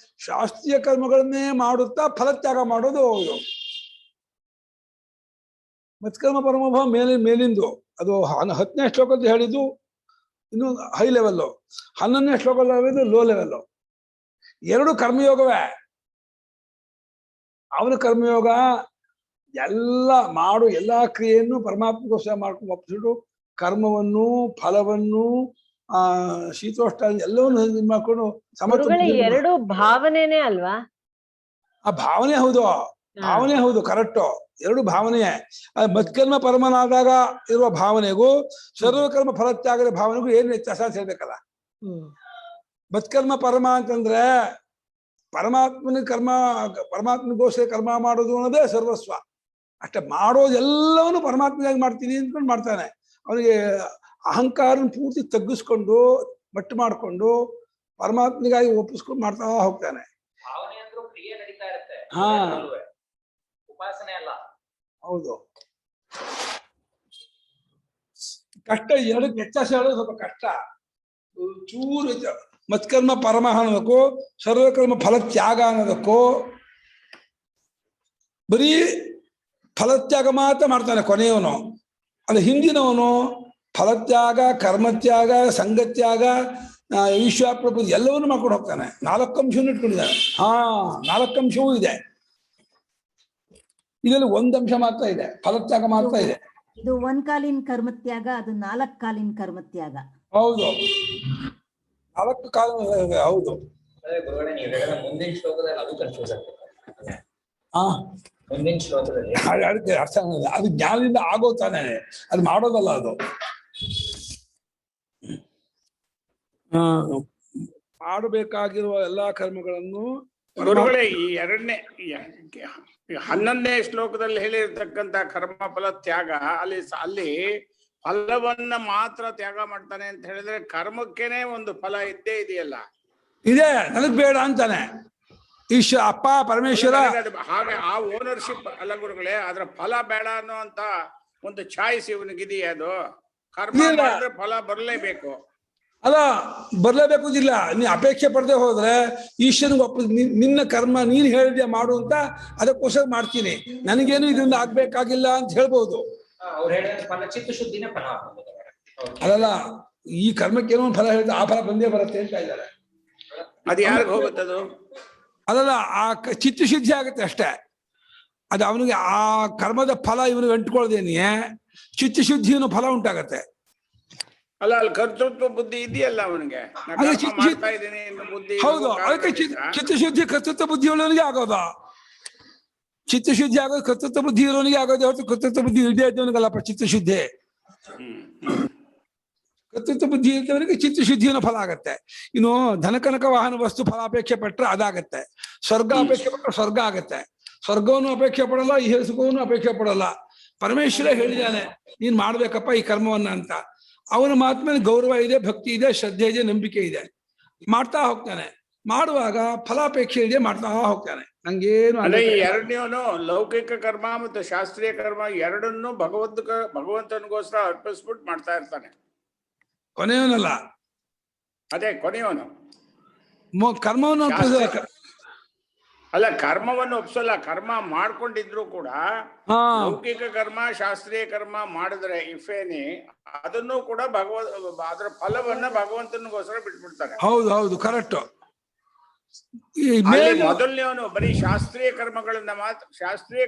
ಶಾಸ್ತ್ರೀಯ ಕರ್ಮಗಳನ್ನೇ ಮಾಡುತ್ತಾ ಫಲತ್ಯಾಗ ಮಾಡೋದು ಹೌದು. ಮತ್ಕರ್ಮ ಪರಮೋಭವ ಮೇಲಿಂದು ಅದು 10ನೇ ಶ್ಲೋಕದಲ್ಲಿ ಹೇಳಿದ್ದು ಇನ್ನು ಹೈ ಲೆವೆಲ್ಲು, 11ನೇ ಶ್ಲೋಕದಲ್ಲಿ ಹೇಳಿದ್ದು ಲೋ ಲೆವೆಲ್ಲು. ಎರಡು ಕರ್ಮಯೋಗವೇ. ಅವನ ಕರ್ಮಯೋಗ ಎಲ್ಲ ಮಾಡು ಎಲ್ಲಾ ಕ್ರಿಯೆಯನ್ನು ಪರಮಾತ್ಮಗೋಸ್ಕರ ಮಾಡ್ಕೊಂಡು ಒಪ್ಪಿಸಿಟ್ಟು ಕರ್ಮವನ್ನು ಫಲವನ್ನು ಶೀತೋಷ್ಣ ಎಲ್ಲವನ್ನು ಮಾಡ್ಕೊಂಡು ಎರಡು ಭಾವನೆನೇ ಅಲ್ವಾ? ಆ ಭಾವನೆ ಹೌದು, ಭಾವನೆ ಹೌದು, ಕರೆಕ್ಟು. ಎರಡು ಭಾವನೆಯೇ. ಮತ್ಕರ್ಮ ಪರಮನಾದಾಗ ಇರುವ ಭಾವನೆಗೂ ಸರ್ವಕರ್ಮ ಫಲತ್ಯಾಗದ ಭಾವನೆಗೂ ಏನ್ ವ್ಯತ್ಯಾಸ ಅಂತ ಹೇಳ್ಬೇಕಲ್ಲ. ಮತ್ಕರ್ಮ ಪರಮ ಅಂತಂದ್ರೆ ಪರಮಾತ್ಮನಿಗೋಸ್ಕರ ಕರ್ಮ ಮಾಡೋದು ಅನ್ನೋದೇ ಸರ್ವಸ್ವ. ಅಷ್ಟೇ, ಮಾಡೋದೆಲ್ಲವನ್ನು ಪರಮಾತ್ಮನಿಗಾಗಿ ಮಾಡ್ತೀನಿ ಅಂದ್ಕೊಂಡು ಮಾಡ್ತಾನೆ. ಅವನಿಗೆ ಅಹಂಕಾರನ ಪೂರ್ತಿ ತಗ್ಗಿಸ್ಕೊಂಡು ಮಟ್ಟು ಮಾಡಿಕೊಂಡು ಪರಮಾತ್ಮನಿಗಾಗಿ ಒಪ್ಪಿಸ್ಕೊಂಡು ಮಾಡ್ತಾ ಹೋಗ್ತಾನೆ. ಭಾವನೆ ಅಂದ್ರೂ ಕ್ರಿಯೆ ನಡೀತಾ ಇರುತ್ತೆ. ಹಾ, ಉಪಾಸನೆ ಅಲ್ಲ. ಹೌದು. ಕಷ್ಟ, ಎರಡಕ್ಕೆ ವ್ಯತ್ಯಾಸ ಹೇಳೋದು ಸ್ವಲ್ಪ ಕಷ್ಟ. ಚೂರು ಮತ್ಕರ್ಮ ಪರಮ ಅನ್ನೋದಕ್ಕೂ ಸರ್ವಕರ್ಮ ಫಲತ್ಯಾಗ ಅನ್ನೋದಕ್ಕೂ ಬರೀ ಫಲತ್ಯಾಗ ಮಾತ್ರ ಮಾಡ್ತಾನೆ ಕೊನೆಯವನು. ಅದು ಹಿಂದಿನವನು ಫಲತ್ಯಾಗ, ಕರ್ಮತ್ಯಾಗ, ಸಂಗತ್ಯಾಗ, ಈಶ್ವರ ಎಲ್ಲವನ್ನೂ ಮಾಡ್ಕೊಂಡು ಹೋಗ್ತಾನೆ. 4 ಅಂಶವನ್ನು ಇಟ್ಕೊಂಡಿದ್ದಾನೆ. 4 ಅಂಶವೂ ಇದೆ. ಇದರಲ್ಲಿ 1 ಅಂಶ ಮಾತ್ರ ಇದೆ, ಫಲತ್ಯಾಗ ಮಾತ್ರ ಇದೆ. ಇದು 1 ಕಾಲಿನ ಕರ್ಮತ್ಯಾಗ, ಅದು 4 ಕಾಲಿನ ಕರ್ಮತ್ಯಾಗ. ಹೌದು, 4 ಕಾಲ. ಹೌದು. ಗುರುಗಳೇ, ನೀವು ಹೇಳಿದ ಮುಂದಿನ ಶ್ಲೋಕದಲ್ಲಿ ಅದು ಕನ್ಫ್ಯೂಸ್ ಆಗ್ತದೆ. ಮುಂದಿನ ಶ್ಲೋಕದಲ್ಲಿ ಅದಕ್ಕೆ ಅರ್ಥ ಆಗಲ್ಲ. ಅದು ಜ್ಞಾನದಿಂದ ಆಗೋ ತಾನೆ, ಅದು ಮಾಡೋದಲ್ಲ. ಅದು ಮಾಡಬೇಕಾಗಿರುವ ಎಲ್ಲಾ ಕರ್ಮಗಳನ್ನು ಗುರುಗಳೇ, ಈ 11ನೇ ಶ್ಲೋಕದಲ್ಲಿ ಹೇಳಿರ್ತಕ್ಕಂಥ ಕರ್ಮ ಫಲ ತ್ಯಾಗ, ಅಲ್ಲಿ ಫಲವನ್ನ ಮಾತ್ರ ತ್ಯಾಗ ಮಾಡ್ತಾನೆ ಅಂತ ಹೇಳಿದ್ರೆ ಕರ್ಮಕ್ಕೇನೆ ಒಂದು ಫಲ ಇದ್ದೇ ಇದೆಯಲ್ಲ. ಇದೆ, ನನಗ್ ಬೇಡ ಅಂತಾನೆ ಅಪ್ಪ ಪರಮೇಶ್ವರ. ಹಾಗೆ ಆ ಓನರ್ಶಿಪ್ ಅಲ್ಲ ಗುರುಗಳೇ, ಅದ್ರ ಫಲ ಬೇಡ ಅನ್ನೋ ಅಂತ ಒಂದು ಚಾಯ್ಸ್ ಇವನಿಗಿದೆಯಾ? ಅದು ಕರ್ಮ ಮಾಡಿದ್ರೆ ಫಲ ಬರಲೇಬೇಕು. ಅಲ್ಲ, ಬರ್ಲೇಬೇಕು ಇಲ್ಲ. ನೀ ಅಪೇಕ್ಷೆ ಪಡದೆ ಹೋದ್ರೆ ಈಶ್ವರನಿಗೆ ನಿನ್ನ ಕರ್ಮ ನೀನ್ ಹೇಳಿದ್ಯಾ ಮಾಡು ಅಂತ, ಅದಕ್ಕೋಸ್ಕರ ಮಾಡ್ತೀನಿ, ನನಗೇನು ಇದರಿಂದ ಆಗ್ಬೇಕಾಗಿಲ್ಲ ಅಂತ ಹೇಳ್ಬಹುದು. ಅವ್ರು ಹೇಳಿದ ಫಲ ಚಿತ್ತಶುದ್ಧಿನೇ ಫಲ. ಅಲ್ಲಲ್ಲ, ಈ ಕರ್ಮಕ್ಕೆ ಏನೋ ಫಲ ಹೇಳಿದ್ರೆ ಆ ಫಲ ಬಂದೇ ಬರುತ್ತೆ ಅಂತ ಇದ್ದಾರೆ. ಅದು ಯಾರಿಗೆ ಹೋಗುತ್ತದು? ಅಲ್ಲಲ್ಲ, ಆ ಚಿತ್ತಶುದ್ಧಿ ಆಗುತ್ತೆ ಅಷ್ಟೇ. ಅದು ಅವನಿಗೆ ಆ ಕರ್ಮದ ಫಲ ಇವನಿಗೆ ಅಂಟ್ಕೊಳ್ದೇನೆ ಚಿತ್ತಶುದ್ಧಿಯನ್ನು ಫಲ ಉಂಟಾಗತ್ತೆ. ಅಲ್ಲ, ಅಲ್ಲಿ ಕರ್ತೃತ್ವ ಬುದ್ಧಿ ಇದೆಯಲ್ಲ ಅವನಿಗೆ. ಹೌದು, ಅದಕ್ಕೆ ಚಿತ್ತಶುದ್ಧಿ ಕರ್ತೃತ್ವ ಬುದ್ಧಿ ಇರೋನಿಗೆ ಆಗೋದು. ಚಿತ್ತಶುದ್ಧಿ ಆಗೋದು ಕರ್ತೃತ್ವ ಬುದ್ಧಿ ಇರೋನಿಗೆ ಆಗೋದು ಹೊರತು ಕರ್ತೃತ್ವ ಬುದ್ಧಿ ಇಲ್ಲದೆ ಇದ್ದವನಿಗಲ್ಲಪ್ಪ ಚಿತ್ತಶುದ್ಧಿ. ಕರ್ತೃತ್ವ ಬುದ್ಧಿ ಇದ್ದವನಿಗೆ ಚಿತ್ತಶುದ್ಧಿಯನ್ನು ಫಲ ಆಗತ್ತೆ. ಇನ್ನು ಧನಕನಕ ವಾಹನ ವಸ್ತು ಫಲಾಪೇಕ್ಷೆ ಪಟ್ಟರೆ ಅದಾಗತ್ತೆ. ಸ್ವರ್ಗ ಅಪೇಕ್ಷೆ ಪಟ್ಟರೆ ಸ್ವರ್ಗ ಆಗತ್ತೆ. ಸ್ವರ್ಗವನ್ನು ಅಪೇಕ್ಷೆ ಪಡಲ್ಲ, ಈ ಸುಖವನ್ನು ಅಪೇಕ್ಷೆ ಪಡಲ್ಲ. ಪರಮೇಶ್ವರ ಹೇಳಿದಾನೆ ನೀನ್ ಮಾಡ್ಬೇಕಪ್ಪ ಈ ಕರ್ಮವನ್ನ ಅಂತ. ಅವನ ಮಾತ್ಮೇಲೆ ಗೌರವ ಇದೆ, ಭಕ್ತಿ ಇದೆ, ಶ್ರದ್ಧೆ ಇದೆ, ನಂಬಿಕೆ ಇದೆ, ಮಾಡ್ತಾ ಹೋಗ್ತಾನೆ. ಮಾಡುವಾಗ ಫಲಾಪೇಕ್ಷೆ ಇದೆ, ಮಾಡ್ತಾ ಹೋಗ್ತಾನೆ. ನಂಗೇನು ಎರಡನೇವನು ಲೌಕಿಕ ಕರ್ಮ ಮತ್ತು ಶಾಸ್ತ್ರೀಯ ಕರ್ಮ ಎರಡನ್ನೂ ಭಗವಂತನಿಗೋಸ್ಕರ ಅರ್ಪಿಸ್ಬಿಟ್ಟು ಮಾಡ್ತಾ ಇರ್ತಾನೆ. ಕೊನೆಯವನಲ್ಲ, ಅದೇ ಕೊನೆಯವನು ಕರ್ಮವನ್ನು ಅಲ್ಲ, ಕರ್ಮವನ್ನು ಒಪ್ಸಲ್ಲ. ಕರ್ಮ ಮಾಡ್ಕೊಂಡಿದ್ರು ಕೂಡ ಲೌಕಿಕ ಕರ್ಮ ಶಾಸ್ತ್ರೀಯ ಕರ್ಮ ಮಾಡಿದ್ರೆ ಇಫೇನಿ ಅದನ್ನು ಕೂಡ ಅದರ ಫಲವನ್ನ ಭಗವಂತನಿಗೋಸ್ಕರ ಬಿಟ್ಬಿಡ್ತಾರೆ. ಹೌದು ಹೌದು, ಕರೆಕ್ಟ್. ಮೊದಲನೇವನು ಬರೀ ಶಾಸ್ತ್ರೀಯ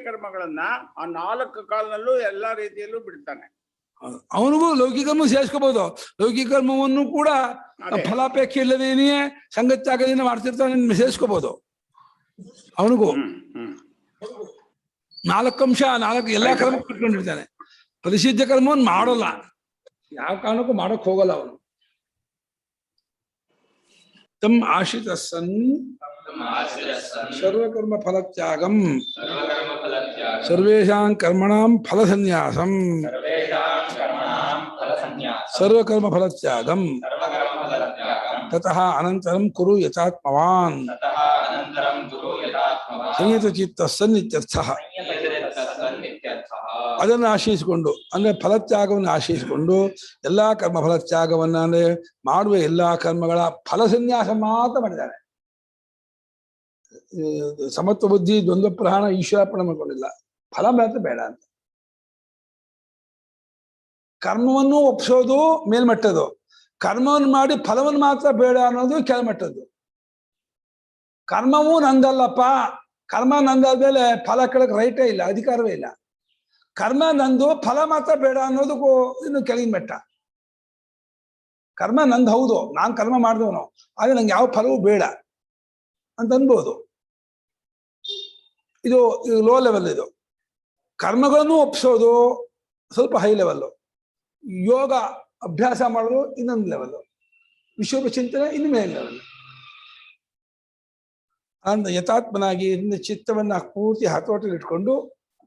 ಕರ್ಮಗಳನ್ನ ಆ 4 ಕಾಲದಲ್ಲೂ ಎಲ್ಲಾ ರೀತಿಯಲ್ಲೂ ಬಿಡ್ತಾನೆ. ಅವನಿಗೂ ಲೌಕಿಕ ಕರ್ಮ ಸೇರಿಸ್ಕೋಬಹುದು. ಲೌಕಿಕ ಕರ್ಮವನ್ನು ಕೂಡ ಫಲಾಪೇಕ್ಷೆ ಇಲ್ಲದೇನೆಯೇ ಸಂಗತ್ಯಾಗದಿಂದ ಮಾಡ್ತಿರ್ತಾನೆ, ಸೇರಿಸ್ಕೋಬಹುದು. ಅವನಿಗೂ 4 ಅಂಶ, 4 ಎಲ್ಲಾ ಕರ್ಮ ಬಿಟ್ಕೊಂಡಿರ್ತಾನೆ. ಪರಿಸಿದ್ಧ ಕರ್ಮವನ್ನು ಮಾಡೋಲ್ಲ, ಯಾವ ಕಾರಣಕ್ಕೂ ಮಾಡಕ್ ಹೋಗಲ್ಲ ಅವನು. ತಮ್ ಆಶ್ರಿತ ಸನ್ ಸರ್ವಕರ್ಮ ಫಲತ್ಯಾಗಂ ಸರ್ವೇಷಾಂ ಕರ್ಮಣಾಂ ಫಲಸನ್ಯಾಸಂ ಸರ್ವಕರ್ಮ ಫಲತ್ಯಾಗಂ ತತಃ ಅನಂತರಂ ಕುರು ಯಥಾತ್ಮವಾನ್ ಸಂಯತ ಚಿತ್ತ ಸನ್ ಇತ್ಯರ್ಥಃ. ಅದನ್ನು ಆಶ್ರಯಿಸಿಕೊಂಡು ಅಂದ್ರೆ ಫಲತ್ಯಾಗವನ್ನು ಆಶ್ರಯಿಸಿಕೊಂಡು ಎಲ್ಲಾ ಕರ್ಮ ಫಲತ್ಯಾಗವನ್ನ ಅಂದ್ರೆ ಮಾಡುವ ಎಲ್ಲಾ ಕರ್ಮಗಳ ಫಲಸನ್ಯಾಸ ಮಾತ್ರ ಮಾಡಿದ್ದಾರೆ. ಸಮತ್ವ ಬುದ್ಧಿ, ದ್ವಂದ್ವ ಪ್ರಹಾಣ, ಈಶ್ವರಾರ್ಪಣೆ ಮಾಡ್ಕೊಂಡಿಲ್ಲ. ಫಲ ಮಾತ್ರ ಬೇಡ ಅಂತ. ಕರ್ಮವನ್ನು ಒಪ್ಸೋದು ಮೇಲ್ಮಟ್ಟದ್ದು, ಕರ್ಮವನ್ನು ಮಾಡಿ ಫಲವನ್ನು ಮಾತ್ರ ಬೇಡ ಅನ್ನೋದು ಕೆಳಮಟ್ಟದ್ದು. ಕರ್ಮವೂ ನಂದಲ್ಲಪ್ಪ, ಕರ್ಮ ನಂದಾದ್ಮೇಲೆ ಫಲ ಕೇಳಕ್ ರೈಟೇ ಇಲ್ಲ, ಅಧಿಕಾರವೇ ಇಲ್ಲ. ಕರ್ಮ ನಂದು, ಫಲ ಮಾತ್ರ ಬೇಡ ಅನ್ನೋದಕ್ಕೂ ಇನ್ನು ಕೆಳಗಿನ ಮಟ್ಟ. ಕರ್ಮ ನಂದು ಹೌದು, ನಾನ್ ಕರ್ಮ ಮಾಡಿದವನು, ಆದ್ರೆ ನಂಗೆ ಯಾವ ಫಲವೂ ಬೇಡ ಅಂತ ಅನ್ಬೋದು. ಇದು ಲೋ ಲೆವೆಲ್. ಇದು ಕರ್ಮಗಳನ್ನು ಒಪ್ಸೋದು ಸ್ವಲ್ಪ ಹೈ ಲೆವೆಲ್ಲು, ಯೋಗ ಅಭ್ಯಾಸ ಮಾಡೋದು ಇನ್ನೊಂದು ಲೆವೆಲ್ಲು, ವಿಶ್ವ ಚಿಂತನೆ ಇನ್ನು ಮೇಲೆ ಲೆವೆಲ್. ಅಂದ ಯಥಾತ್ಮನಾಗಿ ಚಿತ್ತವನ್ನ ಪೂರ್ತಿ ಹತೋಟಿಗೆ ಇಟ್ಕೊಂಡು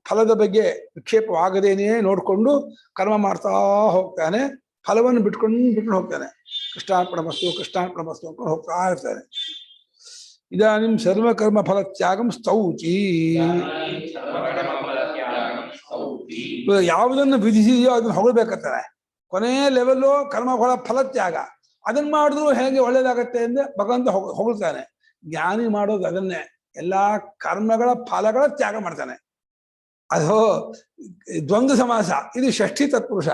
ಫಲದ ಬಗ್ಗೆ ವಿಕ್ಷೇಪವಾಗದೇನೇ ನೋಡ್ಕೊಂಡು ಕರ್ಮ ಮಾಡ್ತಾ ಹೋಗ್ತಾನೆ. ಫಲವನ್ನು ಬಿಟ್ಕೊಂಡು ಹೋಗ್ತಾನೆ. ಕೃಷ್ಣಾರ್ಪಣ ಮಸ್ತು ಅನ್ಕೊಂಡು ಹೋಗ್ತಾ ಇರ್ತಾನೆ. ಇದಾನಿಂ ಸರ್ವಕರ್ಮ ಫಲ ತ್ಯಾಗಂ ಸ್ತೌತಿ. ಯಾವುದನ್ನು ವಿಧಿಸಿದೆಯೋ ಅದನ್ನ ಹೊಗಳ್ಬೇಕಂತಾನೆ. ಕೊನೆಯ ಲೆವೆಲ್ಲು ಕರ್ಮಫಲ ಫಲತ್ಯಾಗ. ಅದನ್ನ ಮಾಡಿದ್ರು ಹೇಗೆ ಒಳ್ಳೇದಾಗತ್ತೆ ಅಂದ್ರೆ ಭಗವಂತ ಹೊಗಳ್ತಾನೆ. ಜ್ಞಾನಿ ಮಾಡೋದು ಅದನ್ನೇ, ಎಲ್ಲಾ ಕರ್ಮಗಳ ಫಲಗಳ ತ್ಯಾಗ ಮಾಡ್ತಾನೆ. ಅದು ದ್ವಂದ್ವ ಸಮಾಸ. ಇದು ಷಷ್ಠಿ ತತ್ಪುರುಷ.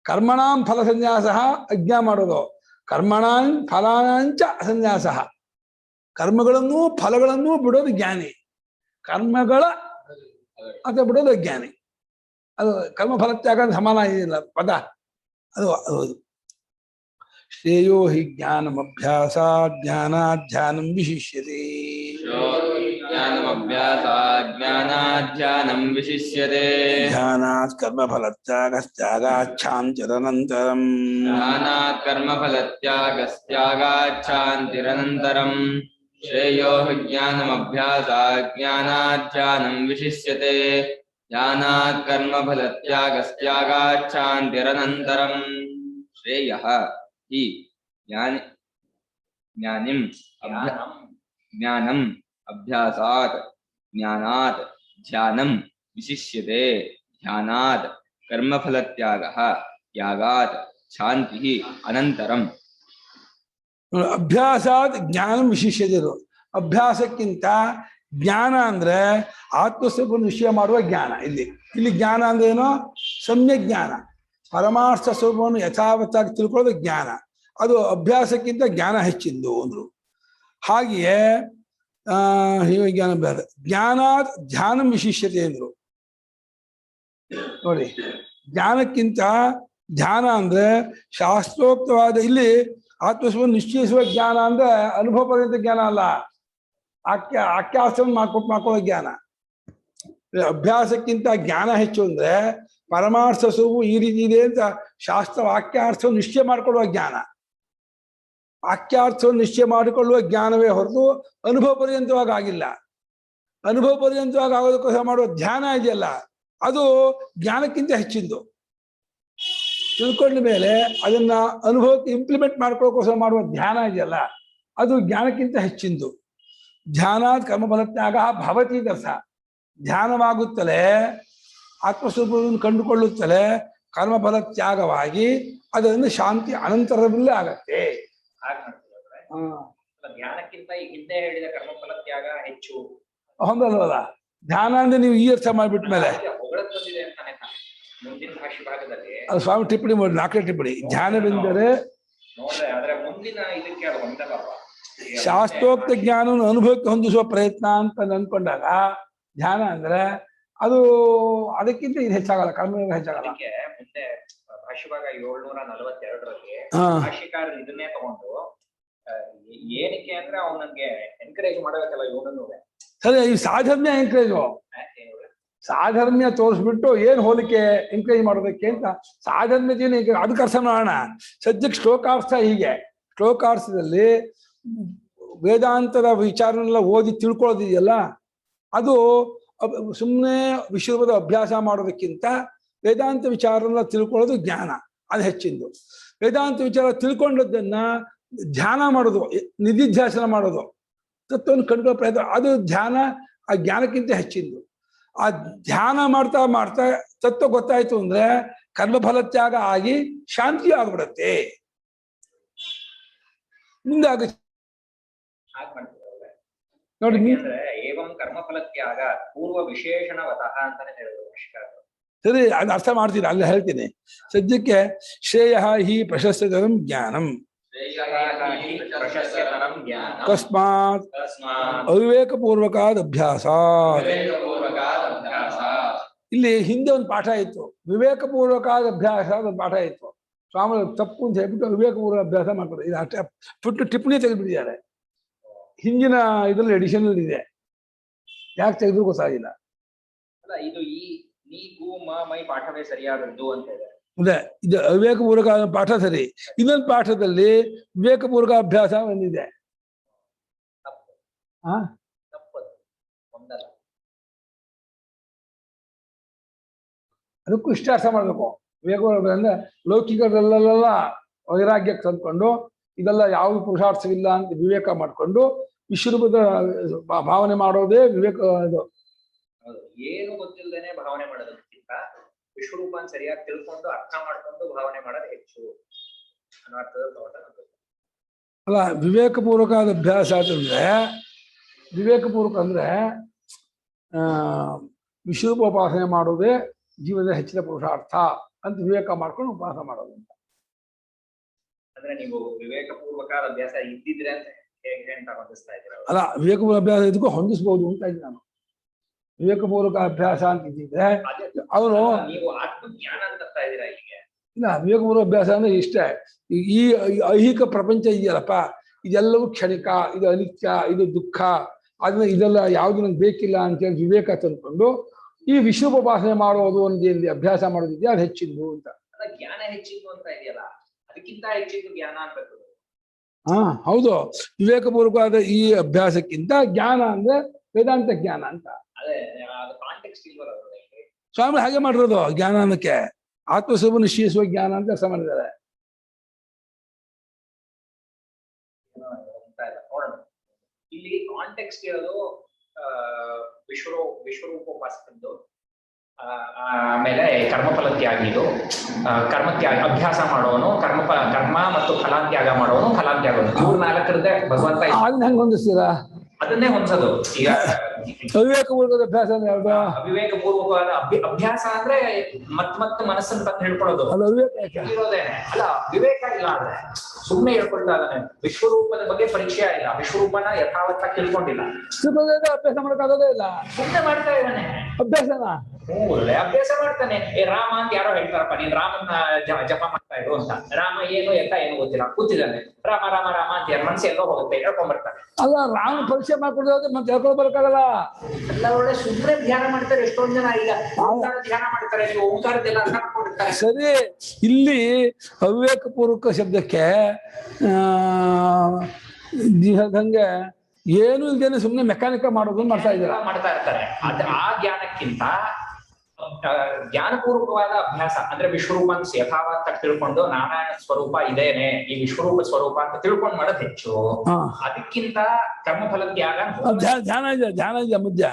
ಕರ್ಮಣಾಂ ಫಲ ಸನ್ಯಾಸ ಅಜ್ಞಾ ಮಾಡೋದು, ಕರ್ಮಣಾಂ ಫಲಾನಾಂಚ ಅಸನ್ಯಾಸ. ಕರ್ಮಗಳನ್ನು ಫಲಗಳನ್ನು ಬಿಡೋದು ಜ್ಞಾನಿ, ಕರ್ಮಗಳ ಅಂತ ಬಿಡೋದು ಅಜ್ಞಾನಿ. ಅದು ಕರ್ಮ ಫಲತ್ಯಾಗ ಸಮಾನ ಇದಿಲ್ಲ ಪದ. ಅದು ಶ್ರೇಯೋ ಹಿ ಜ್ಞಾನಮಭ್ಯಾಸ ಜ್ಞಾನಾಧ್ಯಾನಂ ವಿಶಿಷ್ಯತೆ. ಧ್ಯಾನಾತ್ ಕರ್ಮ ಫಲತ್ಯಾಗಸ್ತ್ಯಾಗಾಚ್ಛಾಂತಿರನಂತರಂ. ಶ್ರೇಯೋ ಜ್ಞಾನಮಭ್ಯಾಸಾತ್ ಜ್ಞಾನಾಧ್ಯಾನಂ ವಿಶಿಷ್ಯತೆ. ಧ್ಯಾನಾತ್ ಕರ್ಮ ಫಲತ್ಯಾಗಸ್ತ್ಯಾಗಾತ್ ಶಾಂತಿರನಂತರಂ. ಶ್ರೇಯಃ ಹಿ ಜ್ಞಾನಿಂ ಜ್ಞಾನಂ ಅಭ್ಯಾಸಾತ್ ಜ್ಞಾನಾತ್ ಧ್ಯಾನಂ ವಿಶಿಷ್ಯತೆ. ಧ್ಯಾನಾತ್ ಕರ್ಮಫಲತ್ಯಾಗಃ ತ್ಯಾಗಾತ್ ಶಾಂತಿ ಅನಂತರಂ. ಅಭ್ಯಾಸಾತ್ ಜ್ಞಾನಂ ವಿಶಿಷ್ಯತೆ. ಅಭ್ಯಾಸಕ್ಕಿಂತ ಜ್ಞಾನ ಅಂದ್ರೆ ಆತ್ಮಸ್ವರೂಪ ನಿಶ್ಚಯ ಮಾಡುವ ಜ್ಞಾನ. ಇಲ್ಲಿ ಜ್ಞಾನ ಅಂದ್ರೆ ಏನೋ ಸಮ್ಯಕ್ ಜ್ಞಾನ, ಪರಮಾರ್ಥ ಸ್ವರೂಪವನ್ನು ಯಥಾವತ್ತಾಗಿ ತಿಳ್ಕೊಳ್ಳೋದು ಜ್ಞಾನ. ಅದು ಅಭ್ಯಾಸಕ್ಕಿಂತ ಜ್ಞಾನ ಹೆಚ್ಚಿಂದು ಅಂದ್ರು. ಹಾಗೆಯೇ ಜ್ಞಾನ ಬೇರೆ. ಜ್ಞಾನಾತ್ ಧ್ಯಾನಂ ವಿಶಿಷ್ಯತೆ ಅಂದ್ರು. ನೋಡಿ, ಜ್ಞಾನಕ್ಕಿಂತ ಧ್ಯಾನ ಅಂದ್ರೆ ಶಾಸ್ತ್ರೋಕ್ತವಾದ, ಇಲ್ಲಿ ಆತ್ಮಸ್ವರೂಪ ನಿಶ್ಚಯಿಸುವ ಜ್ಞಾನ ಅಂದ್ರೆ ಅನುಭವ ಪರ್ಯಂತ ಜ್ಞಾನ ಅಲ್ಲ, ಆಖ್ಯಾಸವನ್ನು ಮಾಡ್ಕೊಳ್ಳೋ ಜ್ಞಾನ. ಅಭ್ಯಾಸಕ್ಕಿಂತ ಜ್ಞಾನ ಹೆಚ್ಚು ಅಂದ್ರೆ ಪರಮಾರ್ಥ ಸ್ವರೂಪ ಈ ರೀತಿ ಇದೆ ಅಂತ ಶಾಸ್ತ್ರ ವಾಕ್ಯಾರ್ಥವನ್ನು ನಿಶ್ಚಯ ಮಾಡಿಕೊಳ್ಳುವ ಜ್ಞಾನ. ವಾಕ್ಯಾರ್ಥವನ್ನು ನಿಶ್ಚಯ ಮಾಡಿಕೊಳ್ಳುವ ಜ್ಞಾನವೇ ಹೊರತು ಅನುಭವ ಪರ್ಯಂತವಾಗಿ ಆಗಿಲ್ಲ. ಅನುಭವ ಪರ್ಯಂತವಾಗಿ ಆಗೋದಕ್ಕೋಸ್ಕರ ಮಾಡುವ ಧ್ಯಾನ ಇದೆಯಲ್ಲ, ಅದು ಜ್ಞಾನಕ್ಕಿಂತ ಹೆಚ್ಚಿಂದು. ತಿಳ್ಕೊಂಡ ಮೇಲೆ ಅದನ್ನ ಅನುಭವಕ್ಕೆ ಇಂಪ್ಲಿಮೆಂಟ್ ಮಾಡ್ಕೊಳ್ಳೋಕ್ಕೋಸ್ಕರ ಮಾಡುವ ಧ್ಯಾನ ಇದೆಯಲ್ಲ, ಅದು ಜ್ಞಾನಕ್ಕಿಂತ ಹೆಚ್ಚಿಂದು. ಧ್ಯಾನಾತ್ ಕರ್ಮಫಲತ್ಯಾಗ ಭವತಿ ಅರ್ಥ. ಧ್ಯಾನವಾಗುತ್ತಲೇ ಆತ್ಮಸ್ವರೂಪವನ್ನು ಕಂಡುಕೊಳ್ಳುತ್ತಲೇ ಕರ್ಮಫಲ ತ್ಯಾಗವಾಗಿ ಅದರಿಂದ ಶಾಂತಿ ಅನಂತರದಲ್ಲೇ ಆಗತ್ತೆ. ಧ್ಯಾನಕ್ಕಿಂತ ಈ ಹಿಂದೆ ಹೇಳಿದ ಕರ್ಮಫಲ ತ್ಯಾಗ ಹೆಚ್ಚು ಹೊಂದಲ್ವಲ್ಲ. ಧ್ಯಾನ ಅಂದ್ರೆ ನೀವು ಈ ಅರ್ಥ ಮಾಡ್ಬಿಟ್ಮೇಲೆ ಹೊಗಳದ್ ಬಂದಿದೆ ಅಂತಾನೆ ಮುಂದಿನ ಭಾಷೆ ಭಾಗದಲ್ಲಿ ಅದು ಸ್ವಾಮಿ ಟಿಪ್ಪಣಿ ಮಾಡಿ 4ನೇ ಟಿಪ್ಪಣಿ. ಧ್ಯಾನವೆಂದರೆ ನೋಡ್ರೆ ಆದ್ರೆ ಮುಂದಿನ ಇದಕ್ಕೆ ಅದು ಹೊಂದಲ್ಲಪ್ಪ. ಶಾಸ್ತ್ರೋಕ್ತ ಜ್ಞಾನವನ್ನು ಅನುಭವಕ್ಕೆ ಹೊಂದಿಸುವ ಪ್ರಯತ್ನ ಅಂತ ಅಂದ್ಕೊಂಡಾಗ ಧ್ಯಾನ ಅಂದ್ರೆ ಅದು ಅದಕ್ಕಿಂತ ಇದು ಹೆಚ್ಚಾಗಲ್ಲ, ಕರ್ಮ ಹೆಚ್ಚಾಗಲ್ಲ. ಅದಕ್ಕೆ ಮುಂದೆ ಭಾಷೆ ಭಾಗ 742ರಲ್ಲಿ ಭಾಷಿಕಾರರು ಇದನ್ನೇ ತಗೊಂಡು ಏನಕ್ಕೆ ಅಂದ್ರೆ ಅವನಿಗೆ ಎನ್ಕರೇಜ್ ಮಾಡಬೇಕಲ್ಲ ಇವನನ್ನು. ಸರಿ, ಈ ಸಾಧರ್ಮ್ಯ ಎಂಕರೇಜು, ಸಾಧರ್ಮ್ಯ ತೋರಿಸ್ಬಿಟ್ಟು ಏನ್ ಹೋಲಿಕೆ ಎಂಕರೇಜ್ ಮಾಡೋದಕ್ಕೆ ಅಂತ ಸಾಧರ್ಮ್ಯ ಅದಕ್ಕೆ ಅರ್ಥ ಮಾಡೋಣ. ಸದ್ಯಕ್ಕೆ ಶ್ಲೋಕಾರ್ಥ ಹೀಗೆ, ಶ್ಲೋಕಾರ್ಥದಲ್ಲಿ ವೇದಾಂತದ ವಿಚಾರನೆಲ್ಲ ಓದಿ ತಿಳ್ಕೊಳ್ಳೋದಿದೆಯಲ್ಲ, ಅದು ಸುಮ್ಮನೆ ವಿಶ್ವದ ಅಭ್ಯಾಸ ಮಾಡೋದಕ್ಕಿಂತ ವೇದಾಂತ ವಿಚಾರನೆಲ್ಲ ತಿಳ್ಕೊಳ್ಳೋದು ಜ್ಞಾನ, ಅದು ಹೆಚ್ಚಿಂದು. ವೇದಾಂತ ವಿಚಾರ ತಿಳ್ಕೊಂಡದ್ದನ್ನ ಧ್ಯಾನ ಮಾಡೋದು, ನಿಧಿಧ್ಯಾಸನ ಮಾಡೋದು, ತತ್ವವನ್ನು ಕಂಡುಕೊಳ್ಳೋ ಪ್ರಯತ್ನ, ಅದು ಧ್ಯಾನ ಆ ಜ್ಞಾನಕ್ಕಿಂತ ಹೆಚ್ಚಿಂದು. ಆ ಧ್ಯಾನ ಮಾಡ್ತಾ ಮಾಡ್ತಾ ತತ್ವ ಗೊತ್ತಾಯ್ತು ಅಂದ್ರೆ ಕರ್ಮಫಲ ತ್ಯಾಗ ಆಗಿ ಶಾಂತಿ ಆಗ್ಬಿಡತ್ತೆ. ಮುಂದೆ ಆಗ ನೋಡಿ ಏವಂ ಕರ್ಮಫಲ ತ್ಯಾಗ ಪೂರ್ವ ವಿಶೇಷಣವತಃ ಅಂತಾನೆ ಹೇಳಿದ್ರು. ಸರಿ, ಅದು ಅರ್ಥ ಮಾಡ್ತೀನಿ, ಅಲ್ಲ ಹೇಳ್ತೀನಿ. ಸದ್ಯಕ್ಕೆ ಶ್ರೇಯ ಹಿ ಪ್ರಶಸ್ತತರಂ ಜ್ಞಾನಂ ಕಸ್ಮಾತ್ ಅವಿವೇಕಪೂರ್ವಕಾದ ಅಭ್ಯಾಸ. ಇಲ್ಲಿ ಹಿಂದೆ ಒಂದು ಪಾಠ ಇತ್ತು, ವಿವೇಕಪೂರ್ವಕಾದ ಅಭ್ಯಾಸ ಒಂದು ಪಾಠ ಇತ್ತು. ಸ್ವಾಮಿ ತಪ್ಪು ಅಂತ ಹೇಳ್ಬಿಟ್ಟು ವಿವೇಕಪೂರ್ವಕ ಅಭ್ಯಾಸ ಮಾಡ್ತಾರೆ. ಇದು ಅಷ್ಟೇ ಪುಟ್ಟು ಟಿಪ್ಪಣಿ ತೆಗೆದುಬಿಟ್ಟಿದ್ದಾರೆ. ಹಿಂದಿನ ಇದರಲ್ಲಿ ಎಡಿಷನ್ ಇದೆ, ಯಾಕೆ ತೆಗೆದು ಗೊತ್ತಾಗಿಲ್ಲ. ಅಲ್ಲ, ಇದು ಈ ನೀ ಗು ಮೈ ಪಾಠವೇ ಸರಿಯಾದದ್ದು ಅಂತ ಇದೆ. ಅದೇ ಇದು ಅವಿವೇಕಪೂರ್ವಕ ಪಾಠ ಸರಿ. ಇನ್ನೊಂದು ಪಾಠದಲ್ಲಿ ವಿವೇಕಪೂರ್ವಕ ಅಭ್ಯಾಸ ಒಂದಿದೆ. ಅದಕ್ಕೂ ಇಷ್ಟ ಅರ್ಥ ಮಾಡ್ಬೇಕು. ವಿವೇಕಪೂರ್ವಕ ಅಂದ್ರೆ ಲೌಕಿಕದಲ್ಲೆಲ್ಲ ವೈರಾಗ್ಯಕ್ಕೆ ತಂದ್ಕೊಂಡು ಇದೆಲ್ಲ ಯಾವುದು ಪುರುಷಾರ್ಥವಿಲ್ಲ ಅಂತ ವಿವೇಕ ಮಾಡ್ಕೊಂಡು ವಿಶ್ವರೂಪದ ಭಾವನೆ ಮಾಡೋದೇ ವಿವೇಕ. ಇದು ಏನು ಗೊತ್ತಿಲ್ಲದೇನೆ ಭಾವನೆ ಮಾಡೋದಕ್ಕಿಂತ ವಿಶ್ವರೂಪ ಸರಿಯಾಗಿ ತಿಳ್ಕೊಂಡು ಅರ್ಥ ಮಾಡ್ಕೊಂಡು ಭಾವನೆ ಮಾಡೋದು ಹೆಚ್ಚು ಅನ್ನೋ ಅರ್ಥದ ತೋಟ. ಅಲ್ಲ, ವಿವೇಕಪೂರ್ವಕವಾದ ಅಭ್ಯಾಸ ಅಂತಂದ್ರೆ, ವಿವೇಕಪೂರ್ವಕ ಅಂದ್ರೆ ವಿಶ್ವರೂಪ ಉಪಾಸನೆ ಮಾಡೋದೇ ಜೀವನದ ಹೆಚ್ಚಿನ ಪುರುಷಾರ್ಥ ಅಂತ ವಿವೇಕ ಮಾಡ್ಕೊಂಡು ಉಪಾಸನೆ ಮಾಡೋದು ಅಂತ. ಅಂದ್ರೆ ನೀವು ವಿವೇಕಪೂರ್ವಕ ಅಭ್ಯಾಸ ಇದ್ದಿದ್ರೆ ಅಂತ ಹೇಗೆ ಅಂತ ಹೊಂದಿಸ್ತಾ ಇದ್ದೀರ? ಅಲ್ಲ, ವಿವೇಕಪೂರ್ವಕ ಅಭ್ಯಾಸ ಇದಕ್ಕೂ ಹೊಂದಿಸ್ಬೋದು ಅಂತ ಇದ್ದೀನಿ ನಾನು. ವಿವೇಕಪೂರ್ವಕ ಅಭ್ಯಾಸ ಅಂತ ಇದ್ದಿದ್ರೆ ಅವನು ನೀವು ಆತ್ಮಜ್ಞಾನ ಅಂತ ಇದ್ದೀರಾ ಇಲ್ಲಿಗೆ. ಇಲ್ಲ, ವಿವೇಕಪೂರ್ವಕ ಅಭ್ಯಾಸ ಅಂದ್ರೆ ಇಷ್ಟೇ. ಈ ಐಹಿಕ ಪ್ರಪಂಚ ಇದೆಯಲ್ಲಪ್ಪ, ಇದೆಲ್ಲವೂ ಕ್ಷಣಿಕ, ಇದು ಅನಿತ್ಯ, ಇದು ದುಃಖ, ಅದನ್ನ ಇದೆಲ್ಲ ಯಾವ್ದು ನಂಗೆ ಬೇಕಿಲ್ಲ ಅಂತೇಳಿ ವಿವೇಕ ತಂದ್ಕೊಂಡು ಈ ವಿಶ್ವೋಪಾಸನೆ ಮಾಡೋದು ಒಂದು ಅಭ್ಯಾಸ ಮಾಡೋದಿದೆಯಾ ಅದು ಹೆಚ್ಚಿದ್ದು ಅಂತ. ಜ್ಞಾನ ಹೆಚ್ಚಿದ್ದು ಅಂತ ಇದೆಯಲ್ಲ, ಅದಕ್ಕಿಂತ ಹೆಚ್ಚಿದ್ದು ಜ್ಞಾನ ಅನ್ಬೇಕು. ಹಾ ಹೌದು, ವಿವೇಕಪೂರ್ವಕವಾದ ಈ ಅಭ್ಯಾಸಕ್ಕಿಂತ ಜ್ಞಾನ ಅಂದ್ರೆ ವೇದಾಂತ ಜ್ಞಾನ ಅಂತ. ಸ್ವಾಮಿ ಹಾಗೆ ಮಾಡಿರೋದು. ಜ್ಞಾನ ಅನ್ನಕ್ಕೆ ಆತ್ಮಸ್ವರೂಪ ನಿಶ್ಚಯಿಸುವ ಜ್ಞಾನ ಅಂತ ಅರ್ಥ ಮಾಡಿದ್ದಾರೆ. ಇಲ್ಲಿ ಕಾಂಟೆಕ್ಸ್ಟ್ ಇರೋದು ವಿಶ್ವರೂಪೋಪಾಸಕದ್ದು, ಆಮೇಲೆ ಕರ್ಮಫಲ ತ್ಯಾಗಿದು, ಕರ್ಮತ್ಯಾಗ ಅಭ್ಯಾಸ ಮಾಡೋನು, ಕರ್ಮ ಮತ್ತು ಫಲಾತ್ಯಾಗ ಮಾಡೋನು, ಫಲಾತ್ಯಾಗ ಇವ್ರು ನಾಲ್ಕರದ್ದೇ ಭಗವಂತ ಹೆಂಗ್ ಹೊಂದಿಸ್ತೀರಾ? ಅದನ್ನೇ ಹೊಂದೋದು. ಈಗ ಅವಿವೇಕಪೂರ್ವಕದ ಅಭ್ಯಾಸ ಅಂದ್ರೆ ಯಾವ್ದು? ಅವಿವೇಕಪೂರ್ವಕವಾದ ಅಭ್ಯಾಸ ಅಂದ್ರೆ ಮತ್ ಮನಸ್ಸನ್ನು ತಂದು ಹೇಳ್ಕೊಳ್ಳೋದು. ಇರೋದೇನೆ ಅಲ್ಲ, ವಿವೇಕ ಇಲ್ಲ ಅಂದ್ರೆ ಸುಮ್ಮನೆ ಹೇಳ್ಕೊಳ್ತಾ ಇದ್ದಾನೆ. ವಿಶ್ವರೂಪದ ಬಗ್ಗೆ ಪರಿಚಯ ಇಲ್ಲ, ವಿಶ್ವರೂಪನ ಯಥಾವತ್ತಾಗಿ ತಿಳ್ಕೊಂಡಿಲ್ಲ, ಅಭ್ಯಾಸ ಮಾಡಕ್ಕಾಗೋದೇ ಇಲ್ಲ, ಸುಮ್ಮನೆ ಮಾಡ್ತಾ ಇದ್ದಾನೆ ಅಭ್ಯಾಸನ. ಒಳ್ಳೆ ಅಭ್ಯಾಸ ಮಾಡ್ತಾನೆ. ರಾಮ ಅಂತ ಯಾರೋ ಹೇಳ್ತಾರಪ್ಪ, ನೀನ್ ರಾಮನ್ನ ಜಪ ಮಾಡ್ತಾ ಇರು ಅಂತ. ರಾಮ ಏನು ಎತ್ತ ಏನು ಗೊತ್ತಿಲ್ಲ, ಕೂತಿದ್ದಾನೆ. ರಾಮ ರಾಮ ರಾಮ ಅಂತ ಯಾರ ಮನಸ್ಸು ಎಲ್ಲೋ ಹೋಗುತ್ತೆ, ಹೇಳ್ಕೊಂಡ್ಬರ್ತಾನೆ. ಅಲ್ಲ, ರಾಮ ಪರಿಚಯ ಮಾಡ್ಕೊಡೋದು ಮತ್ತೆ ಹೇಳ್ಕೊಂಡು ಬರ್ಕಾಗಲ್ಲ. ಎಲ್ಲ ಒಳ್ಳೆ ಸುಮ್ಮನೆ ಧ್ಯಾನ ಮಾಡ್ತಾರೆ ಎಷ್ಟೊಂದ್ ಜನ. ಈಗ ಧ್ಯಾನ ಮಾಡ್ತಾರೆ, ನೀವು ಓಂಕಾರದೆಲ್ಲ ಅರ್ಥ ಮಾಡ್ಕೊಂಡಿರ್ತಾರೆ. ಸರಿ, ಇಲ್ಲಿ ಅವಿವೇಕಪೂರ್ವಕ ಶಬ್ದಕ್ಕೆ ಹಂಗೆ ಏನು ಇಲ್ದೇನೆ ಸುಮ್ಮನೆ ಮೆಕ್ಯಾನಿಕ ಮಾಡೋದು ಮಾಡ್ತಾ ಇರ್ತಾರೆ. ಆ ಜ್ಞಾನಕ್ಕಿಂತ ಜ್ಞಾನಪೂರ್ವಕವಾದ ಅಭ್ಯಾಸ ಅಂದ್ರೆ ವಿಶ್ವರೂಪ ಅಂತ ಯಥಾವತ್ತ ತಿಳ್ಕೊಂಡು ನಾರಾಯಣ ಸ್ವರೂಪ ಇದೇನೆ, ಈ ವಿಶ್ವರೂಪ ಸ್ವರೂಪ ಅಂತ ತಿಳ್ಕೊಂಡು ಮಾಡೋದು ಹೆಚ್ಚು. ಅದಕ್ಕಿಂತ ಕರ್ಮಫಲ ತ್ಯಾಗ ಧ್ಯಾನ ಇದೆ, ಧ್ಯಾನ ಇದೆ ಮುದ್ದೆ.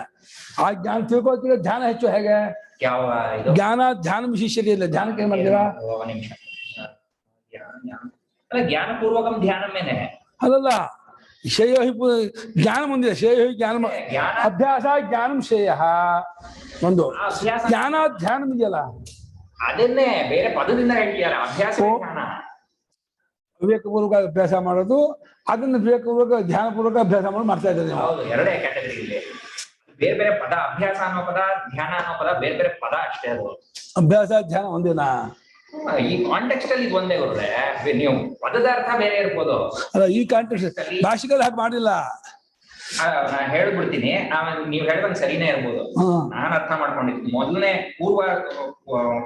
ಆ ಜ್ಞಾನ ತಿಳ್ಕೊಳ್ತೀರ, ಧ್ಯಾನ ಹೆಚ್ಚು. ಹೇಗೆ ಯಾವ ಜ್ಞಾನ ಧ್ಯಾನ ವಿಶೇಷತೆ ಇಲ್ಲ. ಧ್ಯಾನಕ್ಕೆ ಏನ್ ಮಾಡ್ತೀರಾ? ನಿಮಿಷ, ಜ್ಞಾನಪೂರ್ವಕಂ ಧ್ಯಾನಮೇನೆ ಅಲ್ಲಲ್ಲ, ಶ್ರೇಯೋ ಹಿ ಜ್ಞಾನ ಮುಂದೆ ಶ್ರೇಯೋ ಹಿ ಜ್ಞಾನ ಅಭ್ಯಾಸ ಜ್ಞಾನಂ ಶ್ರೇಯ ಒಂದು ಜ್ಞಾನ ಧ್ಯಾನ ಇದೆಯಲ್ಲ ಅದನ್ನೇ ಬೇರೆ ಪದದಿಂದ ಹೇಳ್ತೀಯಲ್ಲ ಅಭ್ಯಾಸ ಜ್ಞಾನ. ವಿವೇಕಪೂರ್ವಕ ಅಭ್ಯಾಸ ಮಾಡೋದು ಅದನ್ನ ವಿವೇಕಪೂರ್ವಕ ಧ್ಯಾನಪೂರ್ವಕ ಅಭ್ಯಾಸ ಮಾಡೋದು ಮಾಡ್ತಾ ಇದ್ದಾರೆ. ಹೌದು, ಎರಡೇ ಕ್ಯಾಟಗರಿ ಇಲ್ಲಿ. ಬೇರೆ ಬೇರೆ ಪದ, ಅಭ್ಯಾಸ ಅನ್ನೋ ಪದ, ಧ್ಯಾನ ಅನ್ನೋ ಪದ ಬೇರೆ ಬೇರೆ ಪದ ಅಷ್ಟೇ. ಅದು ಅಭ್ಯಾಸ ಧ್ಯಾನ ಒಂದೇನಾ? ಈ ಕಾಂಟೆಕ್ಸ್ಟ್ ಅಲ್ಲಿ ಇದು ಒಂದೇ ಬರುತ್ತೆ. ನೀವು ಪದದ ಅರ್ಥ ಬೇರೆ ಇರ್ಬೋದು. ಅಲ್ಲ, ಈ ಕಾಂಟೆಕ್ಸ್ಟ್ ಭಾಷೆಗಳು ಹಾಗೆ ಮಾಡಿಲ್ಲ. ನಾನು ಹೇಳ್ಬಿಡ್ತೀನಿ, ನೀವ್ ಹೇಳ್ದಂಗೆ ಸರಿನೇ ಇರ್ಬೋದು. ನಾನ್ ಅರ್ಥ ಮಾಡ್ಕೊಂಡಿದ್ದೀನಿ. ಮೊದಲನೇ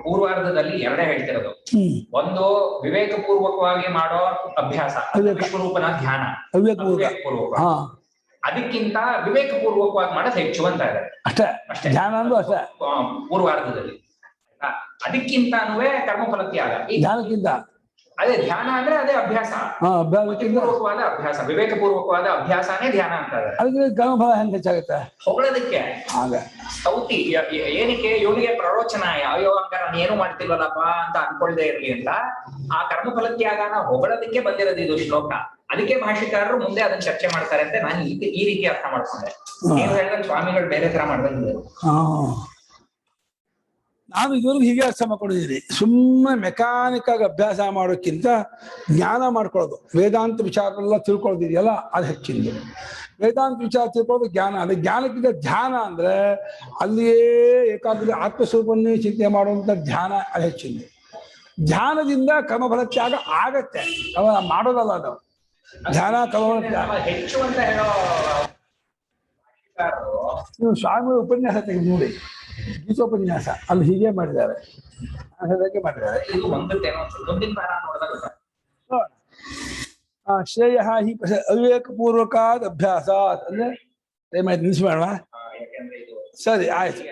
ಪೂರ್ವಾರ್ಧದಲ್ಲಿ ಎರಡೇ ಹೇಳ್ತಿರೋದು. ಒಂದು ವಿವೇಕ ಪೂರ್ವಕವಾಗಿ ಮಾಡೋ ಅಭ್ಯಾಸ, ವಿಶ್ವರೂಪನ ಧ್ಯಾನ ವಿವೇಕಪೂರ್ವಕ. ಅದಕ್ಕಿಂತ ವಿವೇಕ ಪೂರ್ವಕವಾಗಿ ಮಾಡೋದು ಹೆಚ್ಚು ಅಂತ ಇದೆ ಅಷ್ಟೇ. ಧ್ಯಾನ ಅಂದ್ರೂ ಅಷ್ಟೇ ಪೂರ್ವಾರ್ಧದಲ್ಲಿ. ಅದಕ್ಕಿಂತಾನು ಕರ್ಮಫಲ ತ್ಯಾಗ. ಧ್ಯಾನಕ್ಕಿಂತ ಅದೇ ಧ್ಯಾನ ಅಂದ್ರೆ ಅದೇ ಅಭ್ಯಾಸ, ಪೂರ್ವಕವಾದ ಅಭ್ಯಾಸ, ವಿವೇಕ ಪೂರ್ವಕವಾದ ಅಭ್ಯಾಸನೇ ಧ್ಯಾನ ಅಂತ. ಅದಕ್ಕೆ ಕರ್ಮಫಲ ಹೆಂಗ್ ಹೆಚ್ಚಾಗುತ್ತೆ? ಹೊಗಳೋದಕ್ಕೆ ಸ್ತೌತಿ. ಏನಕ್ಕೆ ಇವನಿಗೆ ಪ್ರರೋಚನ, ಅಯ್ಯೋ ಹಂಗ ನಾನು ಏನು ಮಾಡ್ತಿಲ್ವಲ್ಲಪ್ಪ ಅಂತ ಅನ್ಕೊಳ್ದೆ ಇರ್ಲಿ ಅಂತ ಆ ಕರ್ಮಫಲ ತ್ಯಾಗನ ಹೊಗಳೋದಕ್ಕೆ ಬಂದಿರೋದು ಇದು ಶ್ಲೋಕ. ಅದಕ್ಕೆ ಭಾಷಿಕಾರರು ಮುಂದೆ ಅದನ್ನ ಚರ್ಚೆ ಮಾಡ್ತಾರೆ ಅಂತ ನಾನು ಈ ರೀತಿ ಅರ್ಥ ಮಾಡ್ಕೊಂಡೆ. ನೀವು ಹೇಳಿದ್ರೆ ಸ್ವಾಮಿಗಳು ಬೇರೆ ತರ ಮಾಡ್ದಂಗೆ. ನಾನು ಇದುವರೆಗೂ ಹೀಗೆ ಅರ್ಥ ಮಾಡ್ಕೊಂಡಿದ್ದೀನಿ. ಸುಮ್ಮನೆ ಮೆಕ್ಯಾನಿಕ್ ಆಗಿ ಅಭ್ಯಾಸ ಮಾಡೋಕ್ಕಿಂತ ಜ್ಞಾನ ಮಾಡ್ಕೊಳ್ಳೋದು, ವೇದಾಂತ ವಿಚಾರನೆಲ್ಲ ತಿಳ್ಕೊಳ್ಳೋದಿದೆಯಲ್ಲ ಅದು ಹೆಚ್ಚಿಂದು. ವೇದಾಂತ ವಿಚಾರ ತಿಳ್ಕೊಳ್ಳೋದು ಜ್ಞಾನ. ಅದೇ ಜ್ಞಾನಕ್ಕಿಂತ ಧ್ಯಾನ ಅಂದ್ರೆ ಅಲ್ಲಿಯೇ ಏಕಾಗ್ರ ಆತ್ಮಸ್ವರೂಪನ್ನೇ ಚಿಂತನೆ ಮಾಡುವಂಥ ಧ್ಯಾನ ಅದು ಹೆಚ್ಚಿಂದು. ಧ್ಯಾನದಿಂದ ಕರ್ಮಫಲ ತ್ಯಾಗ ಆಗತ್ತೆ, ಅವ ಮಾಡೋದಲ್ಲ ಅದು. ಧ್ಯಾನ ಕರ್ಮಫಲ ತ್ಯಾಗ ಹೆಚ್ಚು ಅಂತ ಹೇಳೋ ನೀವು ಸ್ವಾಮಿ ಉಪನ್ಯಾಸ ತೆಗೆದು ನೋಡಿ, ಗೀತೋಪನ್ಯಾಸ ಅಲ್ಲಿ ಹೀಗೆ ಮಾಡಿದ್ದಾರೆ, ಮಾಡಿದ್ದಾರೆ. ಶ್ರೇಯ ಹಿ ಅವಿವೇಕಪೂರ್ವಕಾದ ಅಭ್ಯಾಸ ಅಂದ್ರೆ ನಿಲ್ಲಿಸ್ಬೇಡ. ಸರಿ, ಆಯ್ತು.